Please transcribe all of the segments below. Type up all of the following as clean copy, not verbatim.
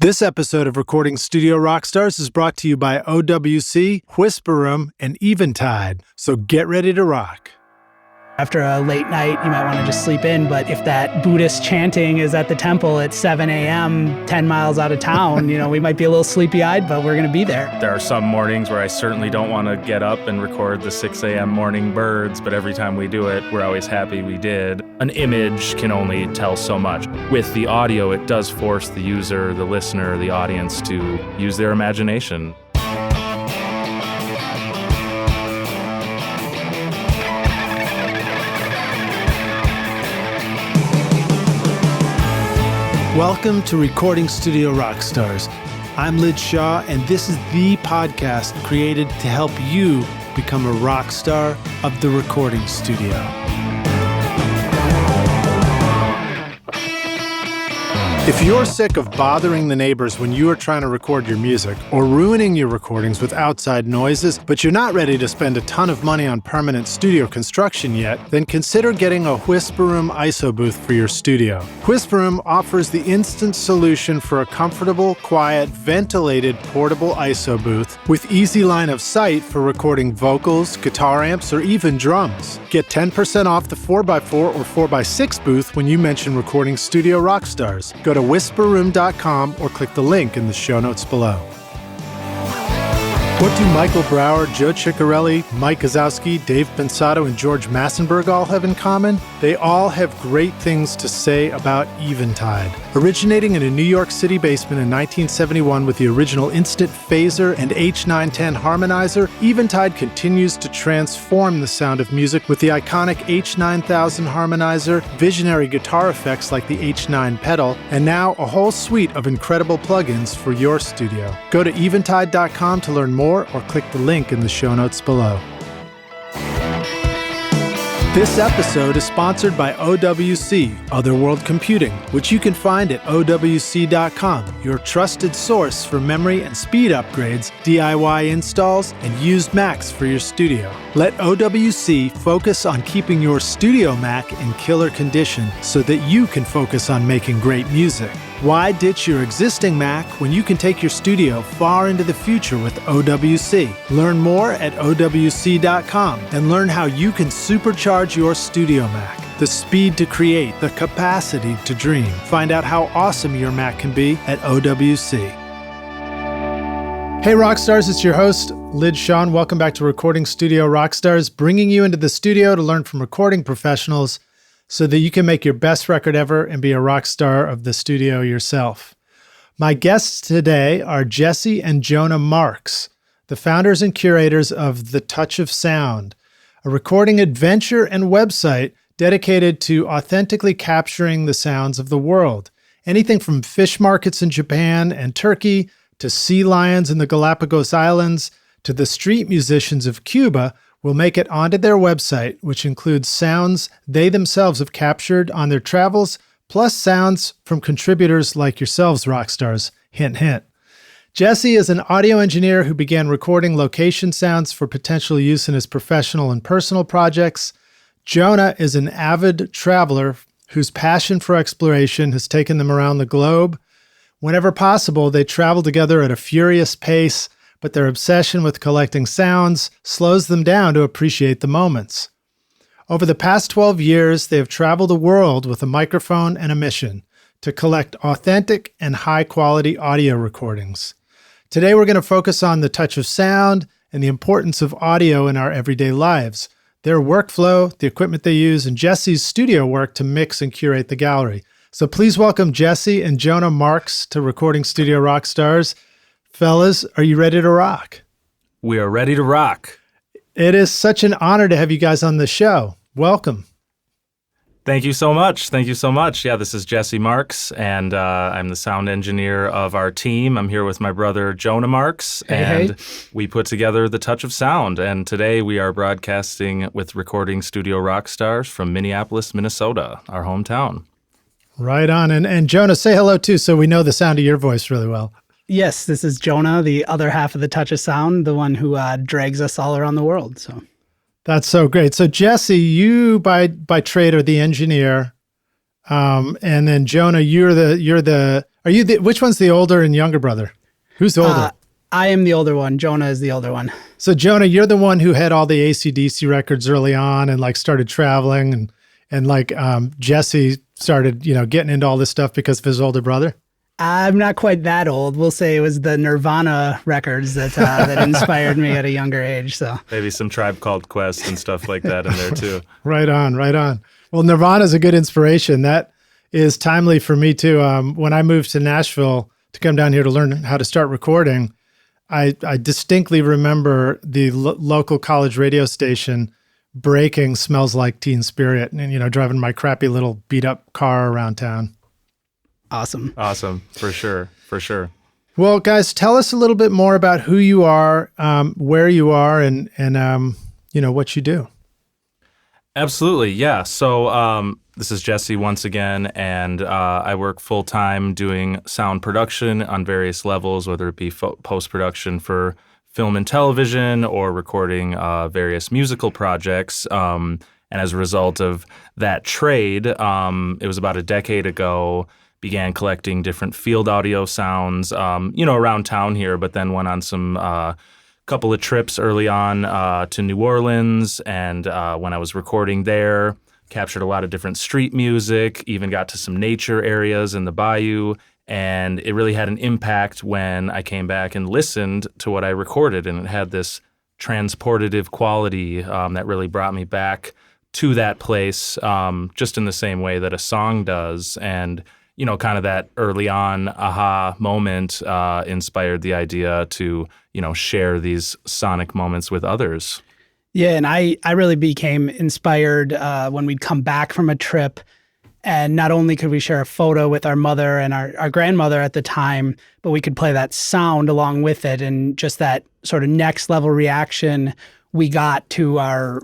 This episode of Recording Studio Rockstars is brought to you by OWC, Whisper Room, and Eventide. So get ready to rock. After a late night, you might want to just sleep in, but if that Buddhist chanting is at the temple at 7 a.m., 10 miles out of town, we might be a little sleepy-eyed, but we're going to be there. There are some mornings where I certainly don't want to get up and record the 6 a.m. morning birds, but every time we do it, we're always happy we did. An image can only tell so much. With the audio, it does force the user, the listener, the audience to use their imagination. Welcome to Recording Studio Rockstars. I'm Lid Shaw, and this is the podcast created to help you become a rock star of the recording studio. If you're sick of bothering the neighbors when you are trying to record your music or ruining your recordings with outside noises, but you're not ready to spend a ton of money on permanent studio construction yet, then consider getting a Whisper Room ISO booth for your studio. Whisper Room offers the instant solution for a comfortable, quiet, ventilated, portable ISO booth with easy line of sight for recording vocals, guitar amps, or even drums. Get 10% off the 4x4 or 4x6 booth when you mention Recording Studio Rockstars. Go to whisperroom.com or click the link in the show notes below. What do Michael Brower, Joe Ciccarelli, Mike Gazowski, Dave Pensato, and George Massenberg all have in common? They all have great things to say about Eventide. Originating in a New York City basement in 1971 with the original Instant Phaser and H910 harmonizer, Eventide continues to transform the sound of music with the iconic H9000 harmonizer, visionary guitar effects like the H9 pedal, and now a whole suite of incredible plugins for your studio. Go to eventide.com to learn more or click the link in the show notes below. This episode is sponsored by OWC, Otherworld Computing, which you can find at OWC.com, your trusted source for memory and speed upgrades, DIY installs, and used Macs for your studio. Let OWC focus on keeping your studio Mac in killer condition so that you can focus on making great music. Why ditch your existing Mac when you can take your studio far into the future with OWC? Learn more at OWC.com and learn how you can supercharge your studio Mac. The speed to create, the capacity to dream. Find out how awesome your Mac can be at OWC. Hey Rockstars, it's your host, Lid Shaw. Welcome back to Recording Studio Rockstars, bringing you into the studio to learn from recording professionals so that you can make your best record ever and be a rock star of the studio yourself. My guests today are Jesse and Jonah Marks, the founders and curators of The Touch of Sound, a recording adventure and website dedicated to authentically capturing the sounds of the world. Anything from fish markets in Japan and Turkey, to sea lions in the Galapagos Islands, to the street musicians of Cuba, will make it onto their website, which includes sounds they themselves have captured on their travels, plus sounds from contributors like yourselves, rock stars. Hint, hint. Jesse is an audio engineer who began recording location sounds for potential use in his professional and personal projects. Jonah is an avid traveler whose passion for exploration has taken them around the globe. Whenever possible, they travel together at a furious pace, but their obsession with collecting sounds slows them down to appreciate the moments. Over the past 12 years, they have traveled the world with a microphone and a mission to collect authentic and high-quality audio recordings. Today, we're going to focus on the touch of sound and the importance of audio in our everyday lives, their workflow, the equipment they use, and Jesse's studio work to mix and curate the gallery. So please welcome Jesse and Jonah Marks to Recording Studio Rockstars. Fellas, are you ready to rock? We are ready to rock. It is such an honor to have you guys on the show. Welcome. Thank you so much. Thank you so much. Yeah, this is Jesse Marks, and I'm the sound engineer of our team. I'm here with my brother, Jonah Marks, and we put together The Touch of Sound. And today we are broadcasting with Recording Studio Rockstars from Minneapolis, Minnesota, our hometown. Right on. And Jonah, say hello too, so we know the sound of your voice really well. Yes, this is Jonah, the other half of The Touch of Sound, the one who drags us all around the world. So that's so great. So Jesse, you by trade are the engineer. And then Jonah, which one's the older and younger brother? Who's the older? I am the older one. Jonah is the older one. So Jonah, you're the one who had all the AC/DC records early on and like started traveling and like Jesse started, getting into all this stuff because of his older brother. I'm not quite that old. We'll say it was the Nirvana records that inspired me at a younger age. So maybe some Tribe Called Quest and stuff like that in there too. Right on. Well, Nirvana's a good inspiration. That is timely for me too. When I moved to Nashville to come down here to learn how to start recording, I distinctly remember the local college radio station breaking "Smells Like Teen Spirit" and driving my crappy little beat up car around town. Awesome. For sure. Well, guys, tell us a little bit more about who you are, where you are, and what you do. Absolutely, yeah. So this is Jesse once again, and I work full-time doing sound production on various levels, whether it be post-production for film and television or recording various musical projects. And as a result of that trade, it was about a decade ago, began collecting different field audio sounds, around town here, but then went on some couple of trips early on to New Orleans. And when I was recording there, captured a lot of different street music, even got to some nature areas in the bayou. And it really had an impact when I came back and listened to what I recorded. And it had this transportative quality that really brought me back to that place, just in the same way that a song does. And kind of that early on aha moment inspired the idea to, share these sonic moments with others. Yeah, and I really became inspired when we'd come back from a trip, and not only could we share a photo with our mother and our grandmother at the time, but we could play that sound along with it, and just that sort of next level reaction we got to our,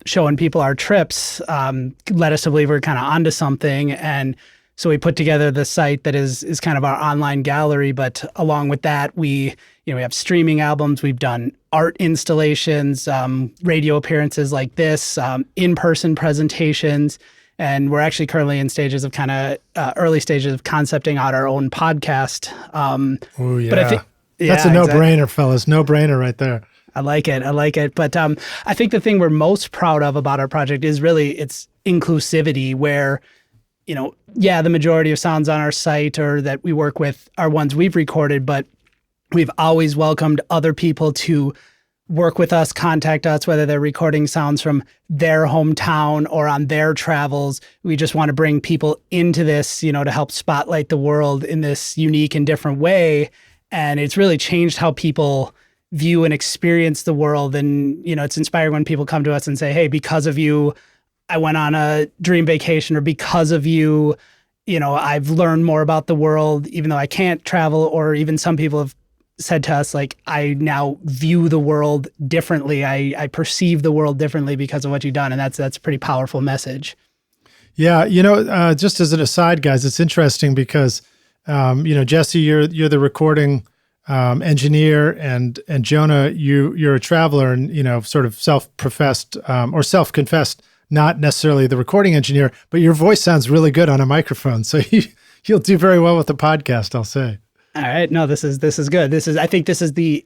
showing people our trips led us to believe we were kind of onto something. And so we put together the site that is kind of our online gallery, but along with that, we have streaming albums, we've done art installations, radio appearances like this, in-person presentations, and we're actually currently in stages of early stages of concepting out our own podcast. Oh yeah, but I think, that's a no-brainer, fellas, no-brainer right there. I like it. But I think the thing we're most proud of about our project is really its inclusivity, where the majority of sounds on our site or that we work with are ones we've recorded, but we've always welcomed other people to work with us, contact us, whether they're recording sounds from their hometown or on their travels. We just want to bring people into this, to help spotlight the world in this unique and different way. And it's really changed how people view and experience the world. And, it's inspiring when people come to us and say, hey, because of you, I went on a dream vacation, or because of you, I've learned more about the world, even though I can't travel. Or even some people have said to us, like, I now view the world differently. I perceive the world differently because of what you've done. And that's a pretty powerful message. Yeah. Just as an aside, guys, it's interesting because, Jesse, you're the recording engineer, and Jonah, you're a traveler and, sort of self-professed or self-confessed, not necessarily the recording engineer, but your voice sounds really good on a microphone. So you'll do very well with the podcast, I'll say. All right. No, this is good. I think this is the,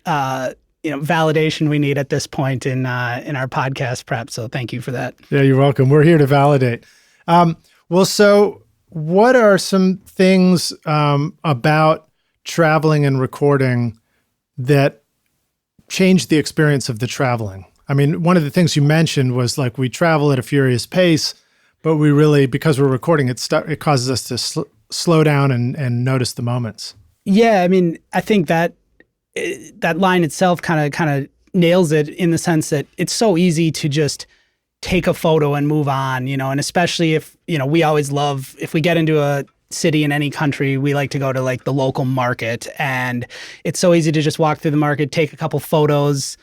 validation we need at this point in our podcast prep. So thank you for that. Yeah, you're welcome. We're here to validate. So what are some things about traveling and recording that changed the experience of the traveling? I mean, one of the things you mentioned was like we travel at a furious pace, but we really, because we're recording, it causes us to slow down and notice the moments. Yeah, I mean, I think that line itself kind of nails it, in the sense that it's so easy to just take a photo and move on, and especially if, we always love, if we get into a city in any country, we like to go to like the local market, and it's so easy to just walk through the market, take a couple photos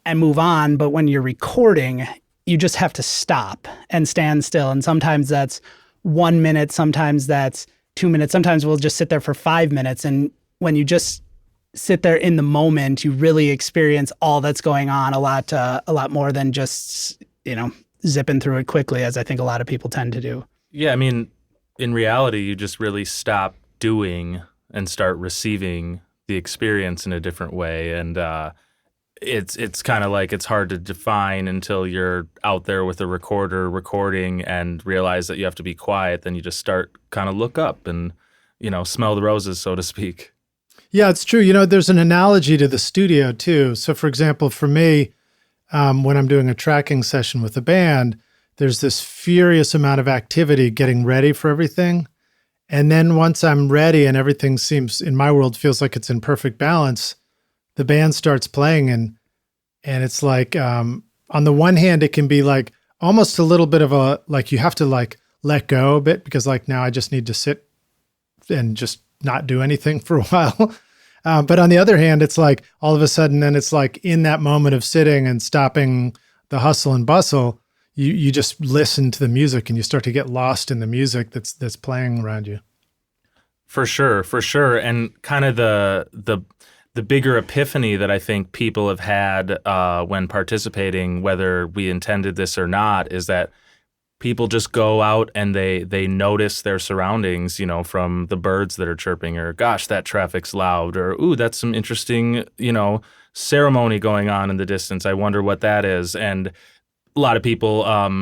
and move on. But when you're recording, you just have to stop and stand still. And sometimes that's 1 minute, sometimes that's 2 minutes, sometimes we'll just sit there for 5 minutes. And when you just sit there in the moment, you really experience all that's going on a lot more than just, zipping through it quickly, as I think a lot of people tend to do. Yeah, I mean, in reality, you just really stop doing and start receiving the experience in a different way. And it's kind of like it's hard to define until you're out there with a recorder recording and realize that you have to be quiet. Then you just start kind of look up and, smell the roses, so to speak. Yeah, it's true. There's an analogy to the studio too. So for example, for me, when I'm doing a tracking session with a band, there's this furious amount of activity getting ready for everything. And then once I'm ready and everything seems, in my world, feels like it's in perfect balance, the band starts playing. And it's like, on the one hand, it can be like almost a little bit of like you have to like let go a bit because like now I just need to sit and just not do anything for a while. But on the other hand, it's like all of a sudden, then it's like in that moment of sitting and stopping the hustle and bustle, you just listen to the music and you start to get lost in the music that's playing around you. For sure. And kind of the bigger epiphany that I think people have had when participating, whether we intended this or not, is that people just go out and they notice their surroundings, from the birds that are chirping, or gosh, that traffic's loud, or ooh, that's some interesting, ceremony going on in the distance. I wonder what that is. And a lot of people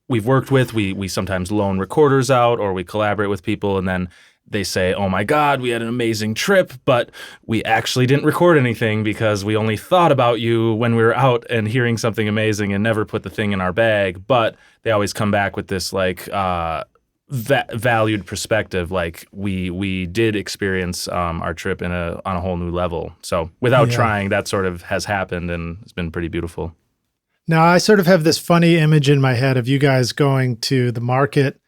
we've worked with, we sometimes loan recorders out or we collaborate with people, and then they say, oh my God, we had an amazing trip, but we actually didn't record anything because we only thought about you when we were out and hearing something amazing and never put the thing in our bag. But they always come back with this like valued perspective, like we did experience our trip on a whole new level. So without trying, that sort of has happened and it's been pretty beautiful. Now, I sort of have this funny image in my head of you guys going to the market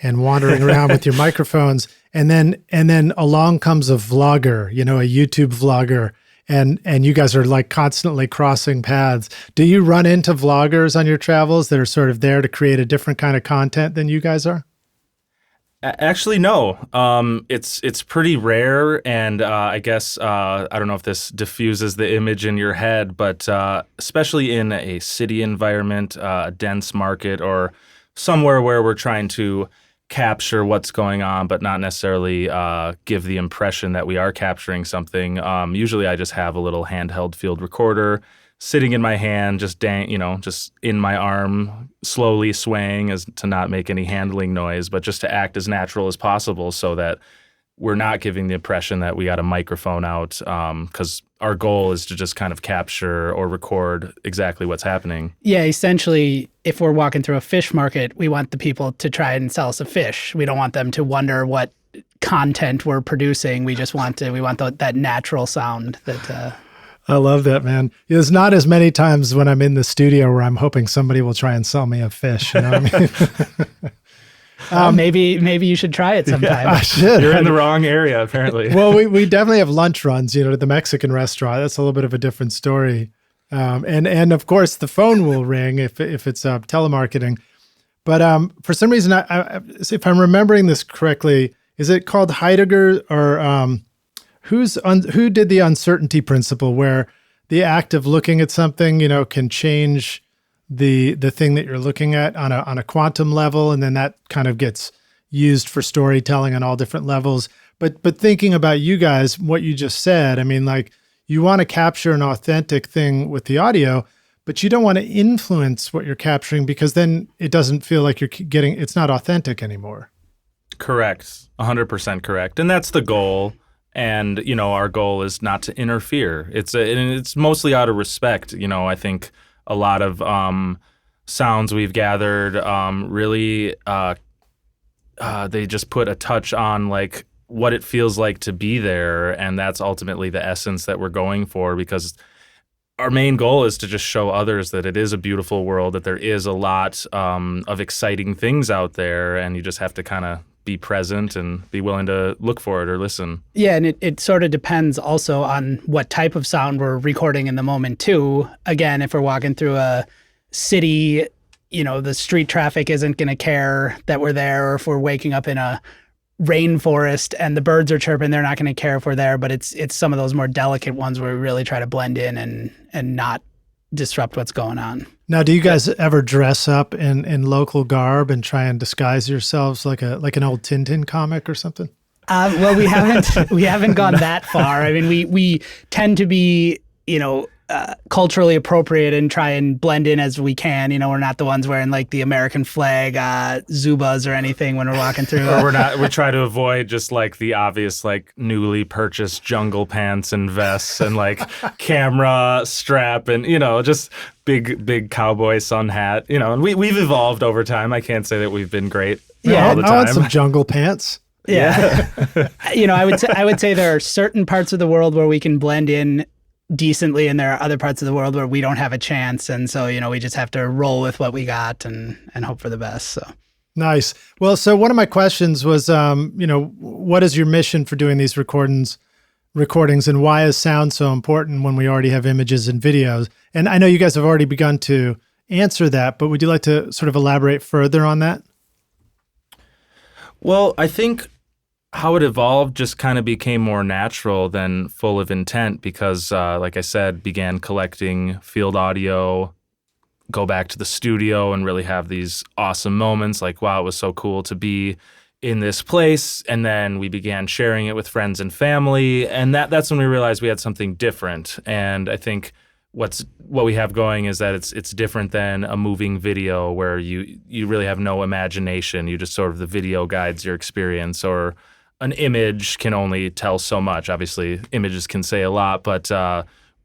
and wandering around with your microphones, and then along comes a vlogger, a YouTube vlogger, and you guys are like constantly crossing paths. Do you run into vloggers on your travels that are sort of there to create a different kind of content than you guys are? Actually, no. It's pretty rare, and I guess I don't know if this diffuses the image in your head, but especially in a city environment, a dense market, or somewhere where we're trying to capture what's going on, but not necessarily give the impression that we are capturing something. Usually, I just have a little handheld field recorder sitting in my hand, just just in my arm, slowly swaying as to not make any handling noise, but just to act as natural as possible so that we're not giving the impression that we got a microphone out, because our goal is to just kind of capture or record exactly what's happening. Yeah, essentially, if we're walking through a fish market, we want the people to try and sell us a fish. We don't want them to wonder what content we're producing. We just want that natural sound that... I love that, man. There's not as many times when I'm in the studio where I'm hoping somebody will try and sell me a fish. You know what I mean? Maybe you should try it sometime. Yeah, I should. You're in the wrong area, apparently. Well, we definitely have lunch runs, to the Mexican restaurant. That's a little bit of a different story. And of course, the phone will ring if it's telemarketing. But for some reason, if I'm remembering this correctly, is it called Heidegger or... Who did the uncertainty principle, where the act of looking at something, can change the thing that you're looking at on a quantum level, and then that kind of gets used for storytelling on all different levels. But thinking about you guys, what you just said, I mean, like you want to capture an authentic thing with the audio, but you don't want to influence what you're capturing because then it doesn't feel like it's not authentic anymore. Correct, 100% correct, and that's the goal. And, our goal is not to interfere. It's mostly out of respect. I think a lot of sounds we've gathered really, they just put a touch on like what it feels like to be there. And that's ultimately the essence that we're going for, because our main goal is to just show others that it is a beautiful world, that there is a lot of exciting things out there. And you just have to kind of be present and be willing to look for it or listen. Yeah, and it sort of depends also on what type of sound we're recording in the moment too. Again, if we're walking through a city, the street traffic isn't going to care that we're there, or if we're waking up in a rainforest and the birds are chirping, they're not going to care if we're there. But it's some of those more delicate ones where we really try to blend in and not disrupt what's going on. Now, do you guys ever dress up in local garb and try and disguise yourselves like an old Tintin comic or something? Well, we haven't gone that far. I mean, we tend to be, culturally appropriate and try and blend in as we can. We're not the ones wearing like the American flag Zubas or anything when we're walking through. Or we try to avoid just like the obvious like newly purchased jungle pants and vests and like camera strap and, just big cowboy sun hat, and we've evolved over time. I can't say that we've been great all the time. I want some jungle pants. Yeah. I would say there are certain parts of the world where we can blend in decently, and there are other parts of the world where we don't have a chance, and so we just have to roll with what we got and hope for the best. So nice. Well, so one of my questions was what is your mission for doing these recordings, and why is sound so important when we already have images and videos? And I know you guys have already begun to answer that, but would you like to sort of elaborate further on that? Well, I think how it evolved just kind of became more natural than full of intent because, like I said, began collecting field audio, go back to the studio and really have these awesome moments like, wow, it was so cool to be in this place. And then we began sharing it with friends and family. And that's when we realized we had something different. And I think what we have going is that it's different than a moving video where you really have no imagination. You just sort of the video guides your experience, or an image can only tell so much. Obviously, images can say a lot, but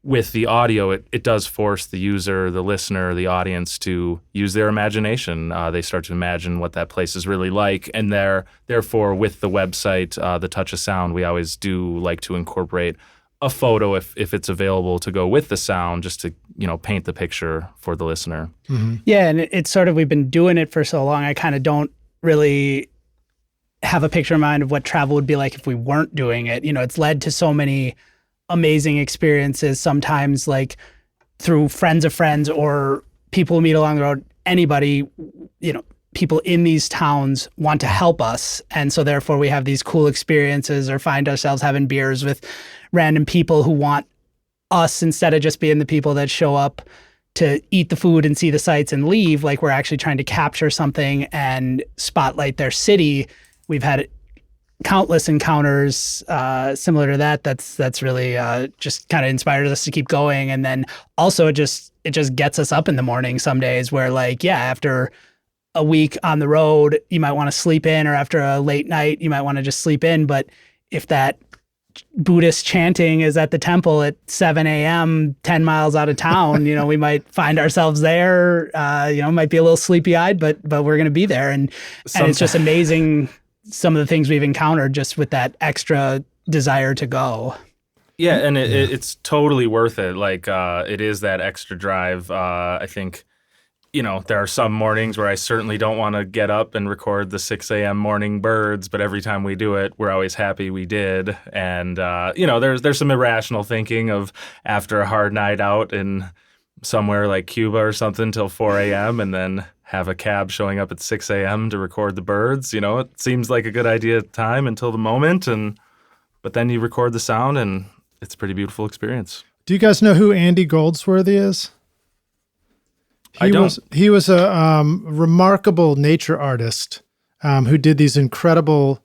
with the audio, it does force the user, the listener, the audience to use their imagination. They start to imagine what that place is really like, and therefore, with the website, The Touch of Sound, we always do like to incorporate a photo if it's available to go with the sound, just to paint the picture for the listener. Mm-hmm. Yeah, and it's sort of, we've been doing it for so long, I kind of don't really have a picture in mind of what travel would be like if we weren't doing it. It's led to so many amazing experiences, sometimes like through friends of friends or people who meet along the road. Anybody, people in these towns want to help us. And so therefore we have these cool experiences or find ourselves having beers with random people who want us instead of just being the people that show up to eat the food and see the sights and leave. Like, we're actually trying to capture something and spotlight their city. We've had countless encounters similar to that. That's really just kind of inspired us to keep going. And then also it just gets us up in the morning some days where, like, after a week on the road, you might want to sleep in, or after a late night, you might want to just sleep in. But if that Buddhist chanting is at the temple at 7 a.m., 10 miles out of town, we might find ourselves there, might be a little sleepy eyed, but we're going to be there. And it's just amazing, some of the things we've encountered just with that extra desire to go. Yeah. And it's totally worth it. Like, it is that extra drive. I think, there are some mornings where I certainly don't want to get up and record the 6 a.m. morning birds, but every time we do it, we're always happy we did. And, there's some irrational thinking of after a hard night out in somewhere like Cuba or something till 4 a.m. and then have a cab showing up at 6 a.m. to record the birds. It seems like a good idea at the time until the moment. But then you record the sound and it's a pretty beautiful experience. Do you guys know who Andy Goldsworthy is? I don't. He was a remarkable nature artist who did these incredible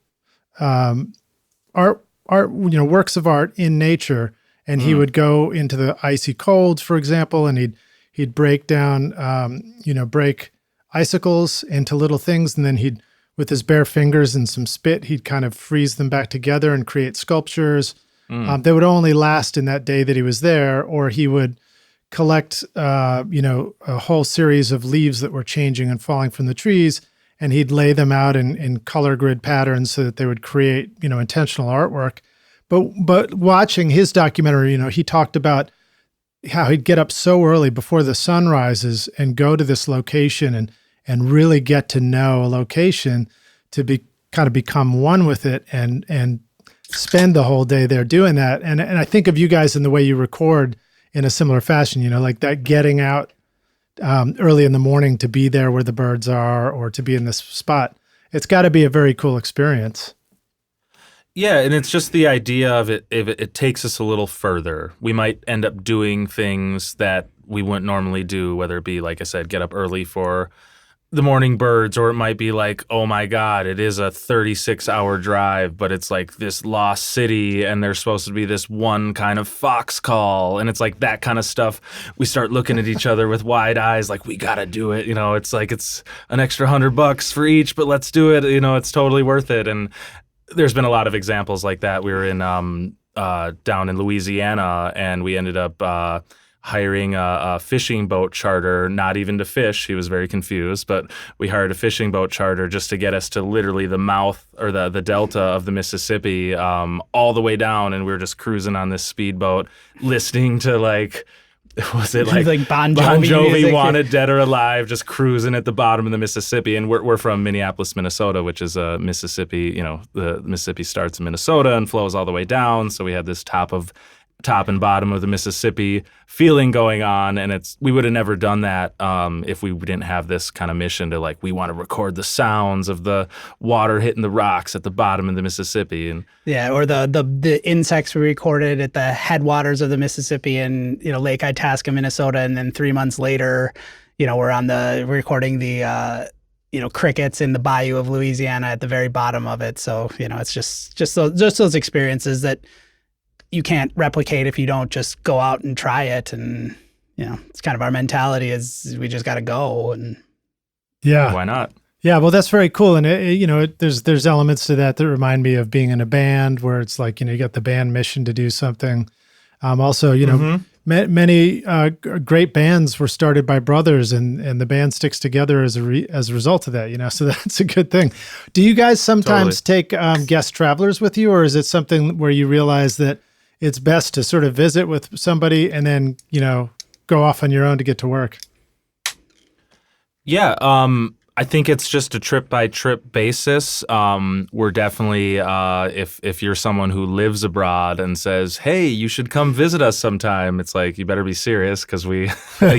art, works of art in nature. And he would go into the icy colds, for example, and he'd break down, break icicles into little things, and then he'd, with his bare fingers and some spit, he'd kind of freeze them back together and create sculptures that would only last in that day that he was there, or he would collect, a whole series of leaves that were changing and falling from the trees, and he'd lay them out in color grid patterns so that they would create, intentional artwork. But watching his documentary, he talked about how he'd get up so early before the sun rises and go to this location and really get to know a location to become one with it and spend the whole day there doing that. And I think of you guys in the way you record in a similar fashion, like that getting out early in the morning to be there where the birds are or to be in this spot. It's got to be a very cool experience. Yeah, and it's just the idea of it, if it takes us a little further. We might end up doing things that we wouldn't normally do, whether it be, like I said, get up early for the morning birds, or it might be like, oh my God, it is a 36-hour drive, but it's like this lost city and there's supposed to be this one kind of fox call. And it's like that kind of stuff. We start looking at each other with wide eyes, like, we got to do it. It's like it's an extra $100 for each, but let's do it. It's totally worth it. And there's been a lot of examples like that. We were in down in Louisiana, and we ended up hiring a fishing boat charter, not even to fish. He was very confused, but we hired a fishing boat charter just to get us to literally the mouth or the delta of the Mississippi, all the way down. And we were just cruising on this speedboat, listening to was it like Bon Jovi music? Wanted Dead or Alive, just cruising at the bottom of the Mississippi. And we're from Minneapolis, Minnesota, which is a Mississippi, the Mississippi starts in Minnesota and flows all the way down. So we had this top and bottom of the Mississippi feeling going on, and we would have never done that if we didn't have this kind of mission to we want to record the sounds of the water hitting the rocks at the bottom of the Mississippi. And or the insects we recorded at the headwaters of the Mississippi in Lake Itasca, Minnesota, and then 3 months later, we're on recording the crickets in the bayou of Louisiana at the very bottom of it. So it's just those experiences that you can't replicate if you don't just go out and try it. And, it's kind of our mentality is we just got to go. And yeah, why not? Yeah. Well, that's very cool. And there's elements to that remind me of being in a band where it's like, you got the band mission to do something. Also, many great bands were started by brothers, and the band sticks together as a result of that, so that's a good thing. Do you guys sometimes take guest travelers with you, or is it something where you realize that it's best to sort of visit with somebody and then, go off on your own to get to work? Yeah, I think it's just a trip-by-trip basis. We're definitely, if you're someone who lives abroad and says, hey, you should come visit us sometime, it's like, you better be serious, because a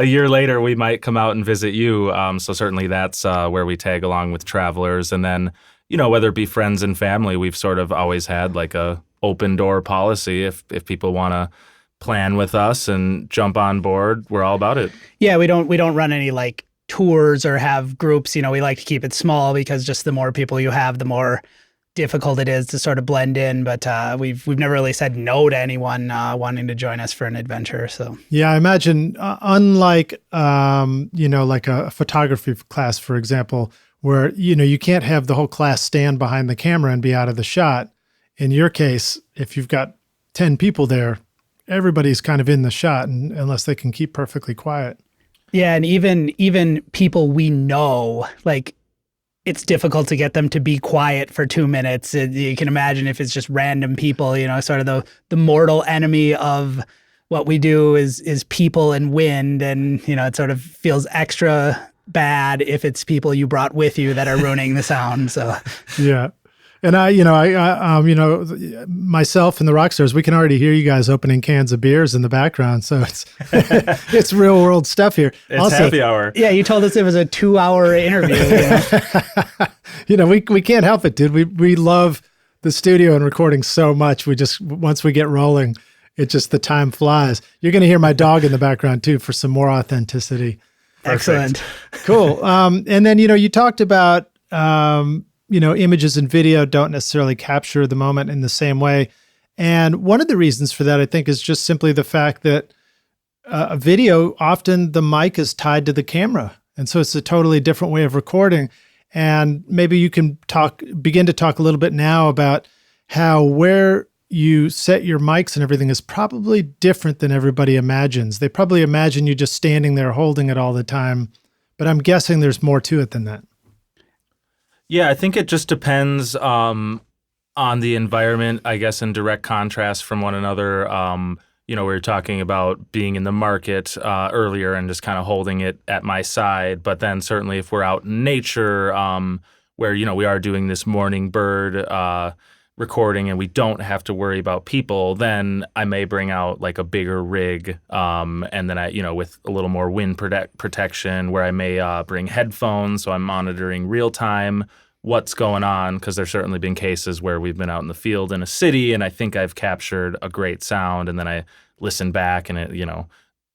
year later, we might come out and visit you. So certainly that's where we tag along with travelers. And then, whether it be friends and family, we've sort of always had a open door policy. If people want to plan with us and jump on board, we're all about it. Yeah, we don't run any tours or have groups. We like to keep it small, because just the more people you have, the more difficult it is to sort of blend in. But we've never really said no to anyone wanting to join us for an adventure. So yeah, I imagine unlike like a photography class, for example, where you can't have the whole class stand behind the camera and be out of the shot. In your case, if you've got 10 people there, everybody's kind of in the shot, unless they can keep perfectly quiet. Yeah, and even people we know, it's difficult to get them to be quiet for 2 minutes. You can imagine if it's just random people, sort of the mortal enemy of what we do is people and wind, and it sort of feels extra bad if it's people you brought with you that are ruining the sound. So yeah. And myself and the Rockstars, we can already hear you guys opening cans of beers in the background. So it's it's real world stuff here. It's also happy hour. Yeah, you told us it was a 2-hour interview. We can't help it, dude. We love the studio and recording so much. Once we get rolling, the time flies. You're going to hear my dog in the background too for some more authenticity. Excellent. Cool. And then you talked about. Images and video don't necessarily capture the moment in the same way. And one of the reasons for that, I think, is just simply the fact that a video, often the mic is tied to the camera. And so it's a totally different way of recording. And maybe you can begin to talk a little bit now about how where you set your mics and everything is probably different than everybody imagines. They probably imagine you just standing there holding it all the time. But I'm guessing there's more to it than that. Yeah, I think it just depends on the environment, I guess, in direct contrast from one another. We were talking about being in the market earlier and just kind of holding it at my side. But then certainly if we're out in nature, where, we are doing this morning bird recording and we don't have to worry about people, then I may bring out a bigger rig, and then I, with a little more wind protection, where I may bring headphones, so I'm monitoring real time what's going on, because there's certainly been cases where we've been out in the field in a city and I think I've captured a great sound, and then I listen back and it,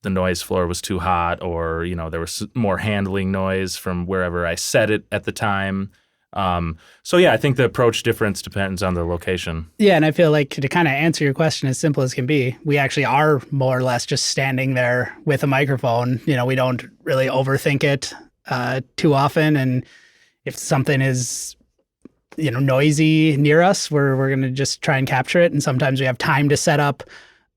the noise floor was too hot, or, there was more handling noise from wherever I set it at the time. So yeah, I think the approach difference depends on the location. Yeah, and I feel like to kind of answer your question as simple as can be, we actually are more or less just standing there with a microphone. We don't really overthink it too often. And if something is, noisy near us, we're going to just try and capture it. And sometimes we have time to set up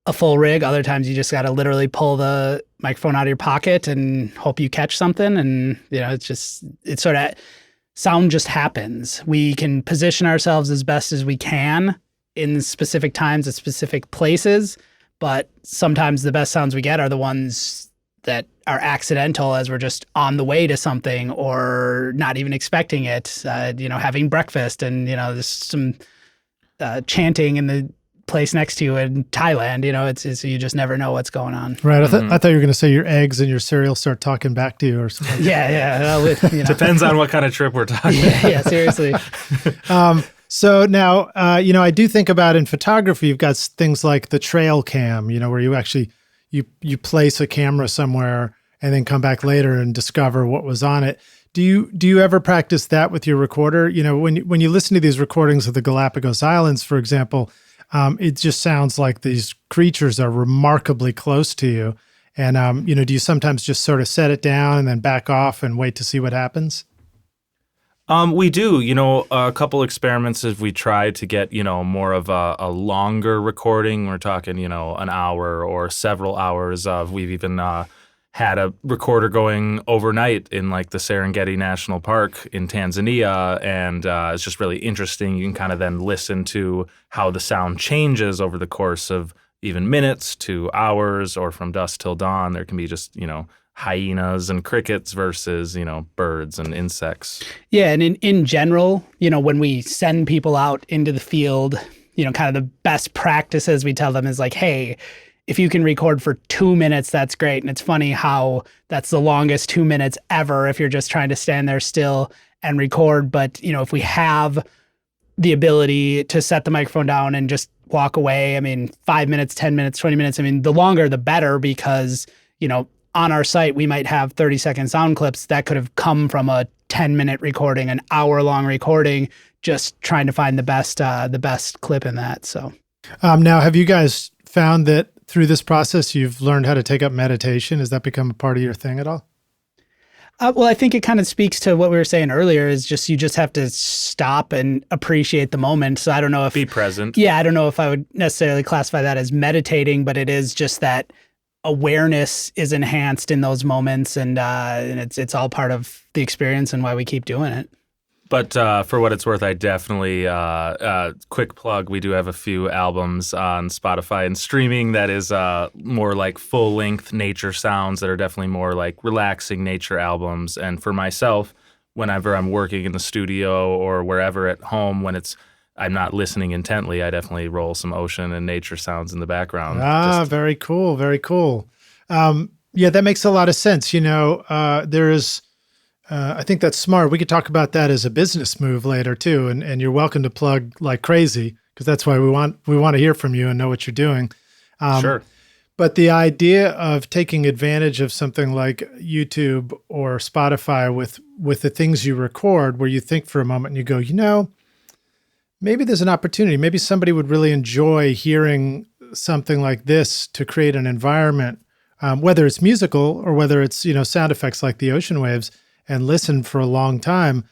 a full rig. Other times you just got to literally pull the microphone out of your pocket and hope you catch something. And, it's sort of, sound just happens. We can position ourselves as best as we can in specific times at specific places, but sometimes the best sounds we get are the ones that are accidental as we're just on the way to something or not even expecting it, having breakfast and, there's some chanting in the place next to you in Thailand, it's you just never know what's going on. Right. I thought you were going to say your eggs and your cereal start talking back to you or something. Yeah. Depends on what kind of trip we're talking about. Yeah, seriously. So now, I do think about in photography, you've got things like the trail cam, where you actually, you place a camera somewhere and then come back later and discover what was on it. Do you ever practice that with your recorder? When you listen to these recordings of the Galapagos Islands, for example, it just sounds like these creatures are remarkably close to you. And, do you sometimes just sort of set it down and then back off and wait to see what happens? We do. A couple experiments as we tried to get, more of a longer recording. We're talking, an hour or several hours of. We've even had a recorder going overnight in like the Serengeti National Park in Tanzania, and it's just really interesting. You can kind of then listen to how the sound changes over the course of even minutes to hours, or from dusk till dawn. There can be just, hyenas and crickets versus, birds and insects. Yeah, and in general, when we send people out into the field, kind of the best practices we tell them is like, hey, if you can record for 2 minutes, that's great. And it's funny how that's the longest 2 minutes ever if you're just trying to stand there still and record. But, if we have the ability to set the microphone down and just walk away, 5 minutes, 10 minutes, 20 minutes, the longer the better, because, on our site, we might have 30-second sound clips that could have come from a 10-minute recording, an hour-long recording, just trying to find the best clip in that. So, now, have you guys found that through this process, you've learned how to take up meditation? Has that become a part of your thing at all? Well, I think it kind of speaks to what we were saying earlier, is just you just have to stop and appreciate the moment. So I don't know if... Be present. Yeah, I don't know if I would necessarily classify that as meditating, but it is just that awareness is enhanced in those moments, and it's all part of the experience and why we keep doing it. But for what it's worth, I definitely, quick plug, we do have a few albums on Spotify and streaming that is more like full-length nature sounds that are definitely more like relaxing nature albums. And for myself, whenever I'm working in the studio or wherever at home, when I'm not listening intently, I definitely roll some ocean and nature sounds in the background. Very cool, very cool. Yeah, that makes a lot of sense. There is... I think that's smart. We could talk about that as a business move later too, and you're welcome to plug like crazy, because that's why we want to hear from you and know what you're doing. Sure. But the idea of taking advantage of something like YouTube or Spotify with the things you record, where you think for a moment and you go, maybe there's an opportunity. Maybe somebody would really enjoy hearing something like this to create an environment, whether it's musical or whether it's sound effects like the ocean waves, and listen for a long time.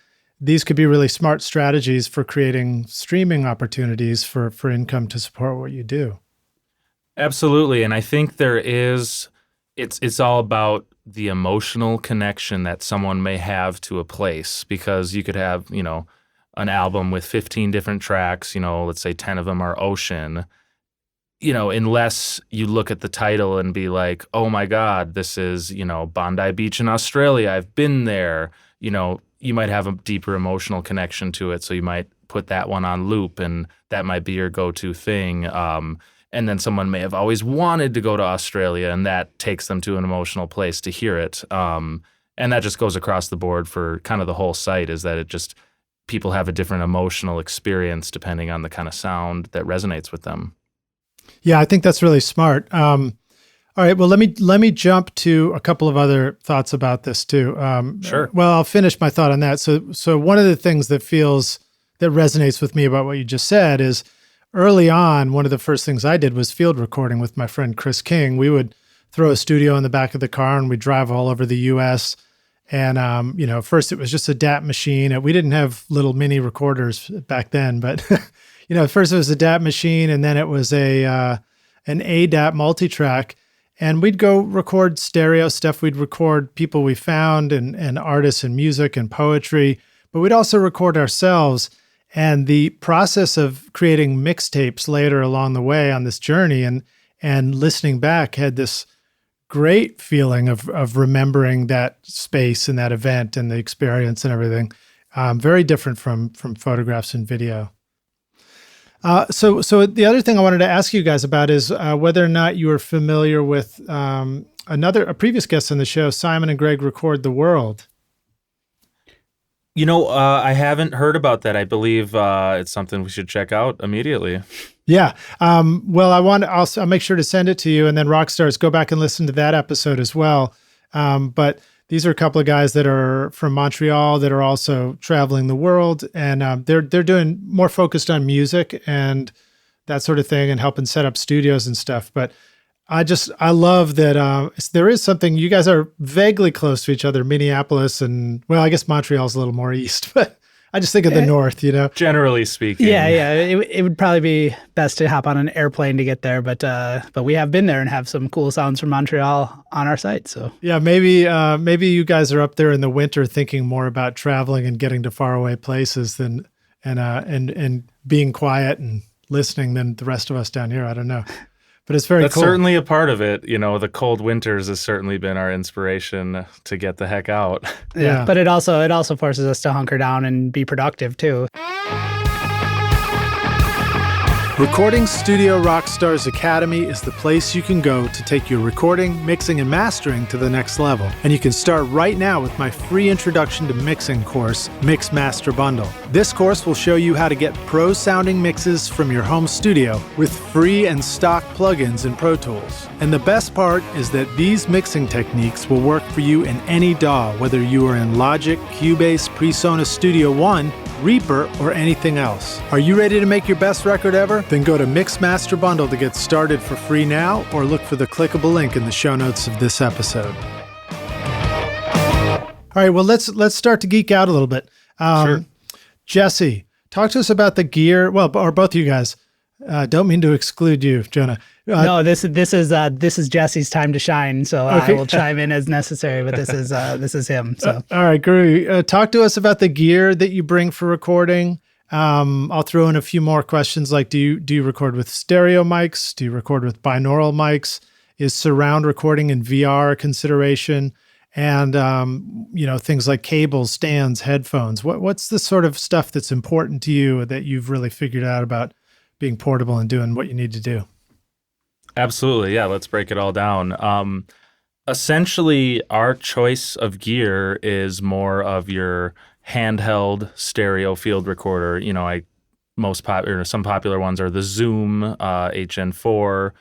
These could be really smart strategies for creating streaming opportunities for income to support what you do. Absolutely. And I think it's all about the emotional connection that someone may have to a place, because you could have, an album with 15 different tracks, let's say 10 of them are ocean, unless you look at the title and be like, oh my God, this is, Bondi Beach in Australia. I've been there. You might have a deeper emotional connection to it. So you might put that one on loop, and that might be your go-to thing. And then someone may have always wanted to go to Australia, and that takes them to an emotional place to hear it. And that just goes across the board for kind of the whole site, is that people have a different emotional experience depending on the kind of sound that resonates with them. Yeah, I think that's really smart. All right. Well, let me jump to a couple of other thoughts about this too. Sure. Well, I'll finish my thought on that. So one of the things that resonates with me about what you just said is early on, one of the first things I did was field recording with my friend Chris King. We would throw a studio in the back of the car and we'd drive all over the U.S. And first it was just a DAT machine. We didn't have little mini recorders back then, but first it was a DAT machine, and then it was an ADAT multitrack. And we'd go record stereo stuff. We'd record people we found and artists and music and poetry, but we'd also record ourselves. And the process of creating mixtapes later along the way on this journey and listening back had this great feeling of remembering that space and that event and the experience and everything. Very different from photographs and video. So the other thing I wanted to ask you guys about is whether or not you were familiar with a previous guest on the show, Simon and Greg Record the World. I haven't heard about that. I believe it's something we should check out immediately. Yeah. Well, I'll make sure to send it to you, and then Rockstars, go back and listen to that episode as well. But these are a couple of guys that are from Montreal that are also traveling the world, and they're doing more focused on music and that sort of thing and helping set up studios and stuff. But I love that there is something, you guys are vaguely close to each other, Minneapolis and, well, I guess Montreal's a little more east, but I just think of the north, Generally speaking. Yeah. It would probably be best to hop on an airplane to get there, but we have been there and have some cool sounds from Montreal on our site. So yeah, maybe you guys are up there in the winter thinking more about traveling and getting to faraway places than and being quiet and listening than the rest of us down here. I don't know. But it's That's cool. certainly a part of it. The cold winters has certainly been our inspiration to get the heck out. Yeah. But it also forces us to hunker down and be productive too. Recording Studio Rockstars Academy is the place you can go to take your recording, mixing, and mastering to the next level. And you can start right now with my free introduction to mixing course, Mix Master Bundle. This course will show you how to get pro-sounding mixes from your home studio with free and stock plugins in Pro Tools. And the best part is that these mixing techniques will work for you in any DAW, whether you are in Logic, Cubase, PreSonus Studio One, Reaper, or anything else. Are you ready to make your best record ever? Then go to Mix Master Bundle to get started for free now, or look for the clickable link in the show notes of this episode. All right, well, let's start to geek out a little bit. Sure. Jesse, talk to us about the gear. Well, or both of you guys. Don't mean to exclude you, Jonah. No, this is Jesse's time to shine. So Okay. I will chime in as necessary. But this is him. So all right, Guru, talk to us about the gear that you bring for recording. I'll throw in a few more questions like, do you record with stereo mics? Do you record with binaural mics? Is surround recording in VR a consideration? And things like cables, stands, headphones. What's the sort of stuff that's important to you that you've really figured out about being portable and doing what you need to do? Absolutely. Yeah, let's break it all down. Essentially, our choice of gear is more of your handheld stereo field recorder. Some popular ones are the Zoom HN4.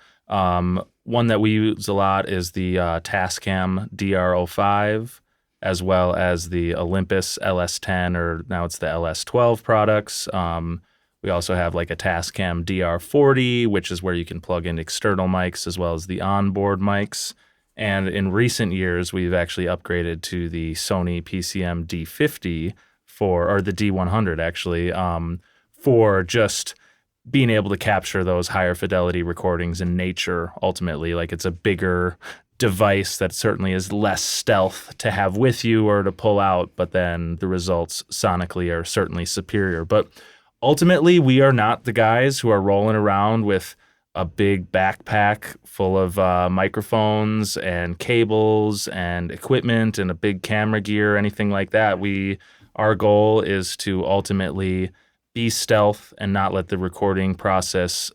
One that we use a lot is the Tascam DR05, as well as the Olympus LS10, or now it's the LS12 products. We also have like a Tascam DR40, which is where you can plug in external mics as well as the onboard mics. And in recent years, we've actually upgraded to the Sony PCM D50 or the D100 actually, for just being able to capture those higher fidelity recordings in nature ultimately. Like, it's a bigger device that certainly is less stealth to have with you or to pull out, but then the results sonically are certainly superior. But ultimately, we are not the guys who are rolling around with a big backpack full of microphones and cables and equipment and a big camera gear, anything like that. Our goal is to ultimately be stealth and not let the recording process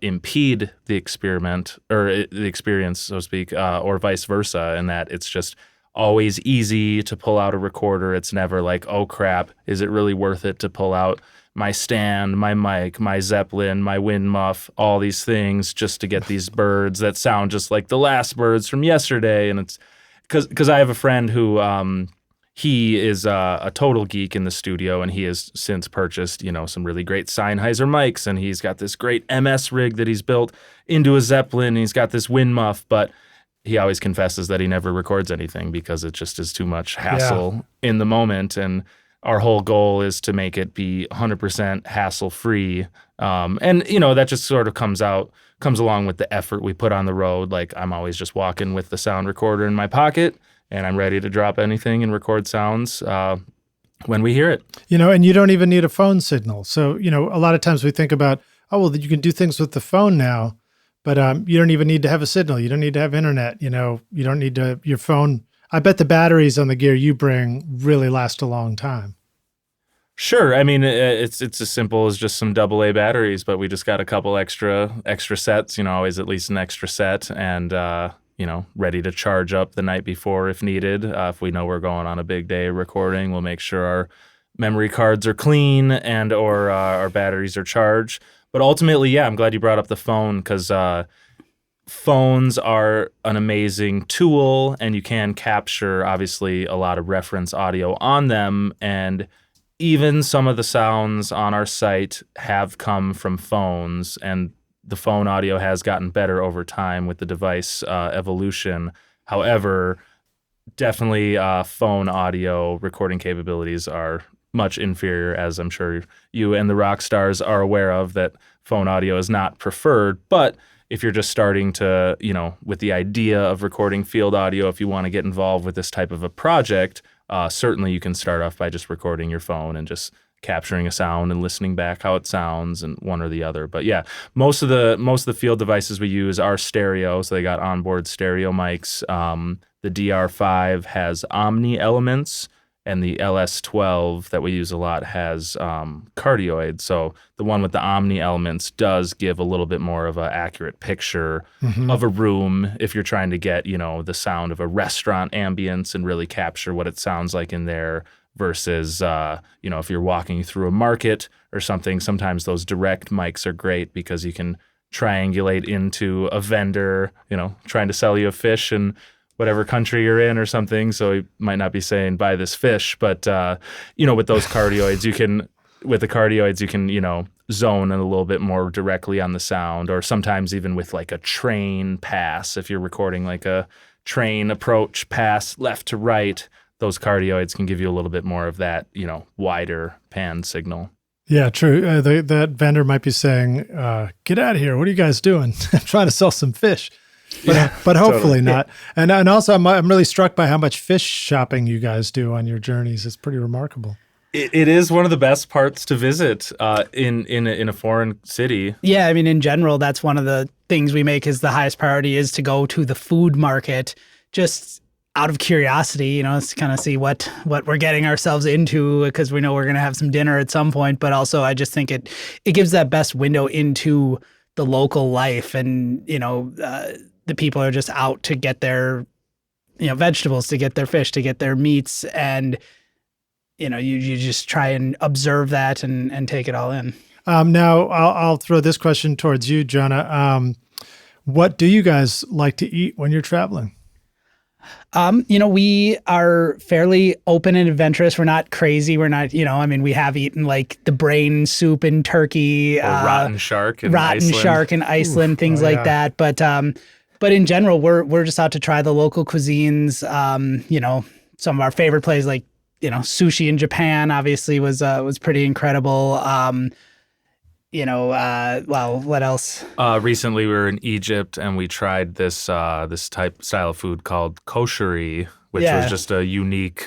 impede the experiment or the experience, so to speak, or vice versa, and that it's just always easy to pull out a recorder. It's never like, oh crap, is it really worth it to pull out my stand, my mic, my Zeppelin, my wind muff, all these things just to get these birds that sound just like the last birds from yesterday. And it's because I have a friend who he is a total geek in the studio, and he has since purchased, some really great Sennheiser mics, and he's got this great MS rig that he's built into a Zeppelin, and he's got this wind muff, but he always confesses that he never records anything because it just is too much hassle in the moment. And our whole goal is to make it be 100% hassle-free. And, that just sort of comes along with the effort we put on the road. Like, I'm always just walking with the sound recorder in my pocket, and I'm ready to drop anything and record sounds when we hear it. And you don't even need a phone signal. So, a lot of times we think about, you can do things with the phone now, but you don't even need to have a signal. You don't need to have internet. You don't need your phone. I bet the batteries on the gear you bring really last a long time. Sure. I mean, it's as simple as just some AA batteries, but we just got a couple extra sets, always at least an extra set, and, ready to charge up the night before if needed. If we know we're going on a big day recording, we'll make sure our memory cards are clean and or our batteries are charged. But ultimately, I'm glad you brought up the phone, because phones are an amazing tool, and you can capture, obviously, a lot of reference audio on them. And even some of the sounds on our site have come from phones, and the phone audio has gotten better over time with the device evolution. However, definitely phone audio recording capabilities are much inferior, as I'm sure you and the rock stars are aware of, that phone audio is not preferred. But if you're just starting to, with the idea of recording field audio, if you want to get involved with this type of a project, certainly you can start off by just recording your phone and just capturing a sound and listening back how it sounds, and one or the other. But most of the field devices we use are stereo, so they got onboard stereo mics. The DR5 has Omni elements, and the LS12 that we use a lot has cardioid. So the one with the Omni elements does give a little bit more of an accurate picture of a room if you're trying to get, the sound of a restaurant ambience and really capture what it sounds like in there, versus, if you're walking through a market or something. Sometimes those direct mics are great because you can triangulate into a vendor, trying to sell you a fish in whatever country you're in or something. So he might not be saying buy this fish, but with those cardioids, you can zone in a little bit more directly on the sound, or sometimes even with like a train pass. If you're recording like a train approach pass left to right, those cardioids can give you a little bit more of that, wider pan signal. Yeah, true. That vendor might be saying, get out of here. What are you guys doing? I'm trying to sell some fish. But hopefully not. And also, I'm really struck by how much fish shopping you guys do on your journeys. It's pretty remarkable. It is one of the best parts to visit in a foreign city. Yeah, I mean, in general, that's one of the things we make is the highest priority is to go to the food market, just out of curiosity, to kind of see what we're getting ourselves into, because we know we're going to have some dinner at some point. But also, I just think it gives that best window into the local life, and the people are just out to get their vegetables, to get their fish, to get their meats, and you just try and observe that and take it all in. Now I'll throw this question towards you, Jonah. What do you guys like to eat when you're traveling? We are fairly open and adventurous. We're not crazy. We're not, we have eaten like the brain soup in Turkey, or rotten shark in Iceland, things like that. But in general, we're just out to try the local cuisines. Some of our favorite places, like, sushi in Japan, obviously was pretty incredible. What else? Recently we were in Egypt, and we tried this style of food called kosheri, which was just a unique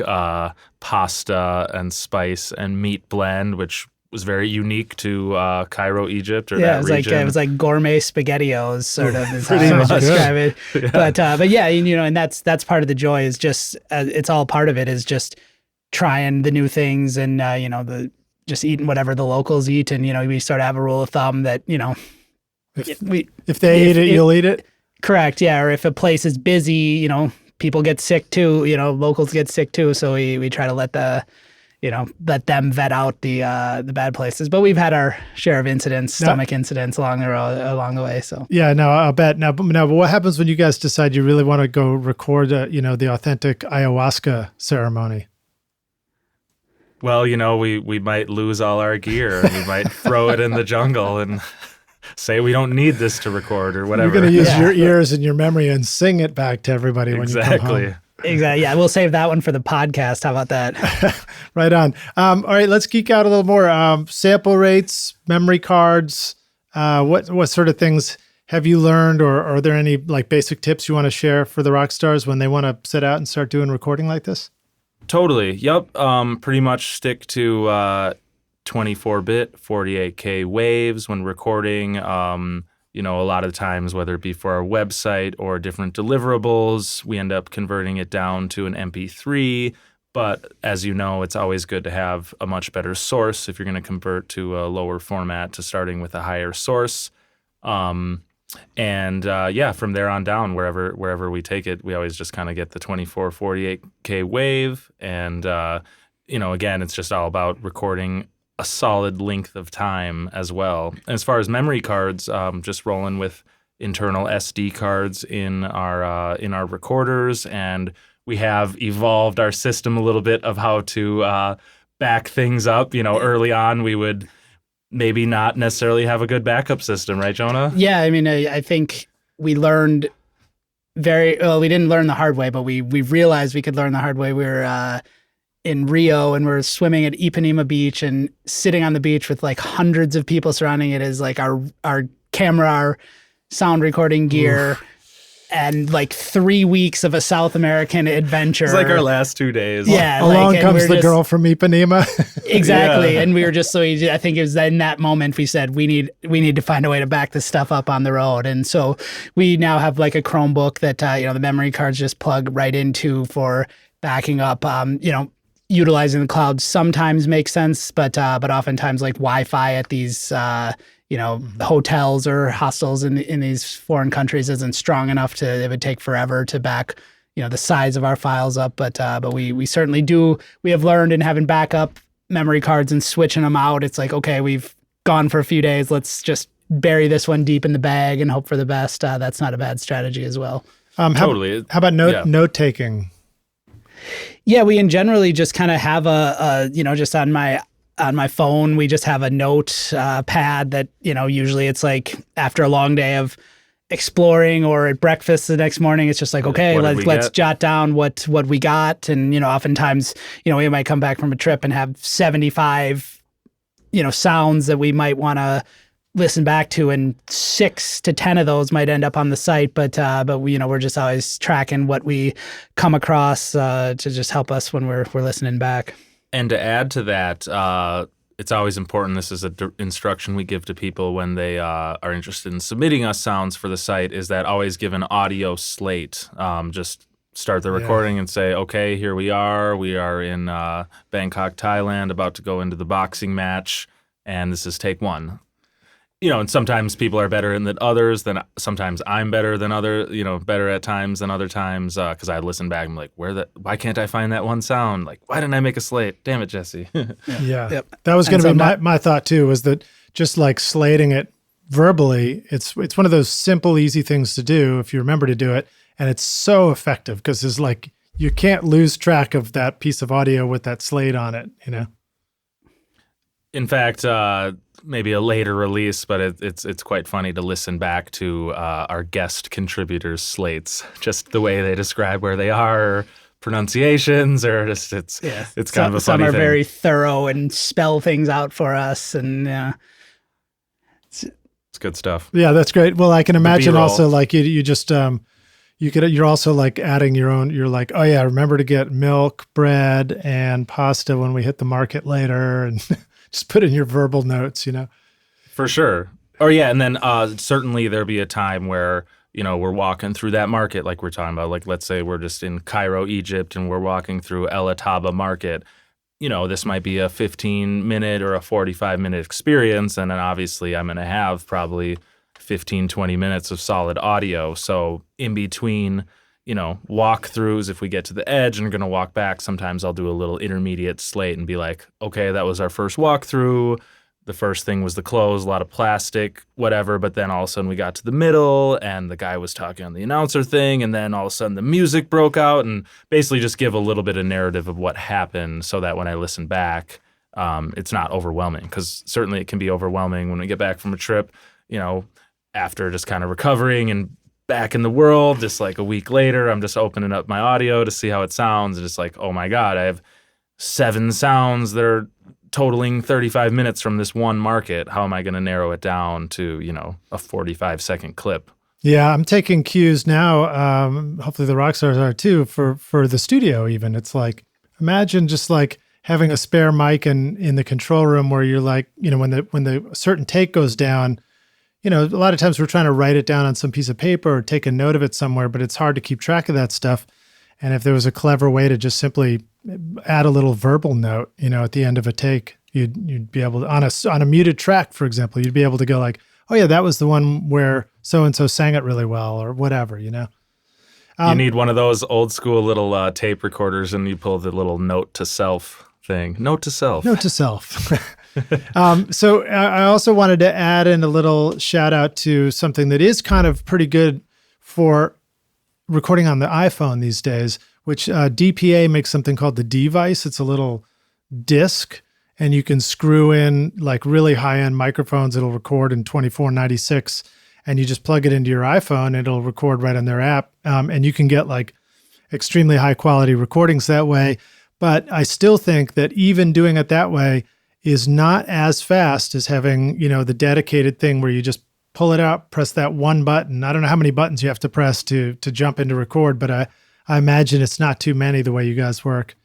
pasta and spice and meat blend, which was very unique to Cairo, Egypt, or that region. It was like gourmet SpaghettiOs, sort of, is how I would describe it. Yeah. And that's part of the joy, is just it's all part of it, is just trying the new things, and just eating whatever the locals eat. And we sort of have a rule of thumb that if they eat it, you'll eat it. Correct. Yeah. Or if a place is busy, people get sick too. Locals get sick too. So we try to let the let them vet out the bad places. But we've had our share of incidents, stomach incidents along the way. So yeah, no, I'll bet. Now, but what happens when you guys decide you really want to go record, the authentic ayahuasca ceremony? Well, we might lose all our gear and we might throw it in the jungle and say we don't need this to record or whatever. You're going to use your ears and your memory and sing it back to everybody when you come home. Exactly. Yeah, we'll save that one for the podcast. How about that? Right on. All right, let's geek out a little more. Sample rates, memory cards. What sort of things have you learned, or are there any like basic tips you want to share for the rock stars when they want to set out and start doing recording like this? Totally. Yep. Pretty much stick to 24-bit, 48K waves when recording. A lot of times, whether it be for our website or different deliverables, we end up converting it down to an MP3. But as you know, it's always good to have a much better source if you're going to convert to a lower format to starting with a higher source. From there on down, wherever we take it, we always just kind of get the 24, 48K wave. And, again, it's just all about recording a solid length of time as well. And as far as memory cards, just rolling with internal SD cards in our recorders, and we have evolved our system a little bit of how to back things up. Early on we would maybe not necessarily have a good backup system, right, Jonah? Yeah, I mean, I think we learned we didn't learn the hard way, but we realized we could learn the hard way. We were in Rio and we're swimming at Ipanema Beach and sitting on the beach with like hundreds of people surrounding it as like our camera, our sound recording gear. Oof. And like 3 weeks of a South American adventure. It's like our last 2 days. Yeah. Along comes the girl from Ipanema. Exactly. Yeah. And we were just I think it was in that moment we said, we need to find a way to back this stuff up on the road. And so we now have like a Chromebook that, the memory cards just plug right into for backing up. Utilizing the cloud sometimes makes sense, but oftentimes like Wi-Fi at these, hotels or hostels in these foreign countries isn't strong enough it would take forever to back, the size of our files up. But we certainly do. We have learned in having backup memory cards and switching them out. It's like, okay, we've gone for a few days. Let's just bury this one deep in the bag and hope for the best. That's not a bad strategy as well. Totally. How about note taking? Yeah, we generally just kind of have just on my phone, we just have a note pad that, usually it's like after a long day of exploring or at breakfast the next morning, it's just like, okay, let's jot down what we got. And, oftentimes, we might come back from a trip and have 75, sounds that we might want to listen back to, and 6 to 10 of those might end up on the site. But we're just always tracking what we come across to just help us when we're listening back. And to add to that, it's always important. This is an instruction we give to people when they are interested in submitting us sounds for the site, is that always give an audio slate. Just start the recording and say, okay, here we are. We are in Bangkok, Thailand, about to go into the boxing match, and this is take one. And sometimes people are better than others. Sometimes I'm better than better at times than other times. Because I listen back and I'm like, why can't I find that one sound? Like, why didn't I make a slate? Damn it, Jesse. Yeah. Yep. That was going to be my thought too, was that just like slating it verbally, it's one of those simple, easy things to do if you remember to do it. And it's so effective because it's like, you can't lose track of that piece of audio with that slate on it, In fact, maybe a later release, but it's quite funny to listen back to our guest contributors' slates, just the way they describe where they are, pronunciations, or just it's kind of a funny thing. Some are very thorough and spell things out for us, and it's good stuff. Yeah, that's great. Well, I can imagine also like you just you're also like adding your own. You're like, oh yeah, remember to get milk, bread, and pasta when we hit the market later, and just put in your verbal notes, For sure. Oh, yeah. And then certainly there'll be a time where, we're walking through that market like we're talking about. Like, let's say we're just in Cairo, Egypt, and we're walking through El Ataba Market. This might be a 15-minute or a 45-minute experience. And then obviously I'm going to have probably 15, 20 minutes of solid audio. So in between, walkthroughs if we get to the edge and are going to walk back. Sometimes I'll do a little intermediate slate and be like, okay, that was our first walkthrough. The first thing was the close, a lot of plastic, whatever. But then all of a sudden we got to the middle and the guy was talking on the announcer thing. And then all of a sudden the music broke out, and basically just give a little bit of narrative of what happened so that when I listen back, it's not overwhelming. Because certainly it can be overwhelming when we get back from a trip, after just kind of recovering and back in the world. Just like a week later, I'm just opening up my audio to see how it sounds. And just like, oh my God, I have 7 sounds that are totaling 35 minutes from this one market. How am I going to narrow it down to, a 45-second clip? Yeah, I'm taking cues now. Hopefully the rock stars are too for the studio even. It's like, imagine just like having a spare mic in the control room where you're like, when the certain take goes down, a lot of times we're trying to write it down on some piece of paper or take a note of it somewhere, but it's hard to keep track of that stuff. And if there was a clever way to just simply add a little verbal note, at the end of a take, you'd be able to, on a muted track, for example, you'd be able to go like, oh yeah, that was the one where so-and-so sang it really well or whatever, You need one of those old school little tape recorders, and you pull the little note to self thing. Note to self. Note to self. So I also wanted to add in a little shout out to something that is kind of pretty good for recording on the iPhone these days, which DPA makes something called the device. It's a little disc, and you can screw in like really high-end microphones. It'll record in 2496, and you just plug it into your iPhone. It'll record right on their app, and you can get like extremely high-quality recordings that way. But I still think that even doing it that way is not as fast as having, the dedicated thing where you just pull it out, press that one button. I don't know how many buttons you have to press to jump into record, but I imagine it's not too many the way you guys work.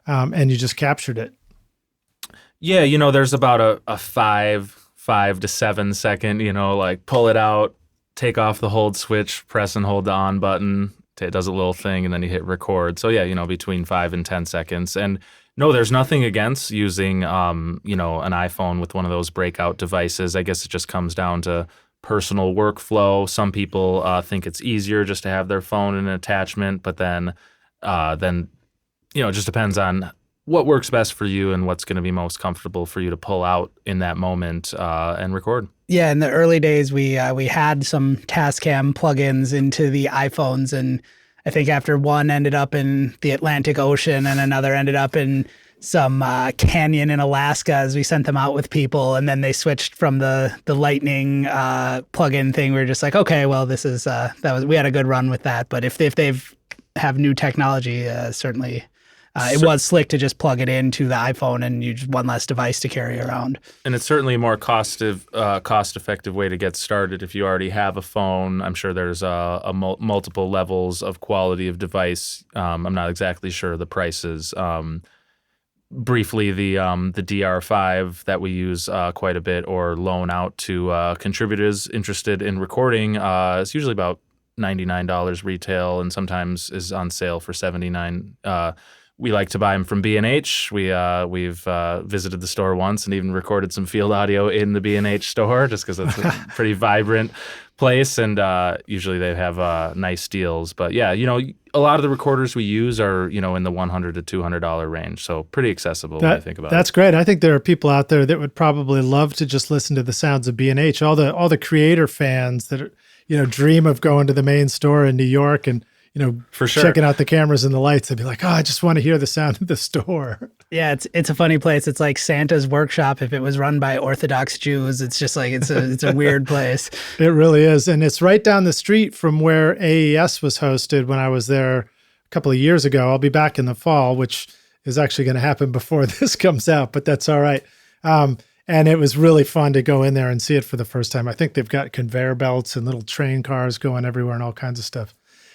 And you just captured it. Yeah, there's about a 5 to 7 second, like pull it out, take off the hold switch, press and hold the on button. It does a little thing, and then you hit record. So yeah, between 5 and 10 seconds. And no, there's nothing against using, an iPhone with one of those breakout devices. I guess it just comes down to personal workflow. Some people think it's easier just to have their phone in an attachment, but then it just depends on what works best for you and what's going to be most comfortable for you to pull out in that moment and record. Yeah, in the early days, we had some Tascam plugins into the iPhones, and I think after one ended up in the Atlantic Ocean and another ended up in some canyon in Alaska as we sent them out with people, and then they switched from the Lightning plugin thing. We were just like, okay, well, this is we had a good run with that. But if they've have new technology, certainly. It was slick to just plug it into the iPhone, and you just one less device to carry around. And it's certainly a more cost-effective way to get started. If you already have a phone, I'm sure there's multiple levels of quality of device. I'm not exactly sure the prices. Briefly, the DR5 that we use quite a bit or loan out to contributors interested in recording is usually about $99 retail, and sometimes is on sale for $79. We like to buy them from B&H. We've visited the store once and even recorded some field audio in the B&H store just because it's a pretty vibrant place, and usually they have nice deals. But yeah, a lot of the recorders we use are in the $100 to $200 range, so pretty accessible when I think about it. That's great. I think there are people out there that would probably love to just listen to the sounds of B&H. All the creator fans that are, dream of going to the main store in New York and for sure, checking out the cameras and the lights. They'd be like, oh, I just want to hear the sound of the store. Yeah, it's a funny place. It's like Santa's workshop if it was run by Orthodox Jews. It's just like it's a weird place. It really is. And it's right down the street from where AES was hosted when I was there a couple of years ago. I'll be back in the fall, which is actually going to happen before this comes out, but that's all right. And it was really fun to go in there and see it for the first time. I think they've got conveyor belts and little train cars going everywhere and all kinds of stuff.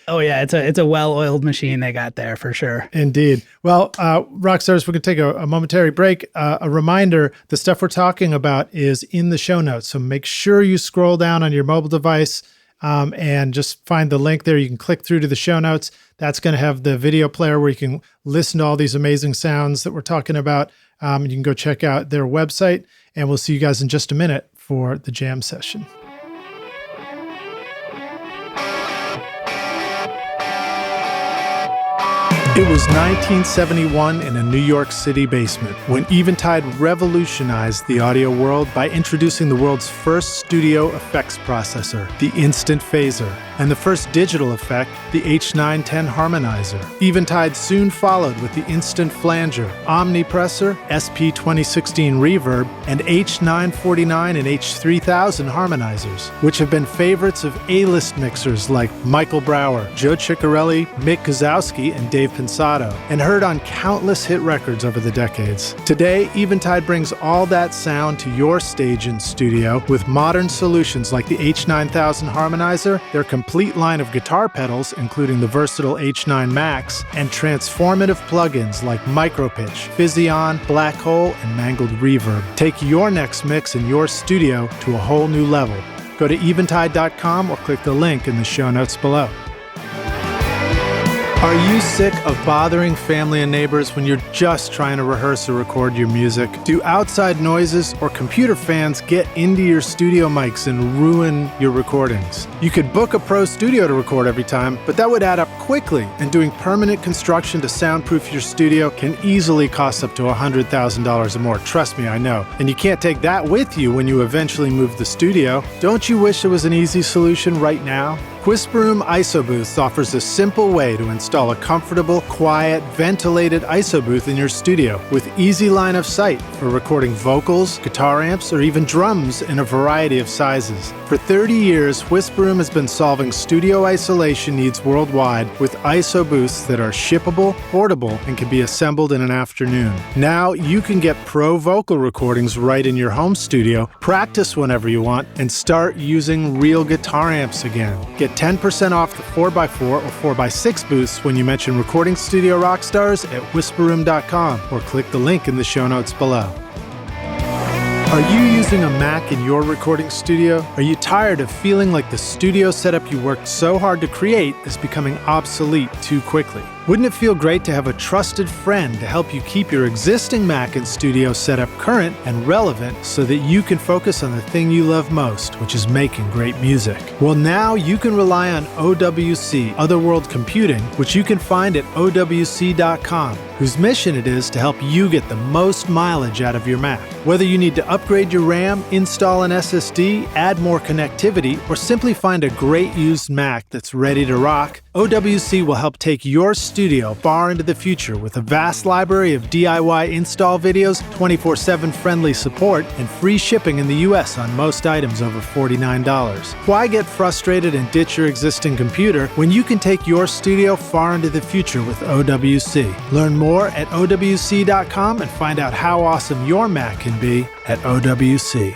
Oh yeah, it's a well-oiled machine they got there for sure. Indeed. Well, Rockstars, we're going to take a momentary break. A reminder, the stuff we're talking about is in the show notes. So make sure you scroll down on your mobile device and just find the link there. You can click through to the show notes. That's going to have the video player where you can listen to all these amazing sounds that we're talking about. You can go check out their website, and we'll see you guys in just a minute for the jam session. It was 1971 in a New York City basement when Eventide revolutionized the audio world by introducing the world's first studio effects processor, the Instant Phaser, and the first digital effect, the H910 Harmonizer. Eventide soon followed with the Instant Flanger, Omnipressor, SP2016 Reverb, and H949 and H3000 Harmonizers, which have been favorites of A-list mixers like Michael Brower, Joe Ciccarelli, Mick Guzowski, and Dave Pensato, and heard on countless hit records over the decades. Today, Eventide brings all that sound to your stage and studio with modern solutions like the H9000 Harmonizer, their complete line of guitar pedals, including the versatile H9 Max, and transformative plugins like Micropitch, Physion, Black Hole, and Mangled Reverb. Take your next mix in your studio to a whole new level. Go to eventide.com or click the link in the show notes below. Are you sick of bothering family and neighbors when you're just trying to rehearse or record your music? Do outside noises or computer fans get into your studio mics and ruin your recordings? You could book a pro studio to record every time, but that would add up quickly, and doing permanent construction to soundproof your studio can easily cost up to $100,000 or more. Trust me, I know. And you can't take that with you when you eventually move the studio. Don't you wish there was an easy solution right now? Whisperroom IsoBooths offers a simple way to install a comfortable, quiet, ventilated IsoBooth in your studio with easy line of sight for recording vocals, guitar amps, or even drums in a variety of sizes. For 30 years, Whisperroom has been solving studio isolation needs worldwide with IsoBooths that are shippable, portable, and can be assembled in an afternoon. Now you can get pro vocal recordings right in your home studio, practice whenever you want, and start using real guitar amps again. Get 10% off the 4x4 or 4x6 booths when you mention Recording Studio Rockstars at whisperroom.com or click the link in the show notes below. Are you using a Mac in your recording studio? Are you tired of feeling like the studio setup you worked so hard to create is becoming obsolete too quickly? Wouldn't it feel great to have a trusted friend to help you keep your existing Mac and studio setup current and relevant so that you can focus on the thing you love most, which is making great music? Well, now you can rely on OWC, Otherworld Computing, which you can find at OWC.com, whose mission it is to help you get the most mileage out of your Mac. Whether you need to upgrade your RAM, install an SSD, add more connectivity, or simply find a great used Mac that's ready to rock, OWC will help take your studio far into the future with a vast library of DIY install videos, 24/7 friendly support, and free shipping in the US on most items over $49. Why get frustrated and ditch your existing computer when you can take your studio far into the future with OWC? Learn more at OWC.com and find out how awesome your Mac can be at OWC.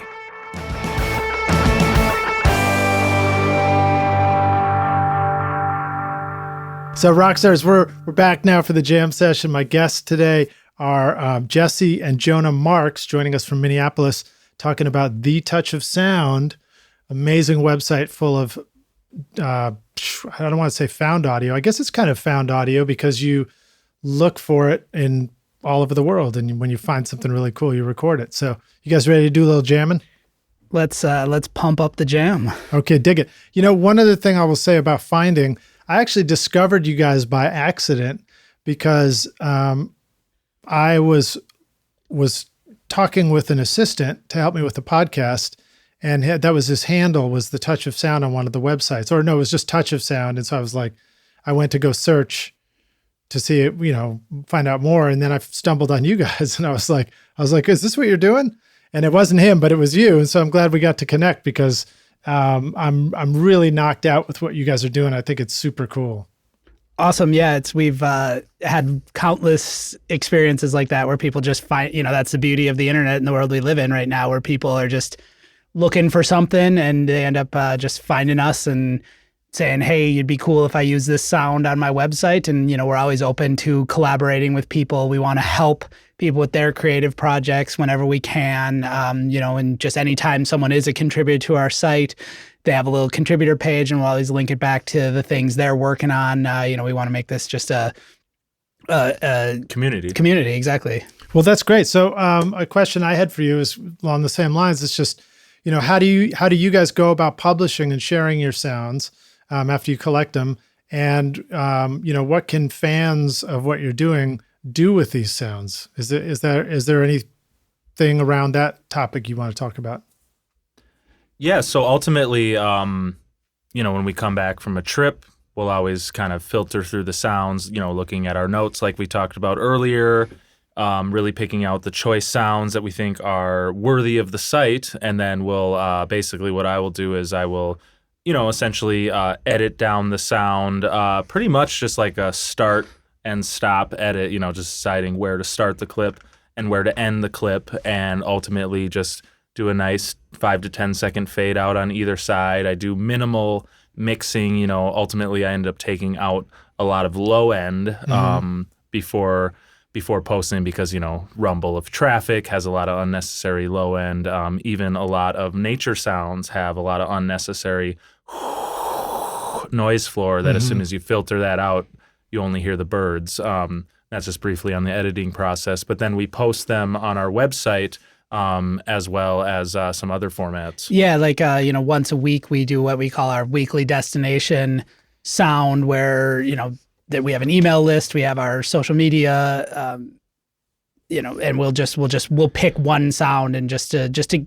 So Rockstars, we're back now for the jam session. My guests today are Jesse and Jonah Marks, joining us from Minneapolis, talking about The Touch of Sound, amazing website full of, I don't want to say found audio. I guess it's kind of found audio because you look for it in all over the world, and when you find something really cool, you record it. So you guys ready to do a little jamming? Let's pump up the jam. Okay, dig it. You know, one other thing I will say about finding, I actually discovered you guys by accident because I was talking with an assistant to help me with the podcast, and that was his handle, was The Touch of Sound on one of the websites. Or no, it was just Touch of Sound. And so I was like, I went to go search to see it, find out more. And then I stumbled on you guys, and I was like, is this what you're doing? And it wasn't him, but it was you. And so I'm glad we got to connect because I'm really knocked out with what you guys are doing. I think it's super cool. Awesome. Yeah, we've had countless experiences like that where people just find, that's the beauty of the internet and the world we live in right now, where people are just looking for something and they end up just finding us and saying, hey, it'd be cool if I use this sound on my website. And, we're always open to collaborating with people. We want to help people with their creative projects whenever we can, and just anytime someone is a contributor to our site, they have a little contributor page and we'll always link it back to the things they're working on. We want to make this just a community. Community, exactly. Well, that's great. So a question I had for you is along the same lines. It's just, how do you guys go about publishing and sharing your sounds after you collect them? And, what can fans of what you're doing do with these sounds? Is there anything around that topic you want to talk about? Yeah, so ultimately, when we come back from a trip, we'll always kind of filter through the sounds, looking at our notes like we talked about earlier, really picking out the choice sounds that we think are worthy of the site. And then we'll basically what I will do is I will, essentially edit down the sound, pretty much just like a start and stop edit, just deciding where to start the clip and where to end the clip, and ultimately just do a nice 5 to 10 second fade out on either side. I do minimal mixing, ultimately I end up taking out a lot of low end before posting because, rumble of traffic has a lot of unnecessary low end. Even a lot of nature sounds have a lot of unnecessary noise floor that as soon as you filter that out, you only hear the birds. That's just briefly on the editing process. But then we post them on our website as well as some other formats. Yeah, like, once a week we do what we call our weekly destination sound where, that we have an email list, we have our social media, and we'll pick one sound and just to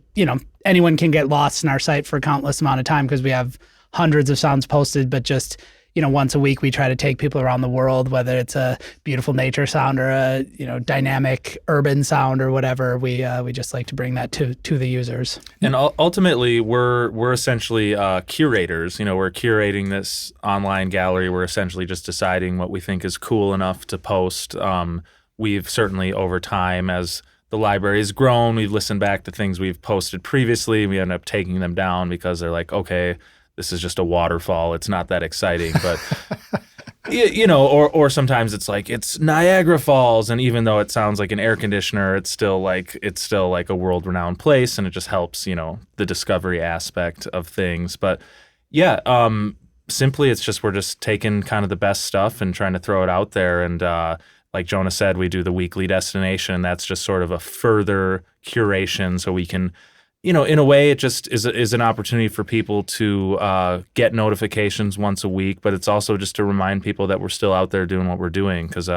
anyone can get lost in our site for a countless amount of time because we have hundreds of sounds posted, but just once a week we try to take people around the world, whether it's a beautiful nature sound or a dynamic urban sound or whatever. We just like to bring that to the users. And ultimately, we're essentially curators. We're curating this online gallery. We're essentially just deciding what we think is cool enough to post. We've certainly over time, as the library has grown, we've listened back to things we've posted previously. We end up taking them down because they're like, okay, this is just a waterfall. It's not that exciting, but or sometimes it's like it's Niagara Falls, and even though it sounds like an air conditioner, it's still like a world-renowned place, and it just helps the discovery aspect of things. But yeah, simply it's just we're just taking kind of the best stuff and trying to throw it out there. And like Jonah said, we do the weekly destination. That's just sort of a further curation, so we can. In a way, it just is an opportunity for people to get notifications once a week, but it's also just to remind people that we're still out there doing what we're doing because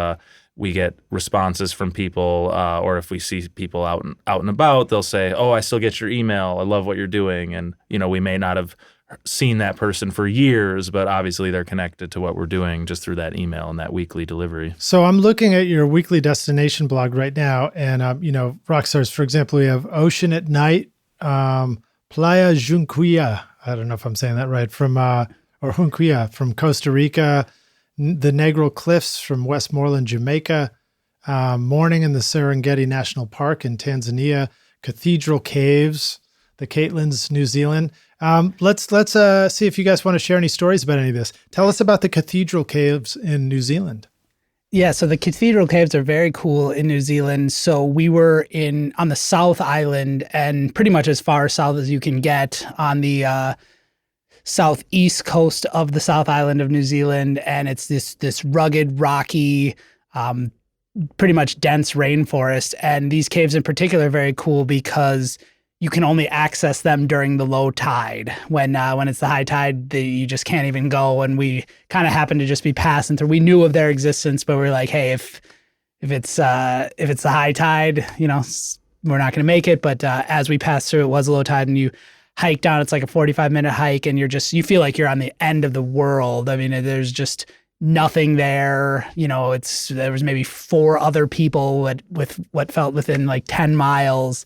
we get responses from people, or if we see people out and about, they'll say, "Oh, I still get your email. I love what you're doing," and we may not have seen that person for years, but obviously they're connected to what we're doing just through that email and that weekly delivery. So I'm looking at your weekly destination blog right now, and Rockstars, for example, we have Ocean at Night. Playa Junquilla, I don't know if I'm saying that right, or Junquilla from Costa Rica, the Negro Cliffs from Westmoreland, Jamaica, Morning in the Serengeti National Park in Tanzania, Cathedral Caves, the Caitlin's, New Zealand. Let's see if you guys want to share any stories about any of this. Tell us about the Cathedral Caves in New Zealand. Yeah, so the Cathedral Caves are very cool in New Zealand. So we were on the South Island, and pretty much as far south as you can get on the southeast coast of the South Island of New Zealand. And it's this rugged, rocky, pretty much dense rainforest. And these caves in particular are very cool because you can only access them during the low tide. When it's the high tide, you just can't even go. And we kind of happened to just be passing through. We knew of their existence, but we're like, hey, if it's the high tide, we're not going to make it. But as we passed through, it was a low tide, and you hike down. It's like a 45-minute hike, and you feel like you're on the end of the world. I mean, there's just nothing there. There was maybe 4 other people with what felt within like 10 miles.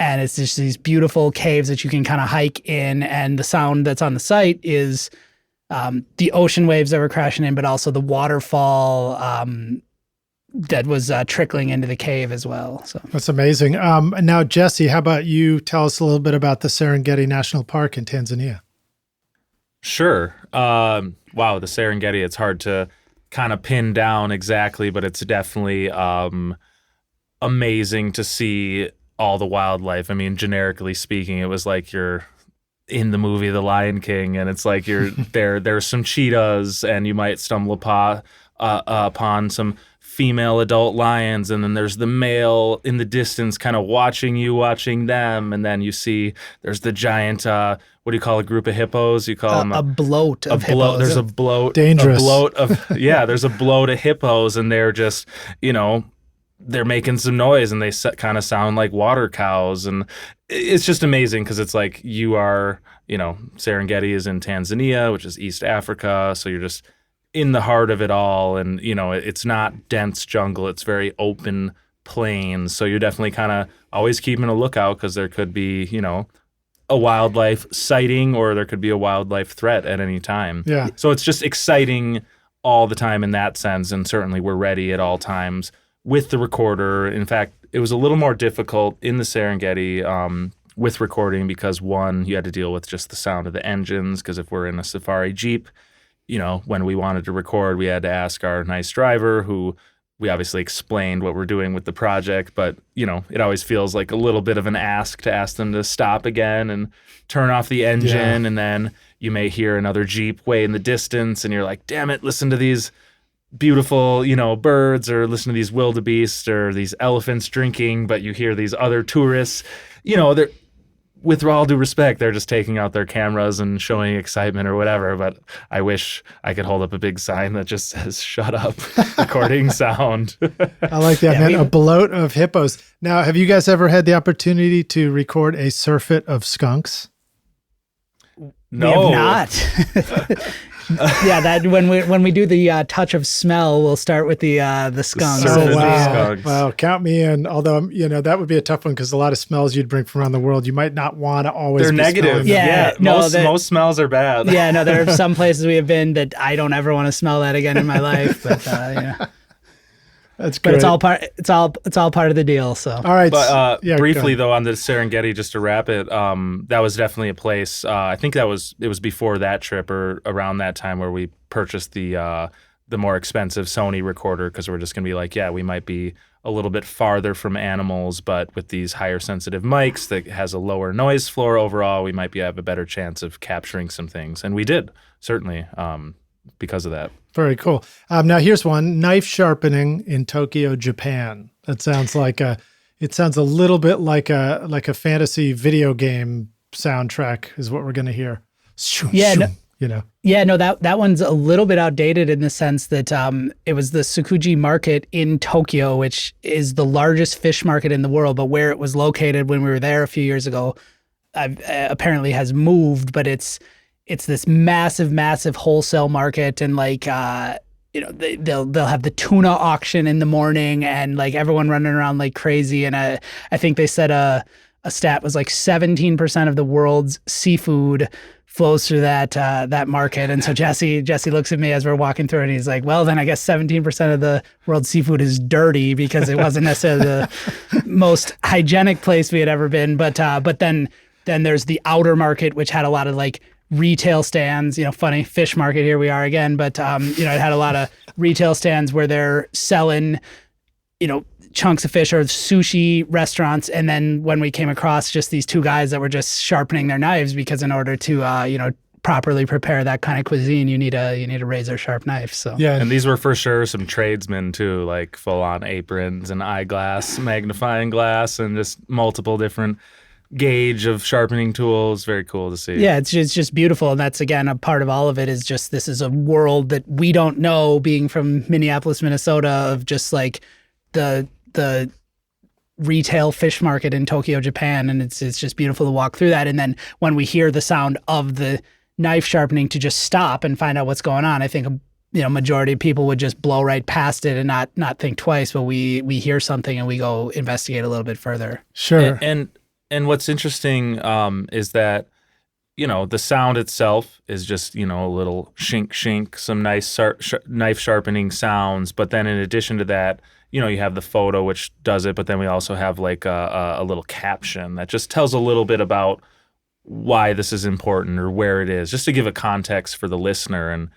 And it's just these beautiful caves that you can kind of hike in. And the sound that's on the site is the ocean waves that were crashing in, but also the waterfall that was trickling into the cave as well. So that's amazing. Now, Jesse, how about you tell us a little bit about the Serengeti National Park in Tanzania? Sure. Wow, the Serengeti, it's hard to kind of pin down exactly, but it's definitely amazing to see all the wildlife. I mean, generically speaking, it was like you're in the movie The Lion King, and it's like you're there's some cheetahs, and you might stumble upon some female adult lions, and then there's the male in the distance kind of watching you, watching them, and then you see there's the giant, what do you call a group of hippos? You call them a bloat of hippos. There's a bloat. Dangerous. A bloat of, there's a bloat of hippos, and they're just, they're making some noise, and they kind of sound like water cows, and it's just amazing because it's like you are, Serengeti is in Tanzania, which is East Africa, so you're just in the heart of it all, and it's not dense jungle, it's very open plains, so you're definitely kind of always keeping a lookout because there could be a wildlife sighting, or there could be a wildlife threat at any time. Yeah. So it's just exciting all the time in that sense, and certainly we're ready at all times with the recorder. In fact, it was a little more difficult in the Serengeti with recording because, one, you had to deal with just the sound of the engines, because if we're in a safari Jeep, when we wanted to record, we had to ask our nice driver, who we obviously explained what we're doing with the project, but, it always feels like a little bit of an ask to ask them to stop again and turn off the engine. And then you may hear another Jeep way in the distance, and you're like, damn it, listen to these beautiful, birds, or listen to these wildebeest or these elephants drinking, but you hear these other tourists, they're, with all due respect, they're just taking out their cameras and showing excitement or whatever. But I wish I could hold up a big sign that just says, shut up, recording sound. I like that, man. A bloat of hippos. Now, have you guys ever had the opportunity to record a surfeit of skunks? No. We have not. That when we do the touch of smell, we'll start with the skunks. surfeit of wow. skunks. Wow. Count me in. Although, that would be a tough one because a lot of smells you'd bring from around the world, you might not want to always They're be negative. smelling them. Most smells are bad. Yeah, no, there are some places we have been that I don't ever want to smell that again in my life. But That's great. But it's all part of the deal. So all right. But briefly though, on the Serengeti, just to wrap it, that was definitely a place. I think it was before that trip or around that time where we purchased the more expensive Sony recorder, because we're just gonna be like, we might be a little bit farther from animals, but with these higher sensitive mics that has a lower noise floor overall, we might have a better chance of capturing some things, and we did certainly because of that. Very cool. Now here's one: knife sharpening in Tokyo, Japan. That sounds like it sounds a little bit like a fantasy video game soundtrack is what we're going to hear. That one's a little bit outdated in the sense that it was the Tsukuji market in Tokyo, which is the largest fish market in the world, but where it was located when we were there a few years ago, apparently has moved, but it's this massive wholesale market, and they'll have the tuna auction in the morning, and like everyone running around like crazy. And I think they said a stat was like 17% of the world's seafood flows through that market. And so Jesse looks at me as we're walking through, and he's like, well, then I guess 17% of the world's seafood is dirty, because it wasn't necessarily the most hygienic place we had ever been. But then there's the outer market, which had a lot of like retail stands, funny fish market, here we are again, but it had a lot of retail stands where they're selling, chunks of fish, or sushi restaurants. And then when we came across just these two guys that were just sharpening their knives, because in order to properly prepare that kind of cuisine, you need a razor sharp knife. So and these were for sure some tradesmen too, like full on aprons and eyeglass, magnifying glass, and just multiple different gauge of sharpening tools. Very cool to see. Yeah, it's just beautiful. And that's, again, a part of all of it is just, this is a world that we don't know, being from Minneapolis, Minnesota, of just like the retail fish market in Tokyo, Japan. And it's just beautiful to walk through that. And then when we hear the sound of the knife sharpening, to just stop and find out what's going on, I think majority of people would just blow right past it and not think twice. But we hear something and we go investigate a little bit further. Sure. And what's interesting is that, the sound itself is just, a little shink, some nice knife sharpening sounds. But then in addition to that, you have the photo, which does it. But then we also have like a little caption that just tells a little bit about why this is important or where it is, just to give a context for the listener. And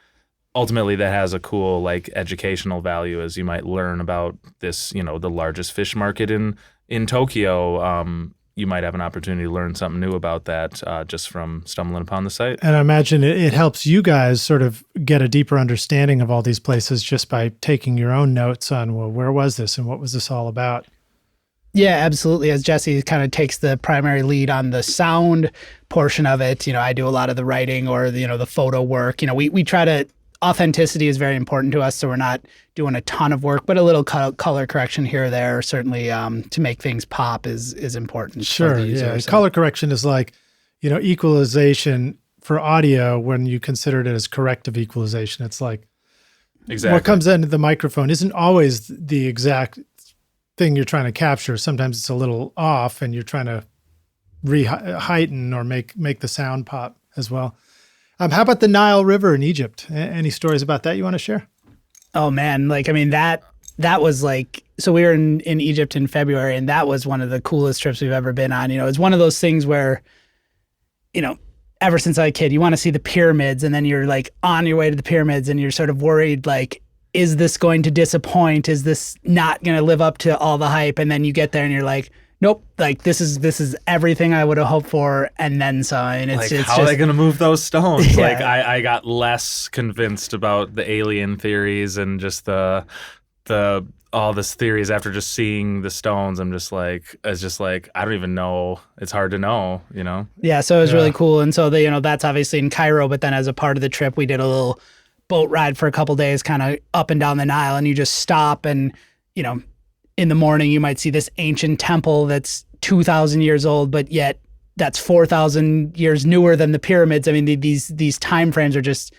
ultimately that has a cool like educational value, as you might learn about this, the largest fish market in Tokyo, you might have an opportunity to learn something new about that just from stumbling upon the site. And I imagine it helps you guys sort of get a deeper understanding of all these places just by taking your own notes on, well, where was this and what was this all about? Yeah, absolutely. As Jesse kind of takes the primary lead on the sound portion of it, I do a lot of the writing or the photo work. We try to, authenticity is very important to us, so we're not doing a ton of work, but a little color correction here or there, certainly to make things pop is important. Sure, for the user, yeah. so. Color correction is like, equalization for audio when you consider it as corrective equalization. It's like exactly what comes into the microphone isn't always the exact thing you're trying to capture. Sometimes it's a little off and you're trying to heighten or make the sound pop as well. How about the Nile River in Egypt? Any stories about that you want to share? Oh man, that was like, so we were in Egypt in February, and that was one of the coolest trips we've ever been on. It's one of those things where, ever since I was a kid, you want to see the pyramids, and then you're like on your way to the pyramids and you're sort of worried, like, is this going to disappoint? Is this not going to live up to all the hype? And then you get there and you're like, nope, like this is everything I would have hoped for, and then some. And it's how are they going to move those stones? Yeah. Like I got less convinced about the alien theories and just the all this theories after just seeing the stones. It's just like I don't even know. It's hard to know, Yeah, so it was really cool, and so that's obviously in Cairo. But then as a part of the trip, we did a little boat ride for a couple days, kind of up and down the Nile, and you just stop and in the morning, you might see this ancient temple that's 2,000 years old, but yet that's 4,000 years newer than the pyramids. I mean, these time frames are just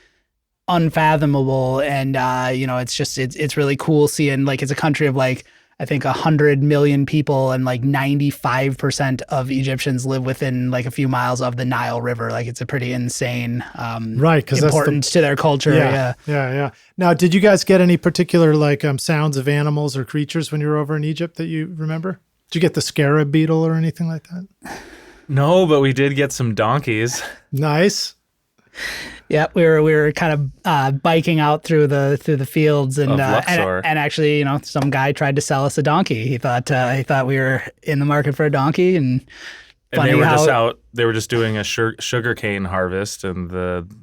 unfathomable, and it's really cool seeing, like, it's a country of like I think 100 million people, and like 95% of Egyptians live within like a few miles of the Nile River. Like it's a pretty insane right, because importance to their culture. Yeah. Now, did you guys get any particular like sounds of animals or creatures when you were over in Egypt that you remember? Did you get the scarab beetle or anything like that? No, but we did get some donkeys. Yeah, we were kind of biking out through the fields, and actually, some guy tried to sell us a donkey. He thought we were in the market for a donkey, and they were just out. They were just doing a sugarcane harvest, and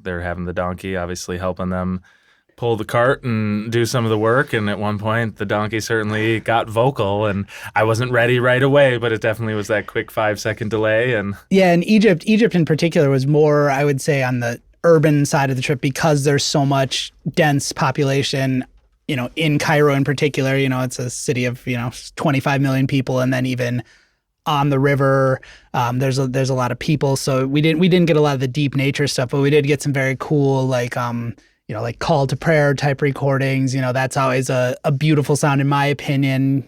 they're having the donkey, obviously helping them pull the cart and do some of the work. And at one point, the donkey certainly got vocal, and I wasn't ready right away, but it definitely was that quick 5-second delay. And yeah, and Egypt in particular was more, I would say, on the urban side of the trip, because there's so much dense population, in Cairo in particular. It's a city of 25 million people, and then even on the river, there's a lot of people. So we didn't get a lot of the deep nature stuff, but we did get some very cool like call to prayer type recordings. That's always a beautiful sound in my opinion.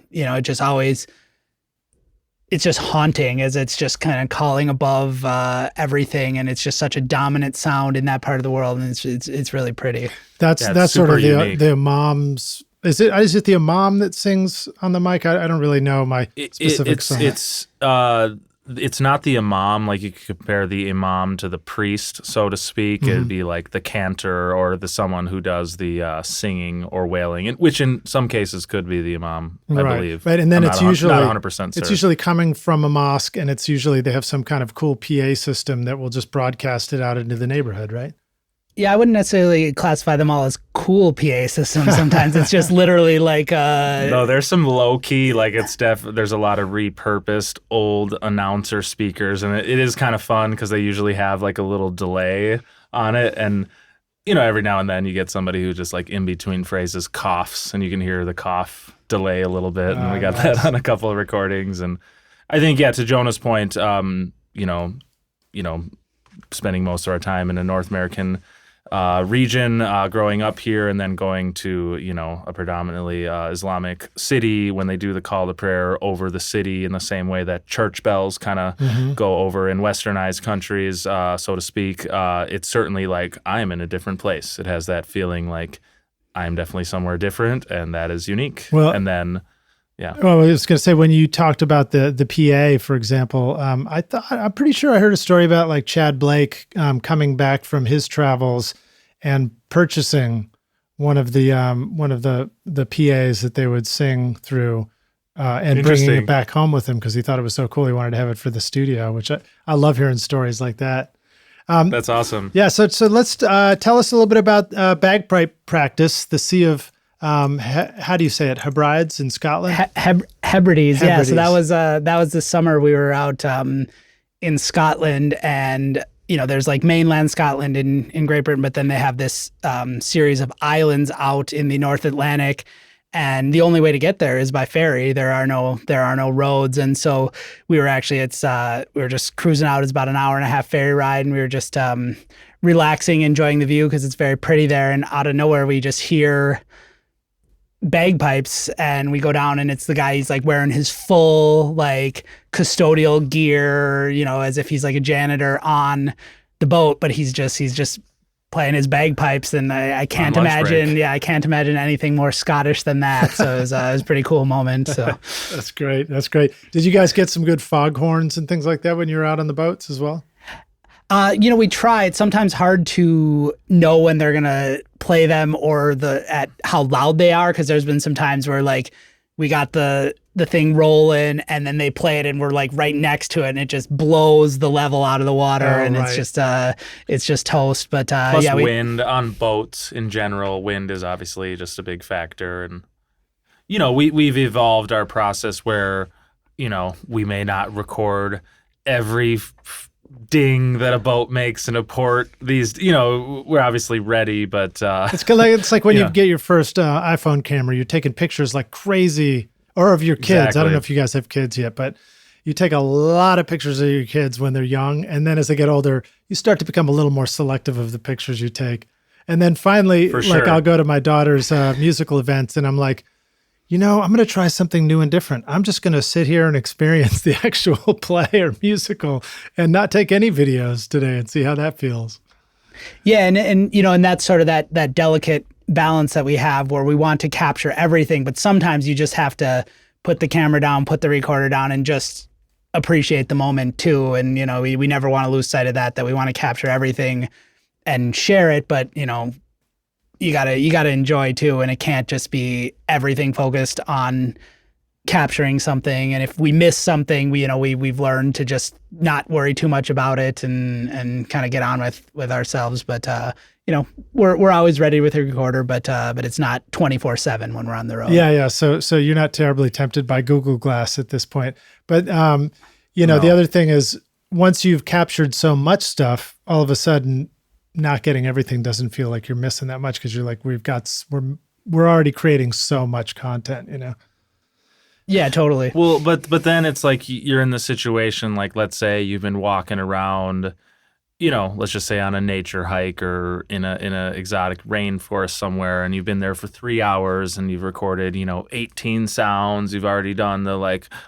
It's just haunting, as it's just kind of calling above everything, and it's just such a dominant sound in that part of the world, and it's really pretty. That's sort of the imam's. Is it the imam that sings on the mic? I don't really know my specifics on it. It's not the imam. Like you could compare the imam to the priest, so to speak. Mm-hmm. It'd be like the cantor or someone who does the singing or wailing, which in some cases could be the imam, I believe. Right, and then it's usually not 100%. It's usually coming from a mosque, and it's usually they have some kind of cool PA system that will just broadcast it out into the neighborhood, right? Yeah, I wouldn't necessarily classify them all as cool PA systems. Sometimes it's just literally like No, there's some low key, like there's a lot of repurposed old announcer speakers, and it is kind of fun because they usually have like a little delay on it, and every now and then you get somebody who just like in between phrases coughs, and you can hear the cough delay a little bit, and we got that on a couple of recordings. And I think, to Jonah's point, spending most of our time in a North American region, growing up here, and then going to a predominantly Islamic city, when they do the call to prayer over the city in the same way that church bells kind of go over in westernized countries, so to speak. It's certainly like I'm in a different place. It has that feeling like I'm definitely somewhere different, and that is unique. Well, and then yeah. Well, I was going to say, when you talked about the PA, for example, I'm pretty sure I heard a story about like Chad Blake coming back from his travels and purchasing one of the PAs that they would sing through and bringing it back home with him because he thought it was so cool. He wanted to have it for the studio, which I love hearing stories like that. That's awesome. Yeah. So let's tell us a little bit about bagpipe practice, the Sea of, how do you say it? Hebrides in Scotland? Hebrides. Yeah. So that was the summer we were out in Scotland, and there's like mainland Scotland in Great Britain, but then they have this series of islands out in the North Atlantic, and the only way to get there is by ferry. There are no roads, and so we were just cruising out. It's about an hour and a half ferry ride, and we were just relaxing, enjoying the view because it's very pretty there. And out of nowhere, we just hear bagpipes, and we go down, and it's the guy. He's like wearing his full like custodial gear, as if he's like a janitor on the boat, but he's just playing his bagpipes, and I can't imagine. Yeah, I can't imagine anything more Scottish than that. So it was a pretty cool moment. So That's great. Did you guys get some good foghorns and things like that when you were out on the boats as well? We try. It's sometimes hard to know when they're gonna play them or at how loud they are, because there's been some times where like we got the thing rolling and then they play it and we're like right next to it and it just blows the level out of the water, and right. It's just toast. But plus wind on boats in general. Wind is obviously just a big factor, and we've evolved our process where we may not record every ding that a boat makes in a port. These, we're obviously ready, but it's like when you get your first iPhone camera, you're taking pictures like crazy, or of your kids. Exactly. I don't know if you guys have kids yet, but you take a lot of pictures of your kids when they're young, and then as they get older, you start to become a little more selective of the pictures you take. And then finally, I'll go to my daughter's musical events, and I'm like, I'm going to try something new and different. I'm just going to sit here and experience the actual play or musical and not take any videos today and see how that feels. Yeah. And that's sort of that delicate balance that we have where we want to capture everything, but sometimes you just have to put the camera down, put the recorder down, and just appreciate the moment too. And, we never want to lose sight of that we want to capture everything and share it, but, you gotta enjoy too, and it can't just be everything focused on capturing something. And if we miss something, we've learned to just not worry too much about it and kind of get on with ourselves. But we're always ready with a recorder, but it's not 24/7 when we're on the road. Yeah. So you're not terribly tempted by Google Glass at this point. But no. The other thing is, once you've captured so much stuff, all of a sudden, not getting everything doesn't feel like you're missing that much, because you're like, we're already creating so much content, Yeah, totally. Well, but then it's like you're in the situation, like let's say you've been walking around, let's just say on a nature hike or in a exotic rainforest somewhere, and you've been there for 3 hours and you've recorded, 18 sounds. You've already done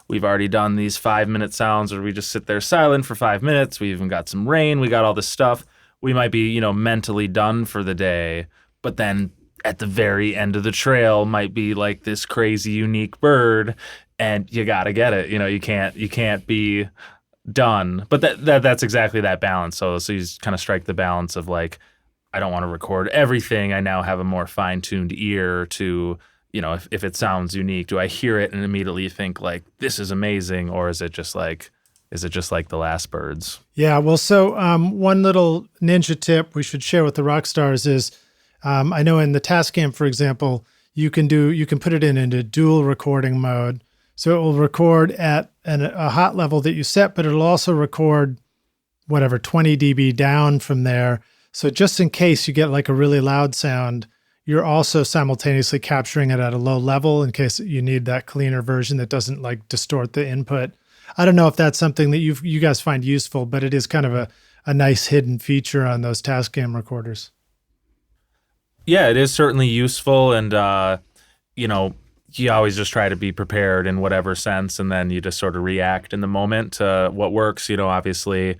we've already done these 5-minute sounds where we just sit there silent for 5 minutes. We even got some rain. We got all this stuff. We might be, mentally done for the day, but then at the very end of the trail might be like this crazy unique bird, and you got to get it. You can't be done. But that's exactly that balance. So you just kind of strike the balance of like, I don't want to record everything. I now have a more fine-tuned ear to, if it sounds unique, do I hear it and immediately think like, this is amazing, or is it just like the last birds? Yeah. Well, so one little ninja tip we should share with the rock stars is, I know in the Tascam, for example, you can put it into dual recording mode. So it will record at a hot level that you set, but it'll also record 20 dB down from there. So just in case you get like a really loud sound, you're also simultaneously capturing it at a low level in case you need that cleaner version that doesn't like distort the input. I don't know if that's something that you guys find useful, but it is kind of a nice hidden feature on those Tascam recorders. Yeah, it is certainly useful, and you always just try to be prepared in whatever sense, and then you just sort of react in the moment to what works. Obviously,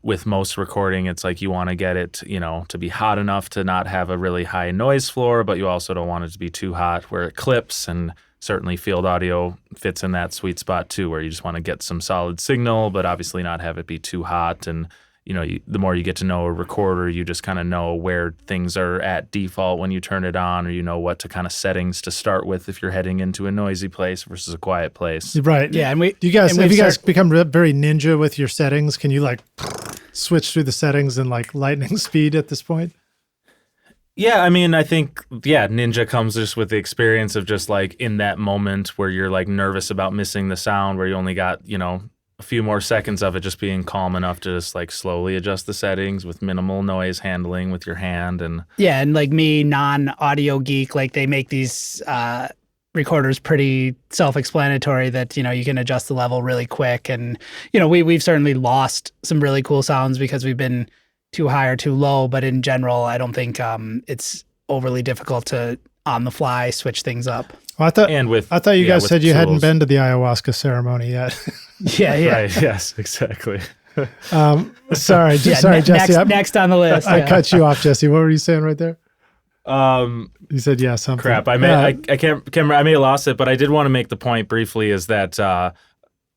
with most recording, it's like you want to get it, to be hot enough to not have a really high noise floor, but you also don't want it to be too hot where it clips, and certainly field audio fits in that sweet spot too, where you just want to get some solid signal, but obviously not have it be too hot. And, the more you get to know a recorder, you just kind of know where things are at default when you turn it on, or you know what to kind of settings to start with if you're heading into a noisy place versus a quiet place. Right. Yeah. And have you guys become very ninja with your settings? Can you like switch through the settings in like lightning speed at this point? Yeah, I mean, I think, ninja comes just with the experience of just like in that moment where you're like nervous about missing the sound, where you only got, a few more seconds of it, just being calm enough to just like slowly adjust the settings with minimal noise handling with your hand. And like me, non-audio geek, like they make these recorders pretty self-explanatory that, you can adjust the level really quick. And, we've certainly lost some really cool sounds because we've been too high or too low. But in general, I don't think it's overly difficult to on the fly switch things up. Well, I thought you guys said you hadn't been to the ayahuasca ceremony yet. Yeah. Right. Yes, exactly. Sorry, Jesse. Next on the list. I cut you off, Jesse. What were you saying right there? You said something. Crap. I can't remember. I may have lost it, but I did want to make the point briefly is that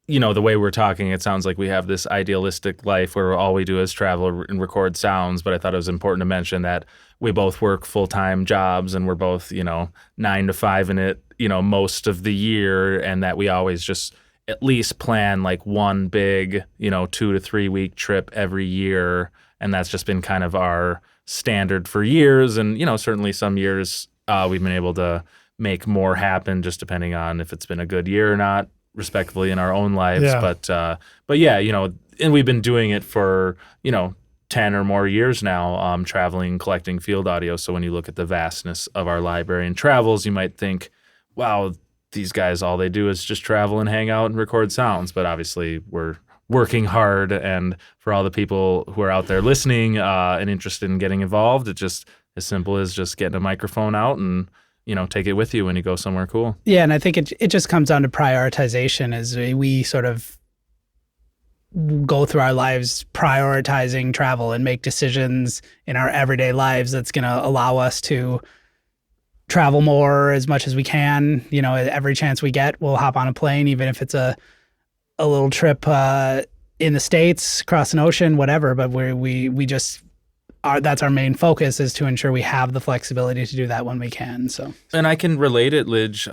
the way we're talking, it sounds like we have this idealistic life where all we do is travel and record sounds. But I thought it was important to mention that we both work full-time jobs and we're both, 9 to 5 in it, most of the year, and that we always just at least plan like one big, 2 to 3 week trip every year. And that's just been kind of our standard for years. And, certainly some years we've been able to make more happen just depending on if it's been a good year or not, respectively in our own lives. Yeah. But yeah, and we've been doing it for, 10 or more years now, traveling, collecting field audio. So when you look at the vastness of our library and travels, you might think, wow, these guys, all they do is just travel and hang out and record sounds. But obviously we're working hard. And for all the people who are out there listening and interested in getting involved, it's just as simple as just getting a microphone out and take it with you when you go somewhere cool. Yeah, and I think it just comes down to prioritization as we sort of go through our lives prioritizing travel and make decisions in our everyday lives that's going to allow us to travel more as much as we can. Every chance we get, we'll hop on a plane, even if it's a little trip in the States, across an ocean, whatever. But we just that's our main focus, is to ensure we have the flexibility to do that when we can. So, and I can relate it, Lidge,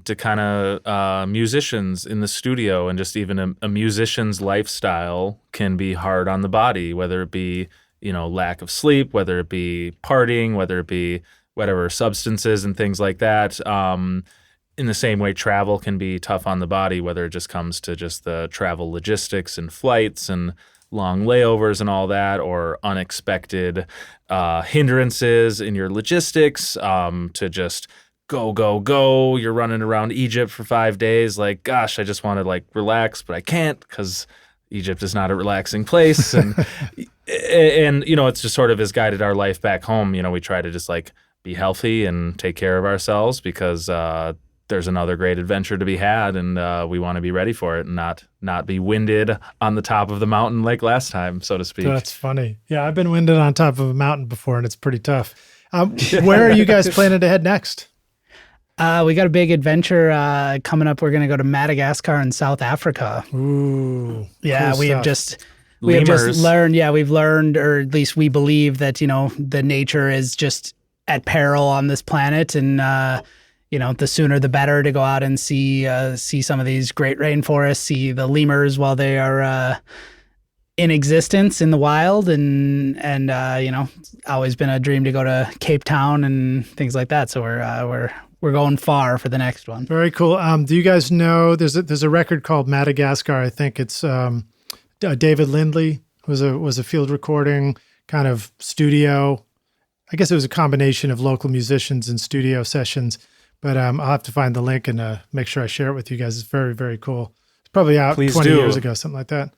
to kind of musicians in the studio, and just even a musician's lifestyle can be hard on the body, whether it be lack of sleep, whether it be partying, whether it be whatever substances and things like that. In the same way, travel can be tough on the body, whether it just comes to just the travel logistics and flights and long layovers and all that, or unexpected hindrances in your logistics to just go. You're running around Egypt for 5 days. Like, gosh, I just want to like relax, but I can't because Egypt is not a relaxing place. And, and it's just sort of has guided our life back home. We try to just like be healthy and take care of ourselves because there's another great adventure to be had, and we want to be ready for it and not be winded on the top of the mountain like last time, so to speak. That's funny. Yeah, I've been winded on top of a mountain before, and it's pretty tough. Where are you guys planning to head next? We got a big adventure coming up. We're going to go to Madagascar and South Africa. Ooh, yeah, cool we stuff. have just learned. Yeah, we've learned, or at least we believe that the nature is just at peril on this planet, and the sooner the better to go out and see some of these great rainforests, see the lemurs while they are in existence in the wild, and always been a dream to go to Cape Town and things like that. So we're going far for the next one. Very cool. Do you guys know there's a record called Madagascar? I think it's David Lindley was a field recording kind of studio. I guess it was a combination of local musicians and studio sessions. But I'll have to find the link and make sure I share it with you guys. It's very, very cool. It's probably out 20 years ago, something like that.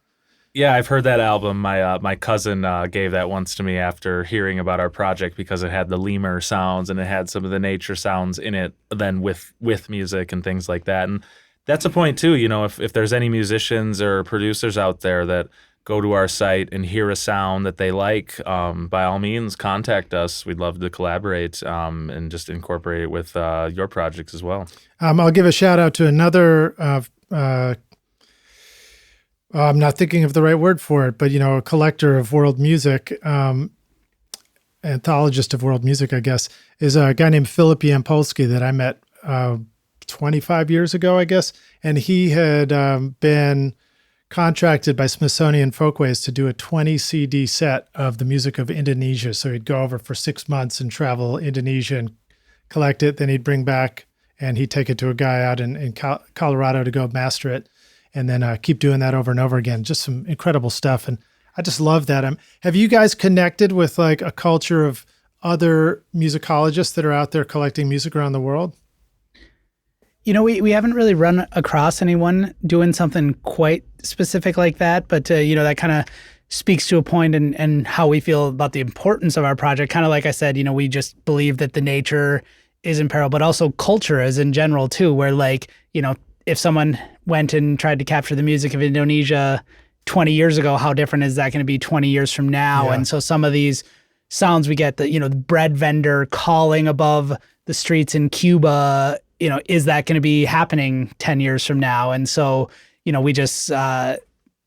Yeah, I've heard that album. My cousin gave that once to me after hearing about our project because it had the lemur sounds and it had some of the nature sounds in it, then with music and things like that. And that's a point too. If there's any musicians or producers out there that go to our site and hear a sound that they like, by all means, contact us. We'd love to collaborate and just incorporate it with your projects as well. I'll give a shout out to another I'm not thinking of the right word for it, but a collector of world music, anthologist of world music, I guess, is a guy named Philip Yampolsky that I met 25 years ago, I guess. And he had been contracted by Smithsonian Folkways to do a 20 CD set of the music of Indonesia. So he'd go over for 6 months and travel Indonesia and collect it. Then he'd bring back and he'd take it to a guy out in Colorado to go master it. And then keep doing that over and over again. Just some incredible stuff. And I just love that. Have you guys connected with like a culture of other musicologists that are out there collecting music around the world? We haven't really run across anyone doing something quite specific like that. But, that kind of speaks to a point and how we feel about the importance of our project. Kind of like I said, we just believe that the nature is in peril, but also culture is in general too, where like, if someone went and tried to capture the music of Indonesia 20 years ago, how different is that going to be 20 years from now? Yeah. And so some of these sounds we get, the bread vendor calling above the streets in Cuba, is that going to be happening 10 years from now? And so, we just,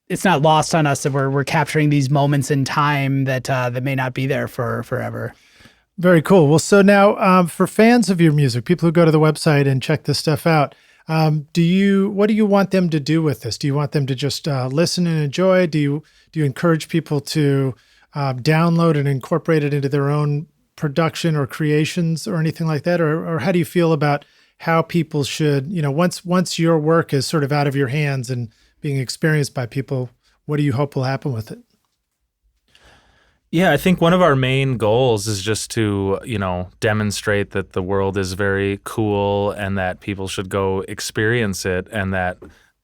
it's not lost on us that we're capturing these moments in time that may not be there for forever. Very cool. Well, so now for fans of your music, people who go to the website and check this stuff out, what do you want them to do with this? Do you want them to just listen and enjoy? Do you encourage people to download and incorporate it into their own production or creations or anything like that? Or how do you feel about how people should, once your work is sort of out of your hands and being experienced by people, what do you hope will happen with it? Yeah, I think one of our main goals is just to, demonstrate that the world is very cool and that people should go experience it, and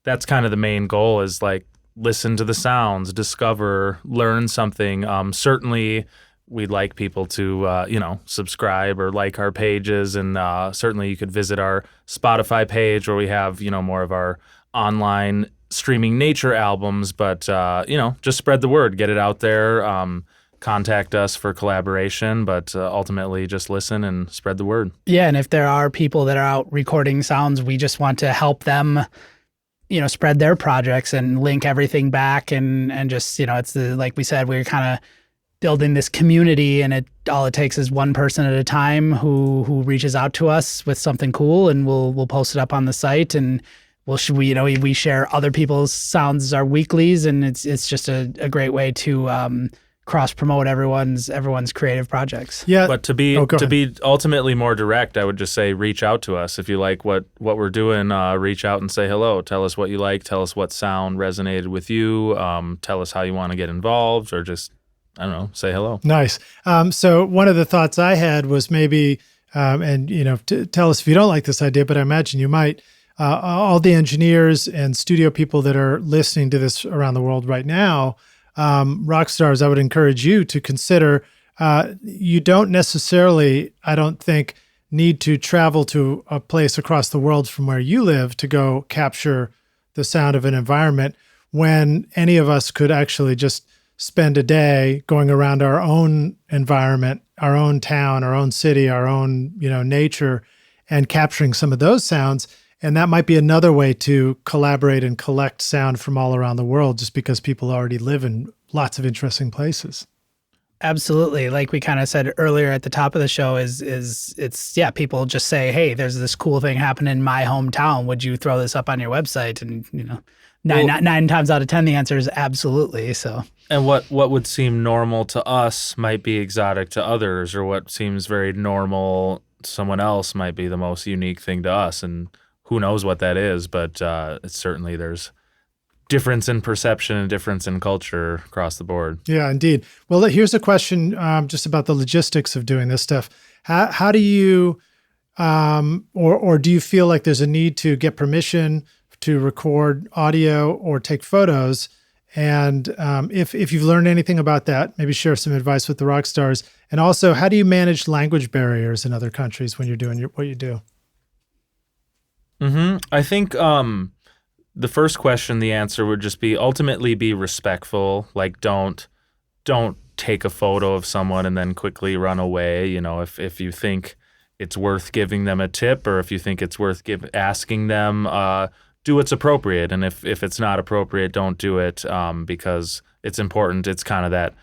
that's kind of the main goal is like listen to the sounds, discover, learn something. Certainly we'd like people to, subscribe or like our pages, and certainly you could visit our Spotify page where we have, more of our online streaming nature albums, but, just spread the word, get it out there. Contact us for collaboration, but ultimately just listen and spread the word. Yeah, and if there are people that are out recording sounds, we just want to help them, spread their projects and link everything back and just, it's like we said, we're kind of building this community, and all it takes is one person at a time who reaches out to us with something cool, and we'll post it up on the site, and we share other people's sounds as our weeklies, and it's just a great way to cross promote everyone's creative projects. Yeah. But to be ultimately more direct, I would just say reach out to us. If you like what we're doing, reach out and say hello. Tell us what you like. Tell us what sound resonated with you. Tell us how you want to get involved, or just, I don't know, say hello. Nice. So one of the thoughts I had was maybe, tell us if you don't like this idea, but I imagine you might, all the engineers and studio people that are listening to this around the world right now, rock stars, I would encourage you to consider, you don't necessarily, I don't think, need to travel to a place across the world from where you live to go capture the sound of an environment, when any of us could actually just spend a day going around our own environment, our own town, our own city, our own, nature, and capturing some of those sounds. And that might be another way to collaborate and collect sound from all around the world, just because people already live in lots of interesting places. Absolutely. Like we kind of said earlier at the top of the show, it's people just say, hey, there's this cool thing happening in my hometown. Would you throw this up on your website? And, nine times out of 10, the answer is absolutely. So. And what would seem normal to us might be exotic to others, or what seems very normal to someone else might be the most unique thing to us. And who knows what that is, but it's certainly there's difference in perception and difference in culture across the board. Yeah, indeed. Well, here's a question just about the logistics of doing this stuff. How do you, or do you feel like there's a need to get permission to record audio or take photos? And if you've learned anything about that, maybe share some advice with the rock stars. And also, how do you manage language barriers in other countries when you're doing what you do? I think the first question, the answer would just be ultimately be respectful. Like don't take a photo of someone and then quickly run away. If you think it's worth giving them a tip, or if you think it's worth asking them, do what's appropriate. And if it's not appropriate, don't do it, because it's important. It's kind of that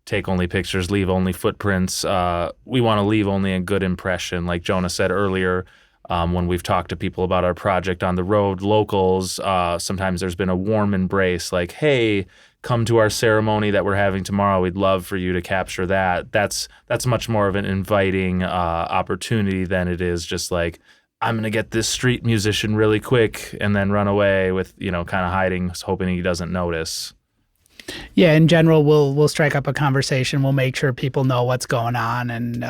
take only pictures, leave only footprints. We want to leave only a good impression. Like Jonah said earlier, when we've talked to people about our project on the road, locals, sometimes there's been a warm embrace like, hey, come to our ceremony that we're having tomorrow. We'd love for you to capture that. That's much more of an inviting opportunity than it is just like, I'm going to get this street musician really quick and then run away with, kind of hiding, hoping he doesn't notice. Yeah, in general, we'll strike up a conversation. We'll make sure people know what's going on, and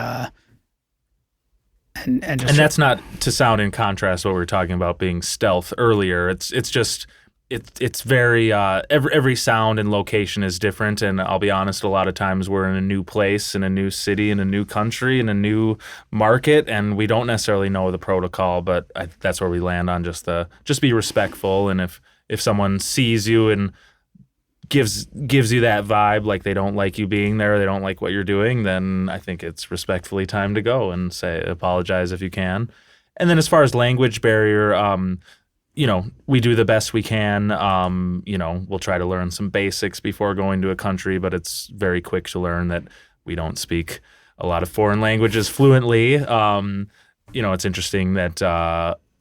that's not to sound in contrast to what we were talking about being stealth earlier. It's very every sound and location is different, and I'll be honest, a lot of times we're in a new place, in a new city, in a new country, in a new market, and we don't necessarily know the protocol. But that's where we land on just be respectful, and if someone sees you and gives you that vibe, like they don't like you being there, they don't like what you're doing, then I think it's respectfully time to go and apologize if you can. And then as far as language barrier, we do the best we can. We'll try to learn some basics before going to a country, but it's very quick to learn that we don't speak a lot of foreign languages fluently. It's interesting that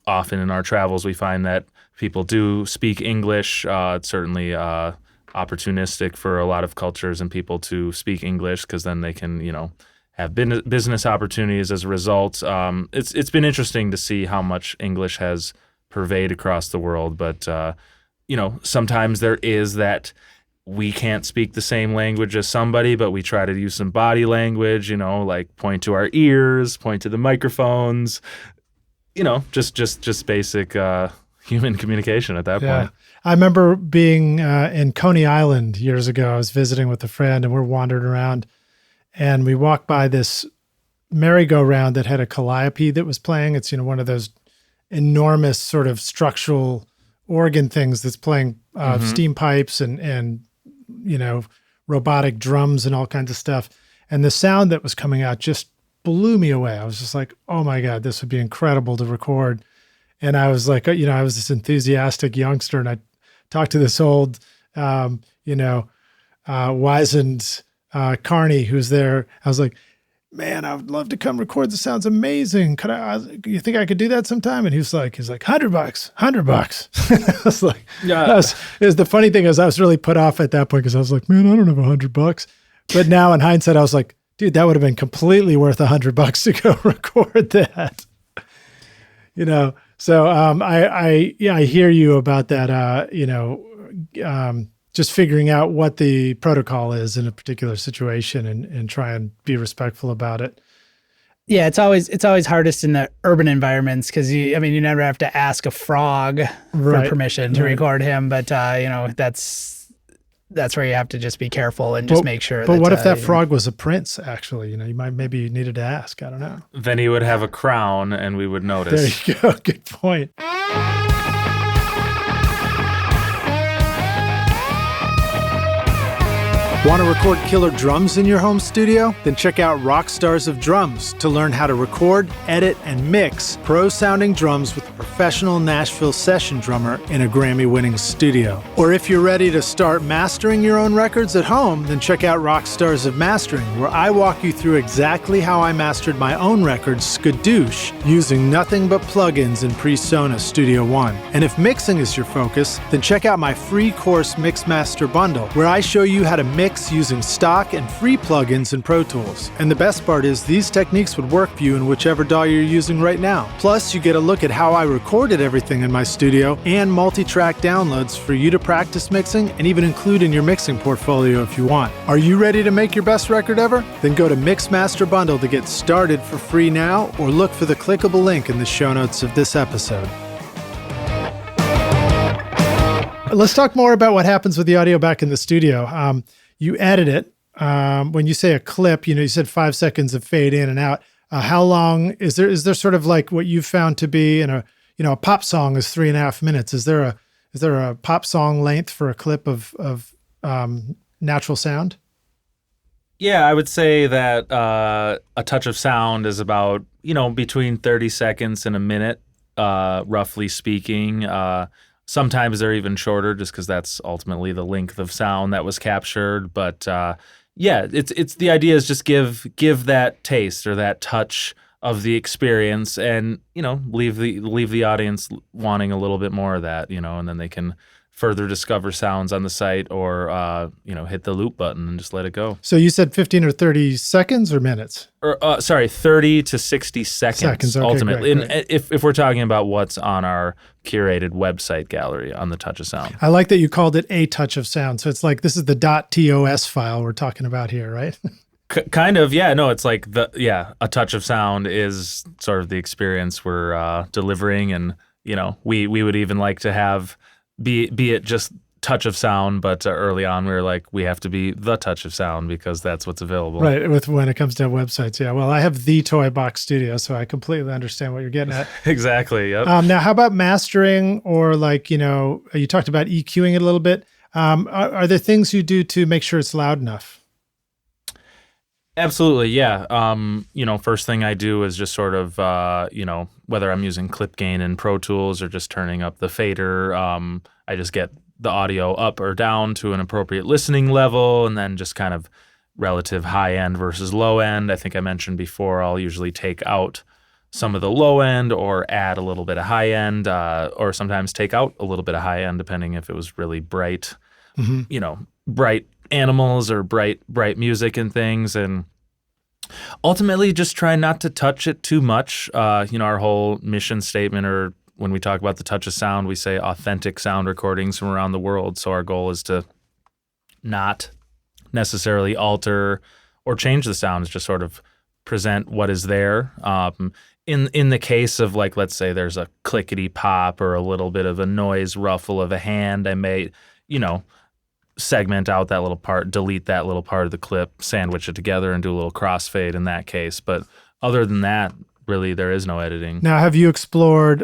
often in our travels we find that people do speak English. It's certainly opportunistic for a lot of cultures and people to speak English because then they can, have business opportunities as a result. It's been interesting to see how much English has pervade across the world, but sometimes there is that we can't speak the same language as somebody, but we try to use some body language, like point to our ears, point to the microphones, just basic human communication at that point. I remember being in Coney Island years ago. I was visiting with a friend and we're wandering around and we walked by this merry-go-round that had a calliope that was playing. It's, one of those enormous sort of structural organ things that's playing steam pipes and robotic drums and all kinds of stuff. And the sound that was coming out just blew me away. I was just like, oh my God, this would be incredible to record. And I was like, I was this enthusiastic youngster and I talked to this old, wizened carny who's there. I was like, man, I would love to come record. This sounds amazing. You think I could do that sometime? And he's like, $100. I was like, yeah. It was the funny thing is I was really put off at that point because I was like, man, I don't have $100. But now in hindsight, I was like, dude, that would have been completely worth $100 to go record that. So I hear you about that. Just figuring out what the protocol is in a particular situation and try and be respectful about it. Yeah, it's always hardest in the urban environments because you never have to ask a frog for permission to record him, but that's where you have to just be careful and just make sure. But what if that frog was a prince? Actually, maybe you needed to ask. I don't know. Then he would have a crown, and we would notice. There you go. Good point. Want to record killer drums in your home studio? Then check out Rockstars of Drums to learn how to record, edit, and mix pro-sounding drums with a professional Nashville session drummer in a Grammy-winning studio. Or if you're ready to start mastering your own records at home, then check out Rockstars of Mastering, where I walk you through exactly how I mastered my own record, Skadoosh, using nothing but plugins in PreSonus Studio One. And if mixing is your focus, then check out my free course Mixmaster Bundle, where I show you how to mix using stock and free plugins in Pro Tools. And the best part is these techniques would work for you in whichever DAW you're using right now. Plus, you get a look at how I recorded everything in my studio and multi-track downloads for you to practice mixing and even include in your mixing portfolio if you want. Are you ready to make your best record ever? Then go to Mixmaster Bundle to get started for free now, or look for the clickable link in the show notes of this episode. Let's talk more about what happens with the audio back in the studio. You edit it. When you say a clip, you said 5 seconds of fade in and out. How long is there sort of like what you've found to be in a pop song is 3.5 minutes. Is there a pop song length for a clip of natural sound? Yeah, I would say that a touch of sound is about, between 30 seconds and a minute, roughly speaking. Sometimes they're even shorter just because that's ultimately the length of sound that was captured. But yeah, it's the idea is just give that taste or that touch of the experience, and leave the audience wanting a little bit more of that, and then they can further discover sounds on the site, or hit the loop button and just let it go. So you said 15 or 30 seconds or minutes? Or 30 to 60 seconds, okay, ultimately. great. And if we're talking about what's on our curated website gallery on the Touch of Sound. I like that you called it a touch of sound. So it's like this is the .tos file we're talking about here, right? Kind of, yeah. No, it's like a touch of sound is sort of the experience we're delivering, and we would even like to have be it just touch of sound, but early on we were like, we have to be the touch of sound because that's what's available. Right, when it comes to websites, yeah. Well, I have the Toy Box Studio, so I completely understand what you're getting at. Exactly. Yep. Now, how about mastering, or like you talked about EQing it a little bit? Are there things you do to make sure it's loud enough? Absolutely, yeah. First thing I do is just sort of, whether I'm using clip gain in Pro Tools or just turning up the fader, I just get the audio up or down to an appropriate listening level, and then just kind of relative high end versus low end. I think I mentioned before, I'll usually take out some of the low end or add a little bit of high end, or sometimes take out a little bit of high end, depending if it was really bright, bright animals or bright music and things. And ultimately just try not to touch it too much. Our whole mission statement, or when we talk about the Touch of Sound, we say authentic sound recordings from around the world. So our goal is to not necessarily alter or change the sounds, just sort of present what is there. In the case of, like, let's say there's a clickety pop or a little bit of a noise ruffle of a hand, I may, segment out that little part, delete that little part of the clip, sandwich it together, and do a little crossfade in that case. But other than that, really, there is no editing. Now, have you explored,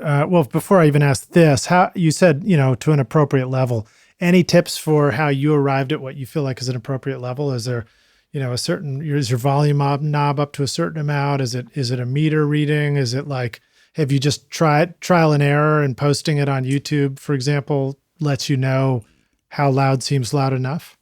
before I even ask this, how you said, to an appropriate level, any tips for how you arrived at what you feel like is an appropriate level? Is there, is your volume knob up to a certain amount? Is it a meter reading? Is it like, have you just tried trial and error, and posting it on YouTube, for example, lets you know how loud seems loud enough?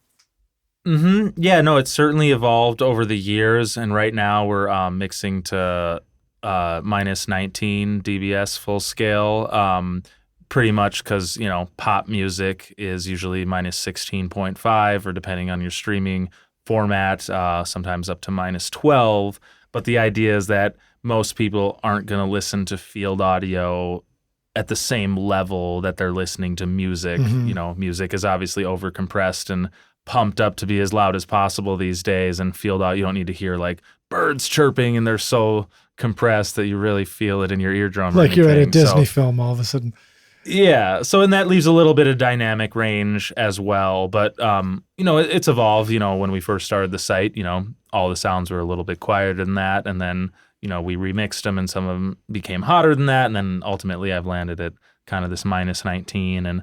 Mm-hmm. Yeah, no, it's certainly evolved over the years. And right now we're mixing to minus 19 dBs full scale, pretty much because, pop music is usually minus 16.5, or depending on your streaming format, sometimes up to minus 12. But the idea is that most people aren't going to listen to field audio at the same level that they're listening to music. Mm-hmm. Music is obviously overcompressed and pumped up to be as loud as possible these days. And field audio, you don't need to hear like birds chirping and they're so compressed that you really feel it in your eardrum. Like you're at a Disney film all of a sudden. Yeah. So, and that leaves a little bit of dynamic range as well. But, it's evolved. When we first started the site, all the sounds were a little bit quieter than that. And then, we remixed them, and some of them became hotter than that. And then ultimately I've landed at kind of this minus 19. And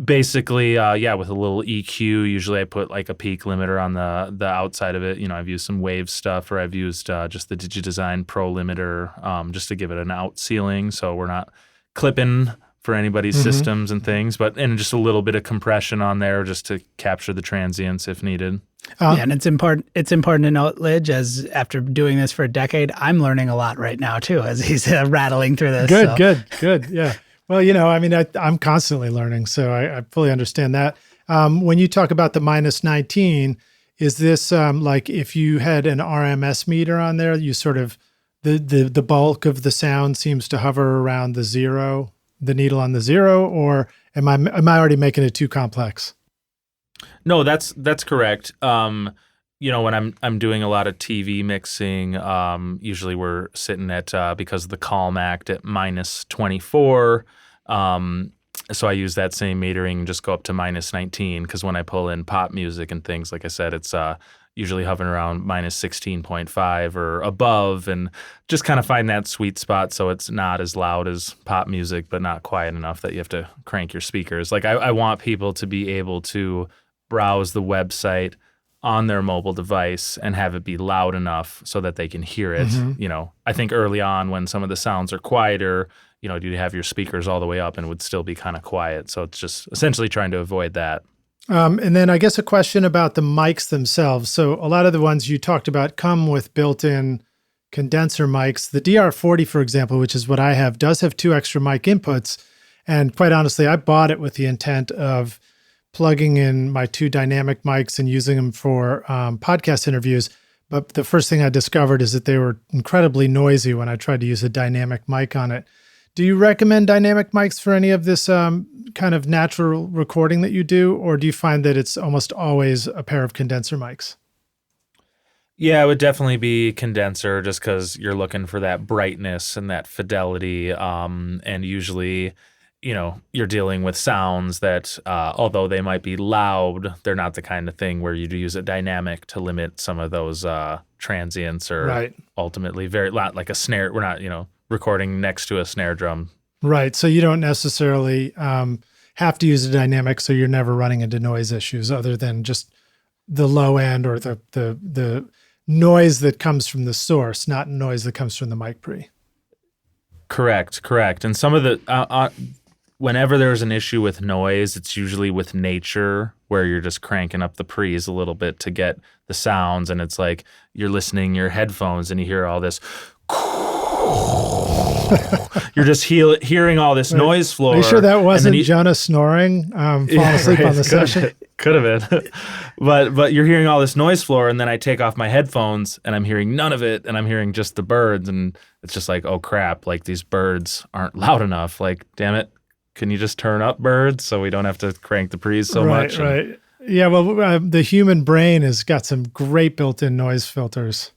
basically, with a little EQ, usually I put like a peak limiter on the outside of it. I've used some wave stuff, or I've used just the DigiDesign Pro limiter just to give it an out ceiling. So we're not clipping for anybody's systems and things, and just a little bit of compression on there just to capture the transients if needed. And it's important to note, Lidge, as after doing this for a decade, I'm learning a lot right now too, as he's rattling through this. Good. Yeah. Well, I'm constantly learning, so I fully understand that. When you talk about the minus 19, is this like if you had an RMS meter on there, you sort of, the bulk of the sound seems to hover around the zero, the needle on the zero, or am I already making it too complex? No, that's correct. When I'm doing a lot of TV mixing, usually we're sitting at because of the Calm Act at minus 24. So I use that same metering and just go up to minus 19, because when I pull in pop music and things, like I said, it's usually hovering around minus 16.5 or above, and just kind of find that sweet spot so it's not as loud as pop music, but not quiet enough that you have to crank your speakers. Like I want people to be able to browse the website on their mobile device and have it be loud enough so that they can hear it. I think early on when some of the sounds are quieter, you'd have your speakers all the way up and it would still be kind of quiet. So it's just essentially trying to avoid that. And then I guess a question about the mics themselves. So a lot of the ones you talked about come with built-in condenser mics. The DR40, for example, which is what I have, does have 2 extra mic inputs. And quite honestly, I bought it with the intent of plugging in my 2 dynamic mics and using them for podcast interviews. But the first thing I discovered is that they were incredibly noisy when I tried to use a dynamic mic on it. Do you recommend dynamic mics for any of this kind of natural recording that you do, or do you find that it's almost always a pair of condenser mics? Yeah, it would definitely be condenser just because you're looking for that brightness and that fidelity. And usually, you're dealing with sounds that, although they might be loud, they're not the kind of thing where you'd use a dynamic to limit some of those transients or ultimately very loud, like a snare. We're not, recording next to a snare drum. Right. So you don't necessarily have to use a dynamic, so you're never running into noise issues other than just the low end or the noise that comes from the source, not noise that comes from the mic pre. Correct. And some of the whenever there's an issue with noise, it's usually with nature where you're just cranking up the pre's a little bit to get the sounds, and it's like you're listening your headphones and you hear all this. You're just hearing all this noise floor. Are you sure that wasn't Jonah snoring, falling asleep on the session? Could have been. but you're hearing all this noise floor, and then I take off my headphones and I'm hearing none of it, and I'm hearing just the birds, and it's just like, oh crap, like these birds aren't loud enough. Like, damn it, can you just turn up birds so we don't have to crank the pre's so much? Right. Yeah, well, the human brain has got some great built-in noise filters.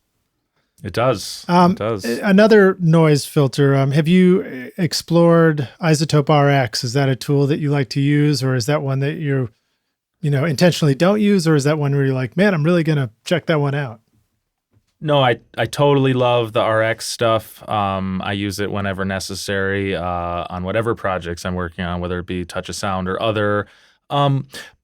It does. Another noise filter. Have you explored Isotope RX? Is that a tool that you like to use, or is that one that you intentionally don't use, or is that one where you're like, man, I'm really going to check that one out? No, I totally love the RX stuff. I use it whenever necessary on whatever projects I'm working on, whether it be Touch of Sound or other.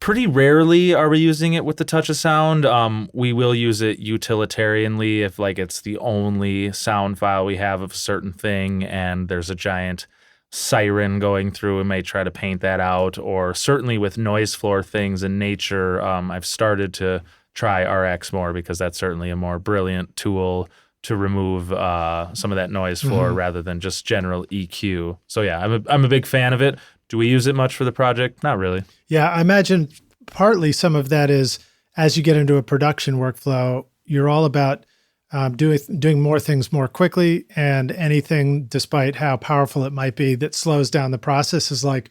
Pretty rarely are we using it with the Touch of Sound. We will use it utilitarianly if like it's the only sound file we have of a certain thing and there's a giant siren going through. We may try to paint that out, or certainly with noise floor things in nature. I've started to try RX more because that's certainly a more brilliant tool to remove some of that noise floor rather than just general EQ. So yeah, I'm a big fan of it. Do we use it much for the project? Not really. Yeah, I imagine partly some of that is as you get into a production workflow, you're all about doing more things more quickly, and anything, despite how powerful it might be, that slows down the process is like,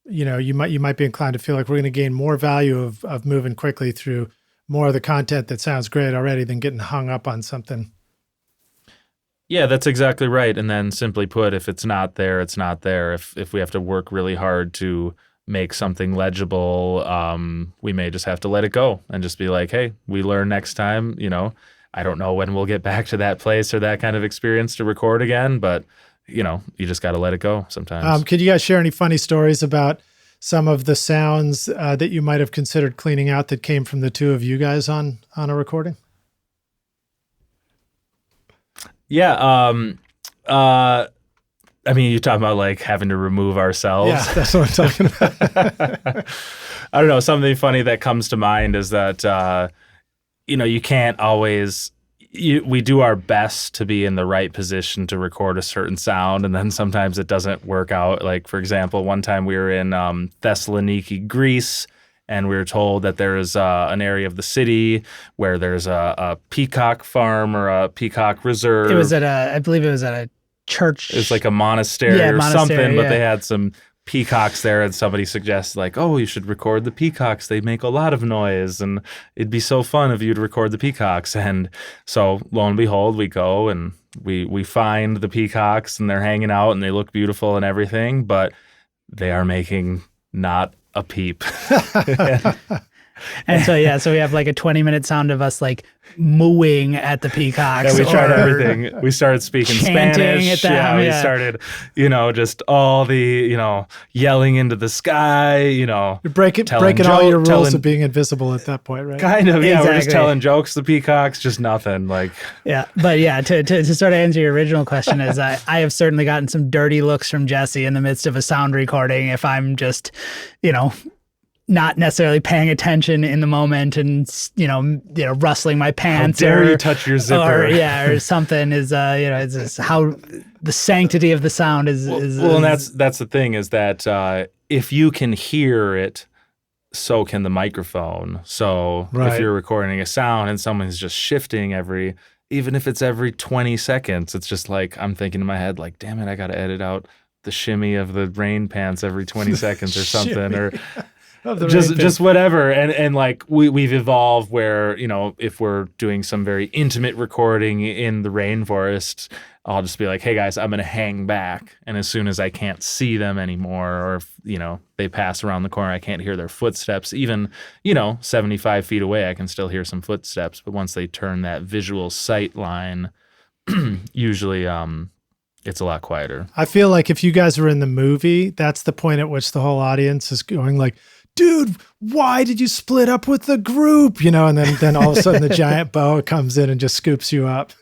you might be inclined to feel like we're going to gain more value of moving quickly through more of the content that sounds great already than getting hung up on something. Yeah, that's exactly right. And then simply put, if it's not there, it's not there. If we have to work really hard to make something legible, we may just have to let it go and just be like, hey, we learn next time. I don't know when we'll get back to that place or that kind of experience to record again, but you just got to let it go sometimes. Could you guys share any funny stories about some of the sounds that you might have considered cleaning out that came from the two of you guys on a recording? Yeah. I mean, you're talking about like having to remove ourselves. Yeah, that's what I'm talking about. I don't know. Something funny that comes to mind is that, you can't always, we do our best to be in the right position to record a certain sound, and then sometimes it doesn't work out. Like, for example, one time we were in Thessaloniki, Greece, and we were told that there's an area of the city where there's a peacock farm or a peacock reserve. I believe it was at a church. It's like a monastery something, but they had some peacocks there, and somebody suggested like, oh, you should record the peacocks. They make a lot of noise, and it'd be so fun if you'd record the peacocks. And so lo and behold, we go and we find the peacocks, and they're hanging out, and they look beautiful and everything, but they are making not a peep. And so we have like a 20-minute sound of us like mooing at the peacocks. Yeah, we tried everything. We started speaking chanting Spanish. at them, We started, just all the, yelling into the sky, You're breaking all your rules of being invisible at that point, right? Kind of, yeah. Exactly. We're just telling jokes to the peacocks, just nothing. Like, yeah, but yeah, to sort of answer your original question is I have certainly gotten some dirty looks from Jesse in the midst of a sound recording if I'm just, not necessarily paying attention in the moment and rustling my pants. How dare you touch your zipper? Or something is it's just how the sanctity of the sound is. And that's the thing is that if you can hear it, so can the microphone. So if you're recording a sound and someone's just shifting even if it's every 20 seconds, it's just like I'm thinking in my head like, damn it, I got to edit out the shimmy of the rain pants every 20 seconds or something or. Just whatever. And like we've evolved where, if we're doing some very intimate recording in the rainforest, I'll just be like, hey guys, I'm going to hang back. And as soon as I can't see them anymore, or if, they pass around the corner, I can't hear their footsteps, even, 75 feet away, I can still hear some footsteps. But once they turn that visual sight line, usually, it's a lot quieter. I feel like if you guys were in the movie, that's the point at which the whole audience is going like, dude, why did you split up with the group? And then all of a sudden the giant boa comes in and just scoops you up.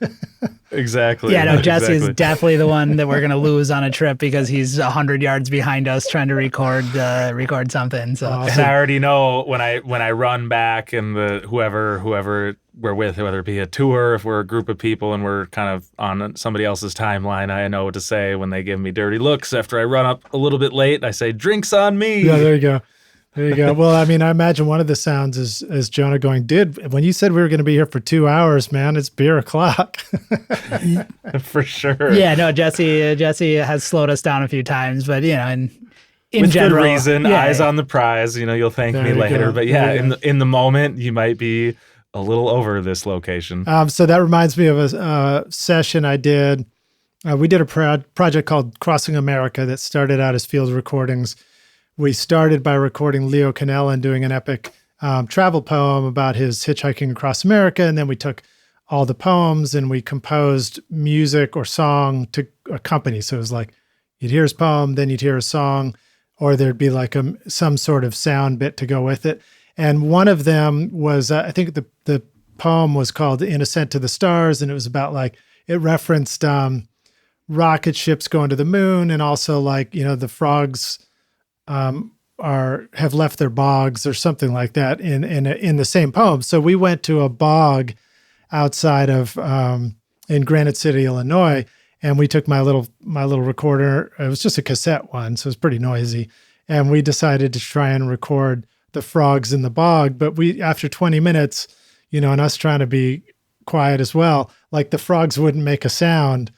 Exactly. Yeah, no, Jesse is definitely the one that we're going to lose on a trip because he's 100 yards behind us trying to record something. So and I already know when I run back and whoever we're with, whether it be a tour, if we're a group of people and we're kind of on somebody else's timeline, I know what to say when they give me dirty looks after I run up a little bit late. I say, drinks on me. Yeah, there you go. There you go. Well, I mean, I imagine one of the sounds is Jonah going, dude, when you said we were going to be here for 2 hours, man, it's beer o'clock. For sure. Yeah, no, Jesse has slowed us down a few times, but, in with general. Good reason, eyes on the prize, you'll thank me later. But yeah, in the moment, you might be a little over this location. So that reminds me of a session I did. We did a project called Crossing America that started out as field recordings. We started by recording Leo Canella and doing an epic travel poem about his hitchhiking across America. And then we took all the poems and we composed music or song to accompany. So it was like you'd hear his poem, then you'd hear a song, or there'd be like some sort of sound bit to go with it. And one of them was, I think the poem was called In Ascent to the Stars. And it was about like, it referenced rocket ships going to the moon and also like, the frogs have left their bogs or something like that in the same poem. So we went to a bog outside of in Granite City, Illinois, and we took my little recorder. It was just a cassette one, so it was pretty noisy. And we decided to try and record the frogs in the bog. But after 20 minutes, and us trying to be quiet as well, like the frogs wouldn't make a sound.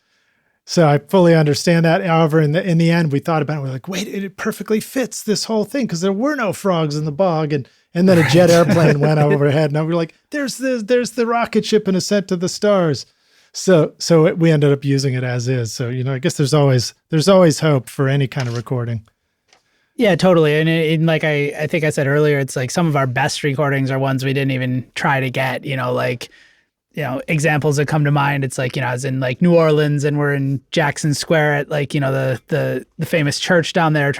So I fully understand that. However, in the end, we thought about it. We're like, wait, it perfectly fits this whole thing because there were no frogs in the bog. And then a jet airplane went overhead. And we were like, there's the rocket ship in Ascent to the Stars. So we ended up using it as is. So, I guess there's always hope for any kind of recording. Yeah, totally. And like I think I said earlier, it's like some of our best recordings are ones we didn't even try to get, examples that come to mind. It's like, I was in like New Orleans and we're in Jackson Square at like, the famous church down there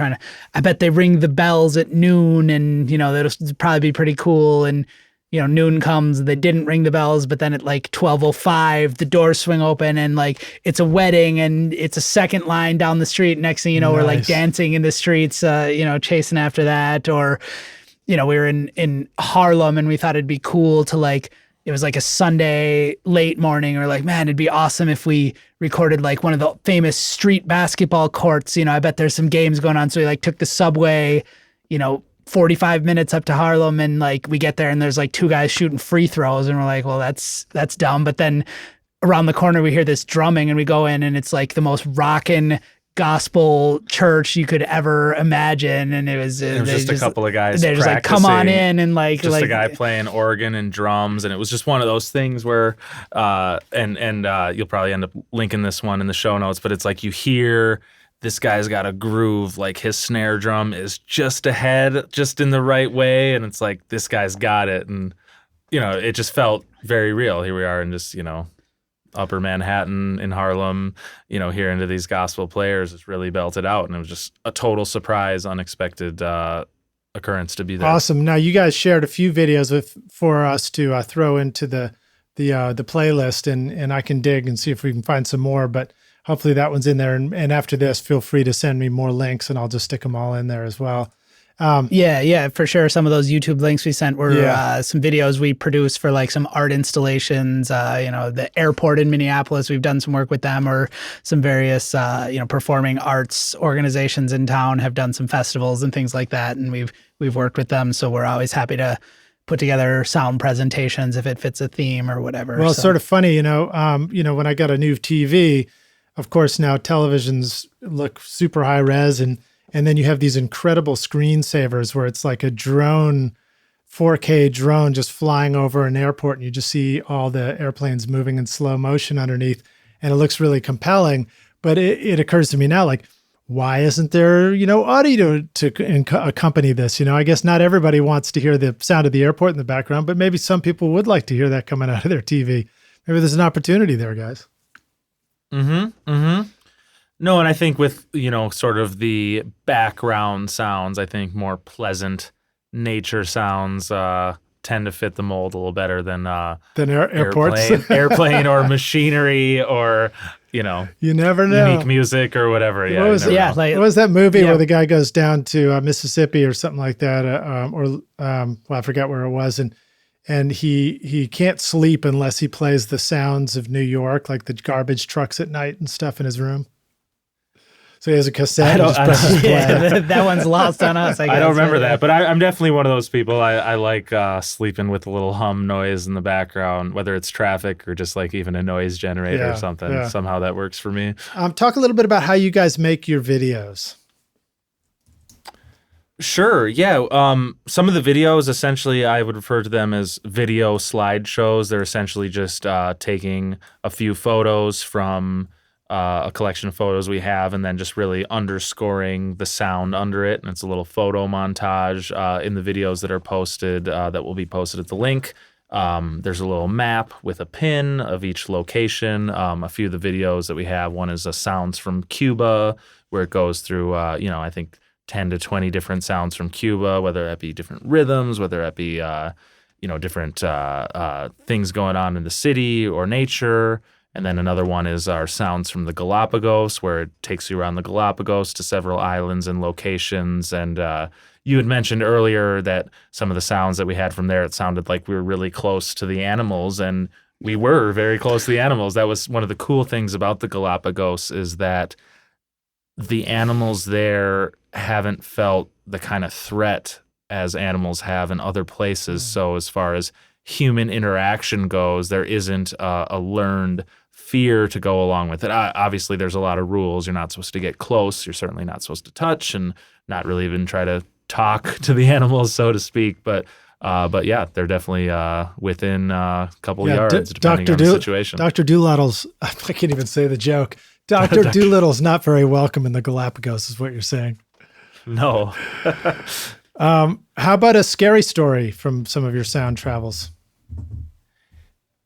I bet they ring the bells at noon and, that'll probably be pretty cool. And, noon comes, they didn't ring the bells, but then at like 12:05, the doors swing open and like, it's a wedding and it's a second line down the street. Next thing you know, nice. We're like dancing in the streets, chasing after that. Or, we were in Harlem and we thought it'd be cool to like, it was like a Sunday late morning or like, man, it'd be awesome if we recorded like one of the famous street basketball courts. I bet there's some games going on. So we like took the subway, 45 minutes up to Harlem and like we get there and there's like two guys shooting free throws and we're like, well, that's dumb. But then around the corner, we hear this drumming and we go in and it's like the most rockin' gospel church you could ever imagine. And it was just a couple of guys. They're just like, come on in. And like, just a guy playing organ and drums. And it was just one of those things where, and you'll probably end up linking this one in the show notes, but it's like you hear this guy's got a groove, like his snare drum is just ahead, just in the right way. And it's like, this guy's got it. And, it just felt very real. Here we are in just, upper Manhattan in Harlem, hearing to these gospel players. It's really belted out. And it was just a total surprise, unexpected occurrence to be there. Awesome. Now you guys shared a few videos for us to throw into the playlist, and I can dig and see if we can find some more, but hopefully that one's in there. And after this, feel free to send me more links and I'll just stick them all in there as well. Yeah, for sure. Some of those YouTube links we sent were some videos we produced for like some art installations. The airport in Minneapolis, we've done some work with them, or some various performing arts organizations in town have done some festivals and things like that, and we've worked with them. So we're always happy to put together sound presentations if it fits a theme or whatever. Well, it's sort of funny, when I got a new TV, of course now televisions look super high res, and then you have these incredible screensavers where it's like a drone, 4K drone just flying over an airport, and you just see all the airplanes moving in slow motion underneath, and it looks really compelling. But it occurs to me now, like, why isn't there, audio to accompany this? I guess not everybody wants to hear the sound of the airport in the background, but maybe some people would like to hear that coming out of their TV. Maybe there's an opportunity there, guys. No, and I think with, sort of the background sounds, I think more pleasant nature sounds tend to fit the mold a little better than airports, airplane or machinery or, you never know, unique music or whatever. What was that movie where the guy goes down to Mississippi or something like that? I forgot where it was. And he can't sleep unless he plays the sounds of New York, like the garbage trucks at night and stuff in his room. So he has a cassette. That one's lost on us. I don't remember that, but I'm definitely one of those people. I like sleeping with a little hum noise in the background, whether it's traffic or just like even a noise generator or something. Yeah. Somehow that works for me. Talk a little bit about how you guys make your videos. Sure. Yeah. Some of the videos, essentially, I would refer to them as video slideshows. They're essentially just taking a few photos from a collection of photos we have, and then just really underscoring the sound under it. And it's a little photo montage in the videos that are posted, that will be posted at the link. There's a little map with a pin of each location. A few of the videos that we have, one is sounds from Cuba, where it goes through, I think 10 to 20 different sounds from Cuba, whether that be different rhythms, whether that be, different things going on in the city or nature. And then another one is our sounds from the Galapagos, where it takes you around the Galapagos to several islands and locations. And you had mentioned earlier that some of the sounds that we had from there, it sounded like we were really close to the animals, and we were very close to the animals. That was one of the cool things about the Galapagos, is that the animals there haven't felt the kind of threat as animals have in other places. So as far as human interaction goes, there isn't a learned fear to go along with it. Obviously, there's a lot of rules. You're not supposed to get close. You're certainly not supposed to touch, and not really even try to talk to the animals, so to speak. But yeah, they're definitely within a couple yards, depending on the situation. Dr. Doolittle's, I can't even say the joke. Dr. Doolittle's not very welcome in the Galapagos, is what you're saying. No. How about a scary story from some of your sound travels?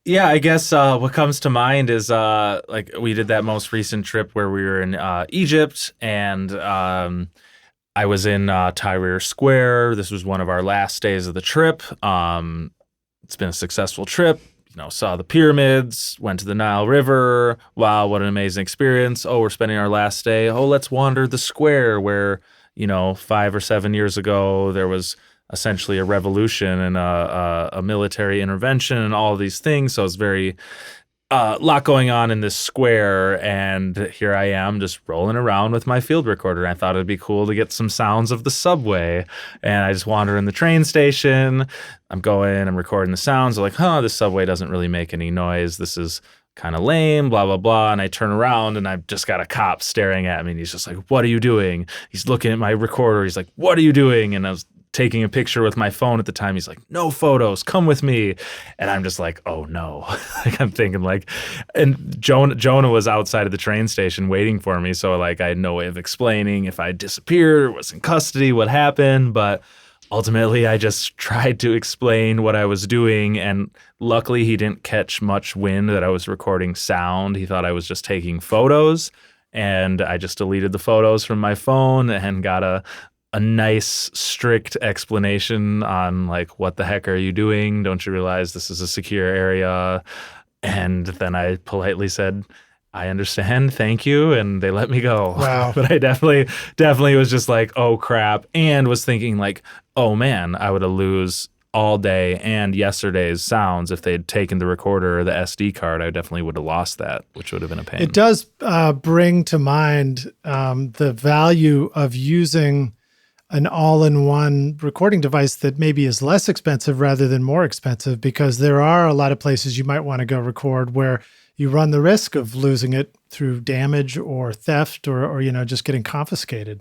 Yeah, I guess what comes to mind is like we did that most recent trip where we were in Egypt, and I was in Tahrir Square. This was one of our last days of the trip. It's been a successful trip. Saw the pyramids, went to the Nile River. Wow, what an amazing experience. Oh, we're spending our last day. Oh, let's wander the square where, 5 or 7 years ago, there was essentially a revolution and a military intervention and all of these things. So it's very lot going on in this square, and here I am just rolling around with my field recorder. I thought it'd be cool to get some sounds of the subway, and I just wander in the train station. I'm recording the sounds. I'm like, this subway doesn't really make any noise. This is kind of lame, blah, blah, blah. And I turn around and I've just got a cop staring at me, and he's just like, what are you doing? He's looking at my recorder. He's like, what are you doing? And I was taking a picture with my phone at the time. He's like, no photos, come with me. And I'm just like, oh no. Like I'm thinking like, and Jonah was outside of the train station waiting for me. So like I had no way of explaining if I disappeared or was in custody, what happened. But ultimately I just tried to explain what I was doing. And luckily he didn't catch much wind that I was recording sound. He thought I was just taking photos. And I just deleted the photos from my phone and got a nice, strict explanation on like, what the heck are you doing? Don't you realize this is a secure area? And then I politely said, I understand, thank you, and they let me go. Wow. But I definitely was just like, oh crap, and was thinking like, oh man, I would have lose all day and yesterday's sounds if they'd taken the recorder or the SD card. I definitely would have lost that, which would have been a pain. It does bring to mind the value of using an all-in-one recording device that maybe is less expensive rather than more expensive, because there are a lot of places you might want to go record where you run the risk of losing it through damage or theft or just getting confiscated.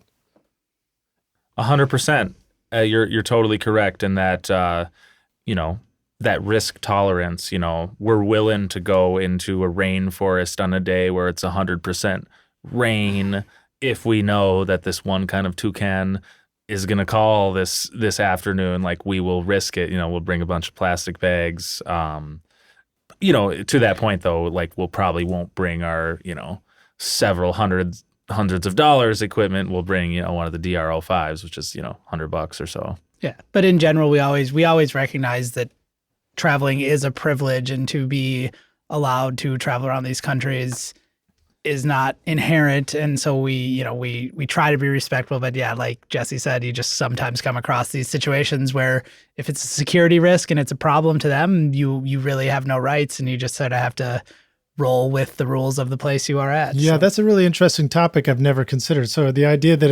100%. You're totally correct in that, that risk tolerance, we're willing to go into a rainforest on a day where it's 100% rain if we know that this one kind of toucan is going to call this afternoon. Like we will risk it, we'll bring a bunch of plastic bags. To that point though, like we'll probably won't bring our, several hundreds of dollars equipment. We'll bring, one of the DRL5s, which is, $100 or so. Yeah. But in general, we always recognize that traveling is a privilege, and to be allowed to travel around these countries is not inherent. And so we try to be respectful, but yeah, like Jesse said, you just sometimes come across these situations where if it's a security risk and it's a problem to them, you really have no rights, and you just sort of have to roll with the rules of the place you are at. Yeah, so that's a really interesting topic I've never considered. So the idea that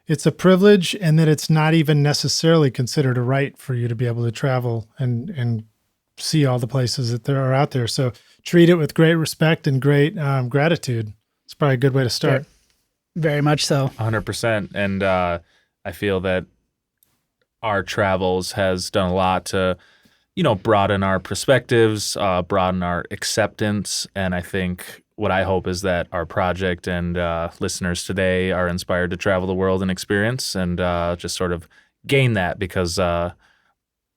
it's a privilege and that it's not even necessarily considered a right for you to be able to travel and see all the places that there are out there. So treat it with great respect and great gratitude. It's probably a good way to start. Yeah, very much so. 100%. And I feel that our travels has done a lot to, broaden our perspectives, broaden our acceptance. And I think what I hope is that our project and listeners today are inspired to travel the world and experience and just sort of gain that, because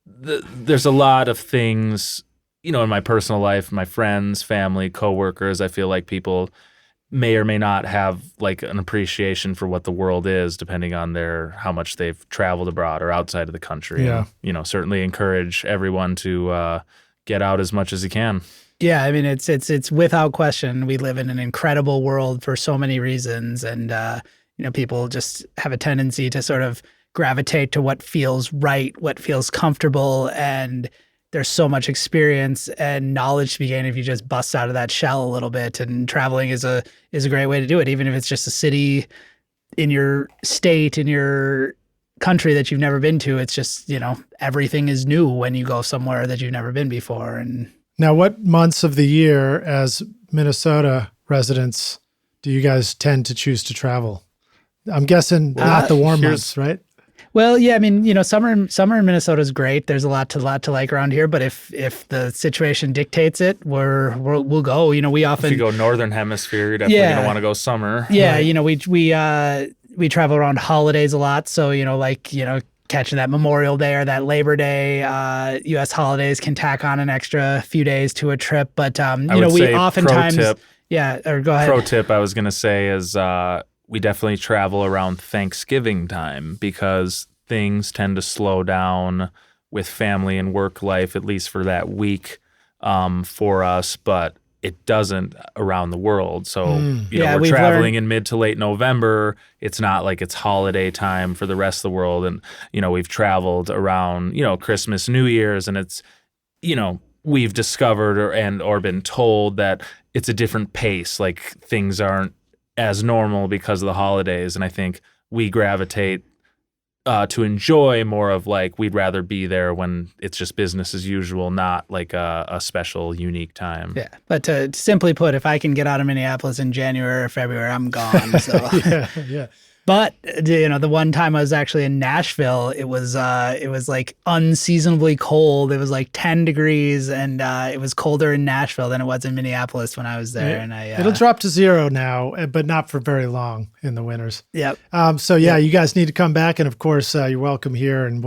there's a lot of things, in my personal life, my friends, family, coworkers, I feel like people may or may not have like an appreciation for what the world is, depending on how much they've traveled abroad or outside of the country. Yeah. And, certainly encourage everyone to get out as much as you can. Yeah, I mean, it's without question, we live in an incredible world for so many reasons, and people just have a tendency to sort of gravitate to what feels right, what feels comfortable, and there's so much experience and knowledge to be gained if you just bust out of that shell a little bit. And traveling is a great way to do it, even if it's just a city in your state, in your country that you've never been to. It's just, everything is new when you go somewhere that you've never been before. And now, what months of the year as Minnesota residents do you guys tend to choose to travel? I'm guessing not the warm months, right? Well, yeah, I mean, summer in Minnesota is great. There's a lot to like around here, but if the situation dictates it, we'll go. We often, if you go northern hemisphere, you're definitely gonna want to go summer. Yeah, we travel around holidays a lot, so catching that Memorial Day or that Labor Day, U.S. holidays can tack on an extra few days to a trip. But we oftentimes, pro tip, or go ahead. Pro tip I was gonna say is we definitely travel around Thanksgiving time, because things tend to slow down with family and work life, at least for that week for us, but it doesn't around the world. So, we're traveling in mid to late November. It's not like it's holiday time for the rest of the world. And, we've traveled around, Christmas, New Year's, and it's, we've discovered or been told that it's a different pace. Like things aren't as normal because of the holidays. And I think we gravitate to enjoy more of like, we'd rather be there when it's just business as usual, not like a special, unique time. Yeah. But to simply put, if I can get out of Minneapolis in January or February, I'm gone. So yeah. But the one time I was actually in Nashville, it was like unseasonably cold. It was like 10 degrees, and it was colder in Nashville than it was in Minneapolis when I was there. It'll drop to 0 now, but not for very long in the winters. Yep. So you guys need to come back, and of course, you're welcome here, and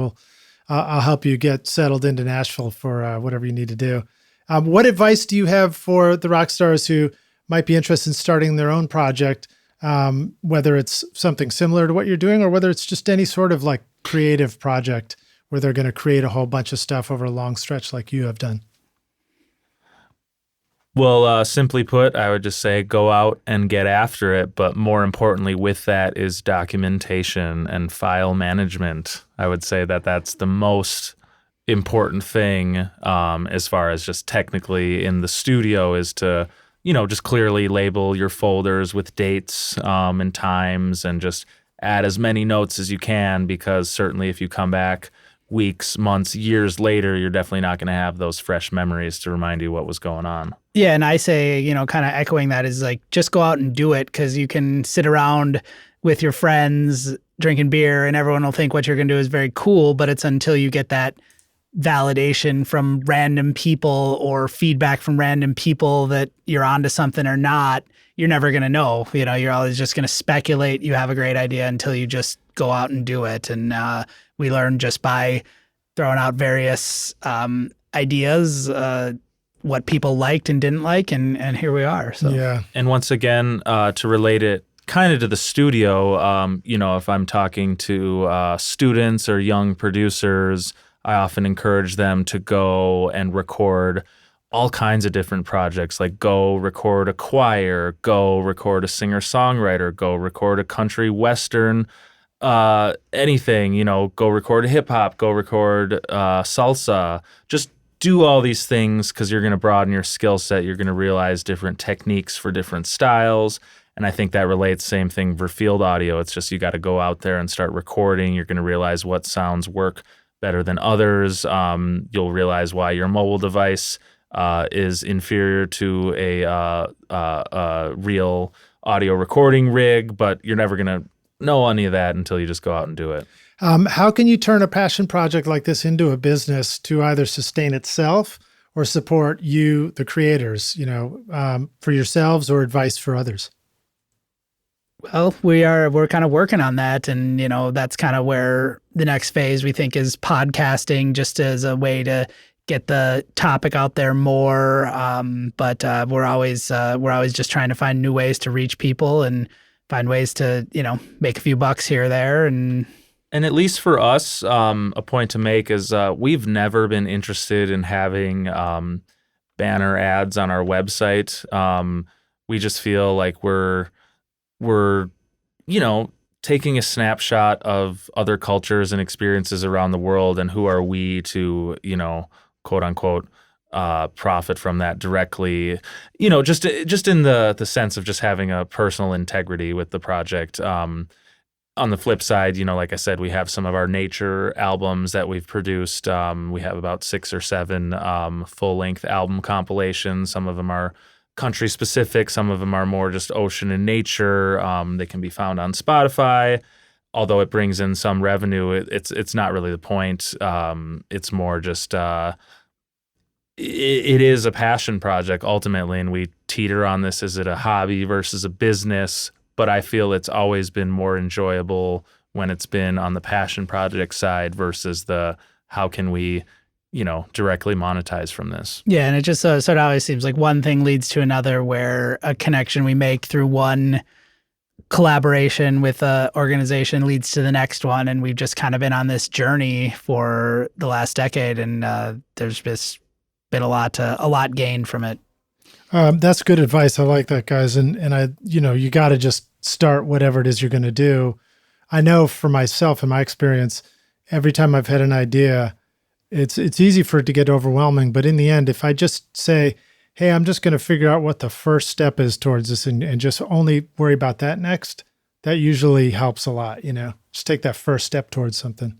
I'll help you get settled into Nashville for whatever you need to do. What advice do you have for the rock stars who might be interested in starting their own project? Whether it's something similar to what you're doing or whether it's just any sort of like creative project where they're going to create a whole bunch of stuff over a long stretch like you have done. Well, simply put, I would just say go out and get after it. But more importantly with that is documentation and file management. I would say that that's the most important thing as far as just technically in the studio is to just clearly label your folders with dates and times and just add as many notes as you can, because certainly if you come back weeks, months, years later, you're definitely not going to have those fresh memories to remind you what was going on. Yeah, and I say, kind of echoing that is like, just go out and do it, because you can sit around with your friends drinking beer and everyone will think what you're going to do is very cool, but it's until you get that validation from random people or feedback from random people that you're onto something or not, you're never going to know. You're always just going to speculate. You have a great idea until you just go out and do it. And we learn just by throwing out various ideas, what people liked and didn't like, and here we are. So yeah. And once again, to relate it kind of to the studio, if I'm talking to students or young producers, I often encourage them to go and record all kinds of different projects, like go record a choir, go record a singer-songwriter, go record a country western, anything, go record a hip-hop, go record salsa. Just do all these things because you're going to broaden your skill set. You're going to realize different techniques for different styles. And I think that relates, same thing for field audio. It's just you got to go out there and start recording. You're going to realize what sounds work better than others. You'll realize why your mobile device is inferior to a real audio recording rig, but you're never going to know any of that until you just go out and do it. How can you turn a passion project like this into a business to either sustain itself or support you, the creators, for yourselves or advice for others? Well, we're kind of working on that, and that's kind of where the next phase we think is podcasting, just as a way to get the topic out there more. But we're always just trying to find new ways to reach people and find ways to make a few bucks here or there. And at least for us, a point to make is we've never been interested in having banner ads on our website. We just feel like we're taking a snapshot of other cultures and experiences around the world, and who are we to, quote unquote, profit from that directly, just in the sense of just having a personal integrity with the project. On the flip side, like I said, we have some of our nature albums that we've produced. We have about 6 or 7 full-length album compilations. Some of them are country specific. Some of them are more just ocean and nature. They can be found on Spotify. Although it brings in some revenue, it's not really the point. It's more just it is a passion project ultimately, and we teeter on this. Is it a hobby versus a business? But I feel it's always been more enjoyable when it's been on the passion project side versus the how can we directly monetize from this. Yeah, and it just sort of always seems like one thing leads to another, where a connection we make through one collaboration with an organization leads to the next one, and we've just kind of been on this journey for the last decade, and there's just been a lot gained from it. That's good advice. I like that, guys. And I, you got to just start whatever it is you're going to do. I know for myself, in my experience, every time I've had an idea, it's easy for it to get overwhelming. But in the end, if I just say, hey, I'm just going to figure out what the first step is towards this and just only worry about that next, that usually helps a lot, just take that first step towards something.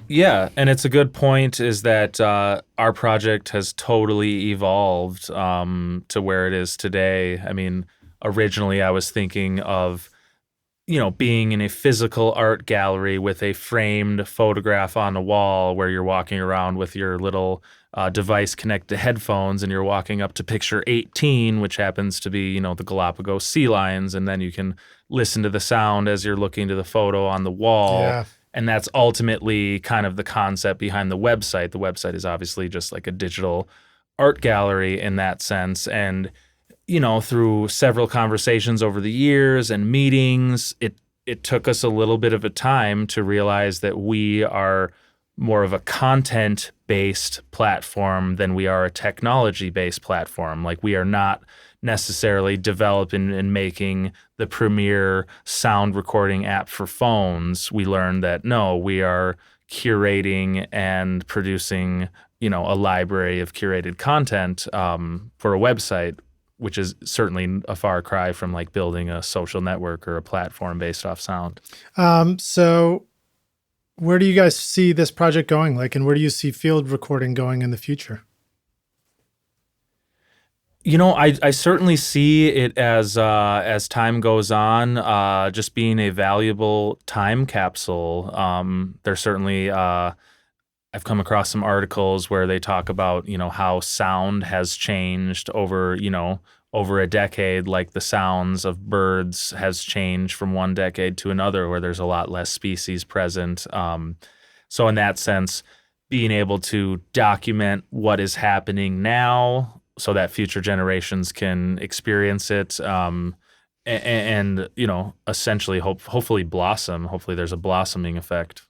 Yeah, and it's a good point is that our project has totally evolved to where it is today. I mean, originally I was thinking of being in a physical art gallery with a framed photograph on the wall where you're walking around with your little device connected to headphones and you're walking up to picture 18, which happens to be, the Galapagos sea lions. And then you can listen to the sound as you're looking to the photo on the wall. Yeah. And that's ultimately kind of the concept behind the website. The website is obviously just like a digital art gallery in that sense. And through several conversations over the years and meetings, it took us a little bit of a time to realize that we are more of a content-based platform than we are a technology-based platform. Like, we are not necessarily developing and making the premier sound recording app for phones. We learned that, no, we are curating and producing, a library of curated content for a website, which is certainly a far cry from like building a social network or a platform based off sound. So where do you guys see this project going? And where do you see field recording going in the future? I certainly see it as time goes on, just being a valuable time capsule. There's certainly I've come across some articles where they talk about, how sound has changed over a decade, like the sounds of birds has changed from one decade to another, where there's a lot less species present. So in that sense, being able to document what is happening now so that future generations can experience it, and essentially hopefully blossom. Hopefully there's a blossoming effect.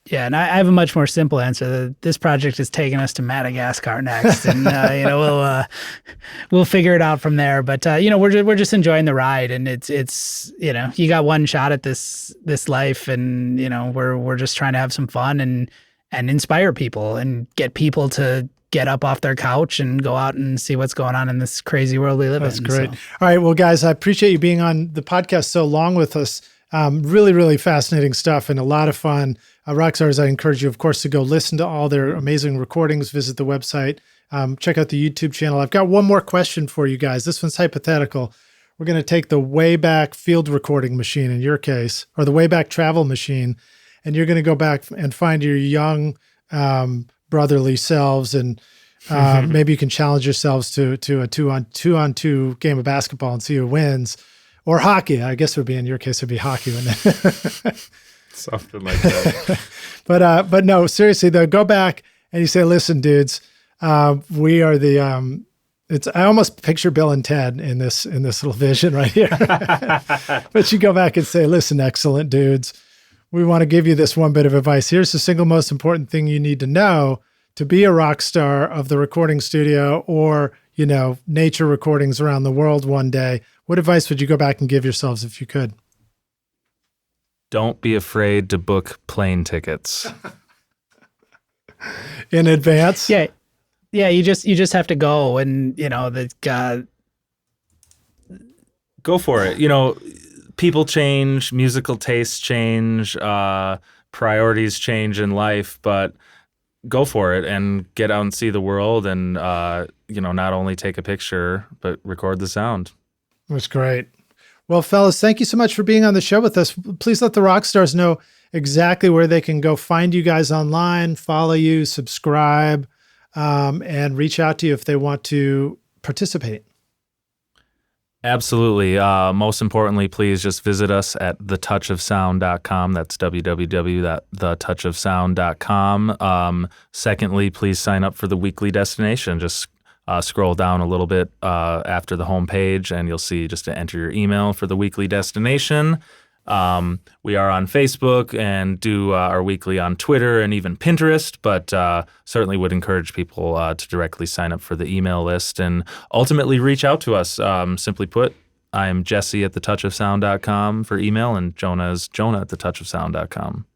Yeah, and I have a much more simple answer. This project is taking us to Madagascar next, and we'll figure it out from there. But we're just enjoying the ride, and it's you got one shot at this life, and we're just trying to have some fun and inspire people and get people to get up off their couch and go out and see what's going on in this crazy world we live in. That's great. All right, well, guys, I appreciate you being on the podcast so long with us. Really, really fascinating stuff and a lot of fun. Rockstars, I encourage you, of course, to go listen to all their amazing recordings, visit the website, check out the YouTube channel. I've got one more question for you guys. This one's hypothetical. We're going to take the Wayback Field recording machine in your case, or the Wayback travel machine, and you're going to go back and find your young brotherly selves, and maybe you can challenge yourselves to a two-on-two game of basketball and see who wins. Or hockey. I guess it would be, in your case, it would be hockey. Something like that. But no, seriously though, go back and you say, listen, dudes, we are the, I almost picture Bill and Ted in this little vision right here. But you go back and say, listen, excellent dudes, we want to give you this one bit of advice. Here's the single most important thing you need to know to be a rock star of the recording studio or, nature recordings around the world one day. What advice would you go back and give yourselves if you could? Don't be afraid to book plane tickets. In advance? Yeah. Yeah, you just have to go, and go for it. People change, musical tastes change, priorities change in life, but go for it and get out and see the world and not only take a picture, but record the sound. That's great. Well, fellas, thank you so much for being on the show with us. Please let the rock stars know exactly where they can go find you guys online, follow you, subscribe, and reach out to you if they want to participate. Absolutely. Most importantly, please just visit us at thetouchofsound.com. That's www.thetouchofsound.com. Secondly, please sign up for the weekly destination. Just scroll down a little bit after the homepage, and you'll see just to enter your email for the weekly destination. We are on Facebook and do our weekly on Twitter and even Pinterest, but certainly would encourage people to directly sign up for the email list and ultimately reach out to us. Simply put, I am Jesse at thetouchofsound.com for email, and Jonah is Jonah at thetouchofsound.com.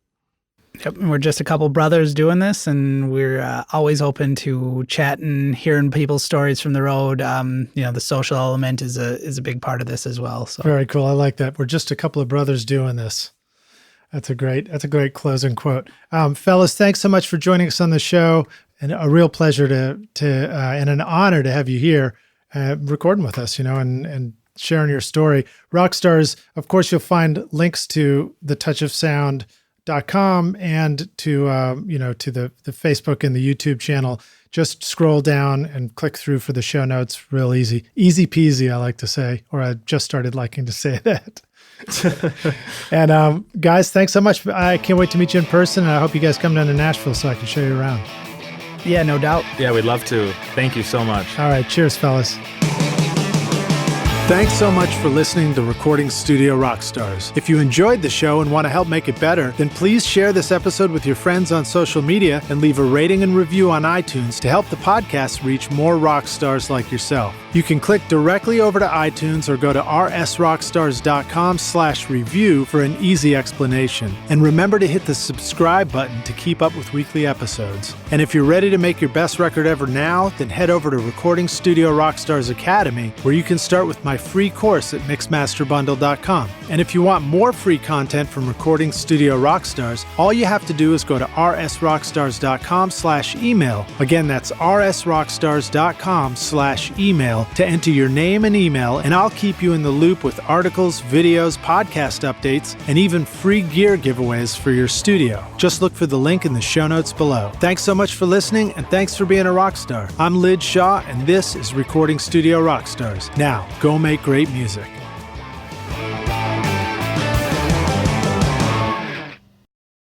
Yep, we're just a couple brothers doing this, and we're always open to chat and hearing people's stories from the road. The social element is a big part of this as well. So very cool. I like that. We're just a couple of brothers doing this. That's a great closing quote. Fellas, thanks so much for joining us on the show, and a real pleasure to and an honor to have you here recording with us. And sharing your story. Rockstars, of course, you'll find links to thetouchofsound.com and to to the Facebook and the YouTube channel. Just scroll down and click through for the show notes. Real easy. Easy peasy, I like to say, or I just started liking to say that. And guys, thanks so much. I can't wait to meet you in person. And I hope you guys come down to Nashville so I can show you around. Yeah, no doubt. Yeah, we'd love to. Thank you so much. All right. Cheers, fellas. Thanks so much for listening to Recording Studio Rockstars. If you enjoyed the show and want to help make it better, then please share this episode with your friends on social media and leave a rating and review on iTunes to help the podcast reach more rock stars like yourself. You can click directly over to iTunes or go to rsrockstars.com/review for an easy explanation. And remember to hit the subscribe button to keep up with weekly episodes. And if you're ready to make your best record ever now, then head over to Recording Studio Rockstars Academy, where you can start with my free course at mixmasterbundle.com. And if you want more free content from Recording Studio Rockstars, all you have to do is go to rsrockstars.com/email. Again, that's rsrockstars.com/email to enter your name and email, and I'll keep you in the loop with articles, videos, podcast updates, and even free gear giveaways for your studio. Just look for the link in the show notes below. Thanks so much for listening, and thanks for being a rock star. I'm Lid Shaw, and this is Recording Studio Rockstars. Now, go make great music.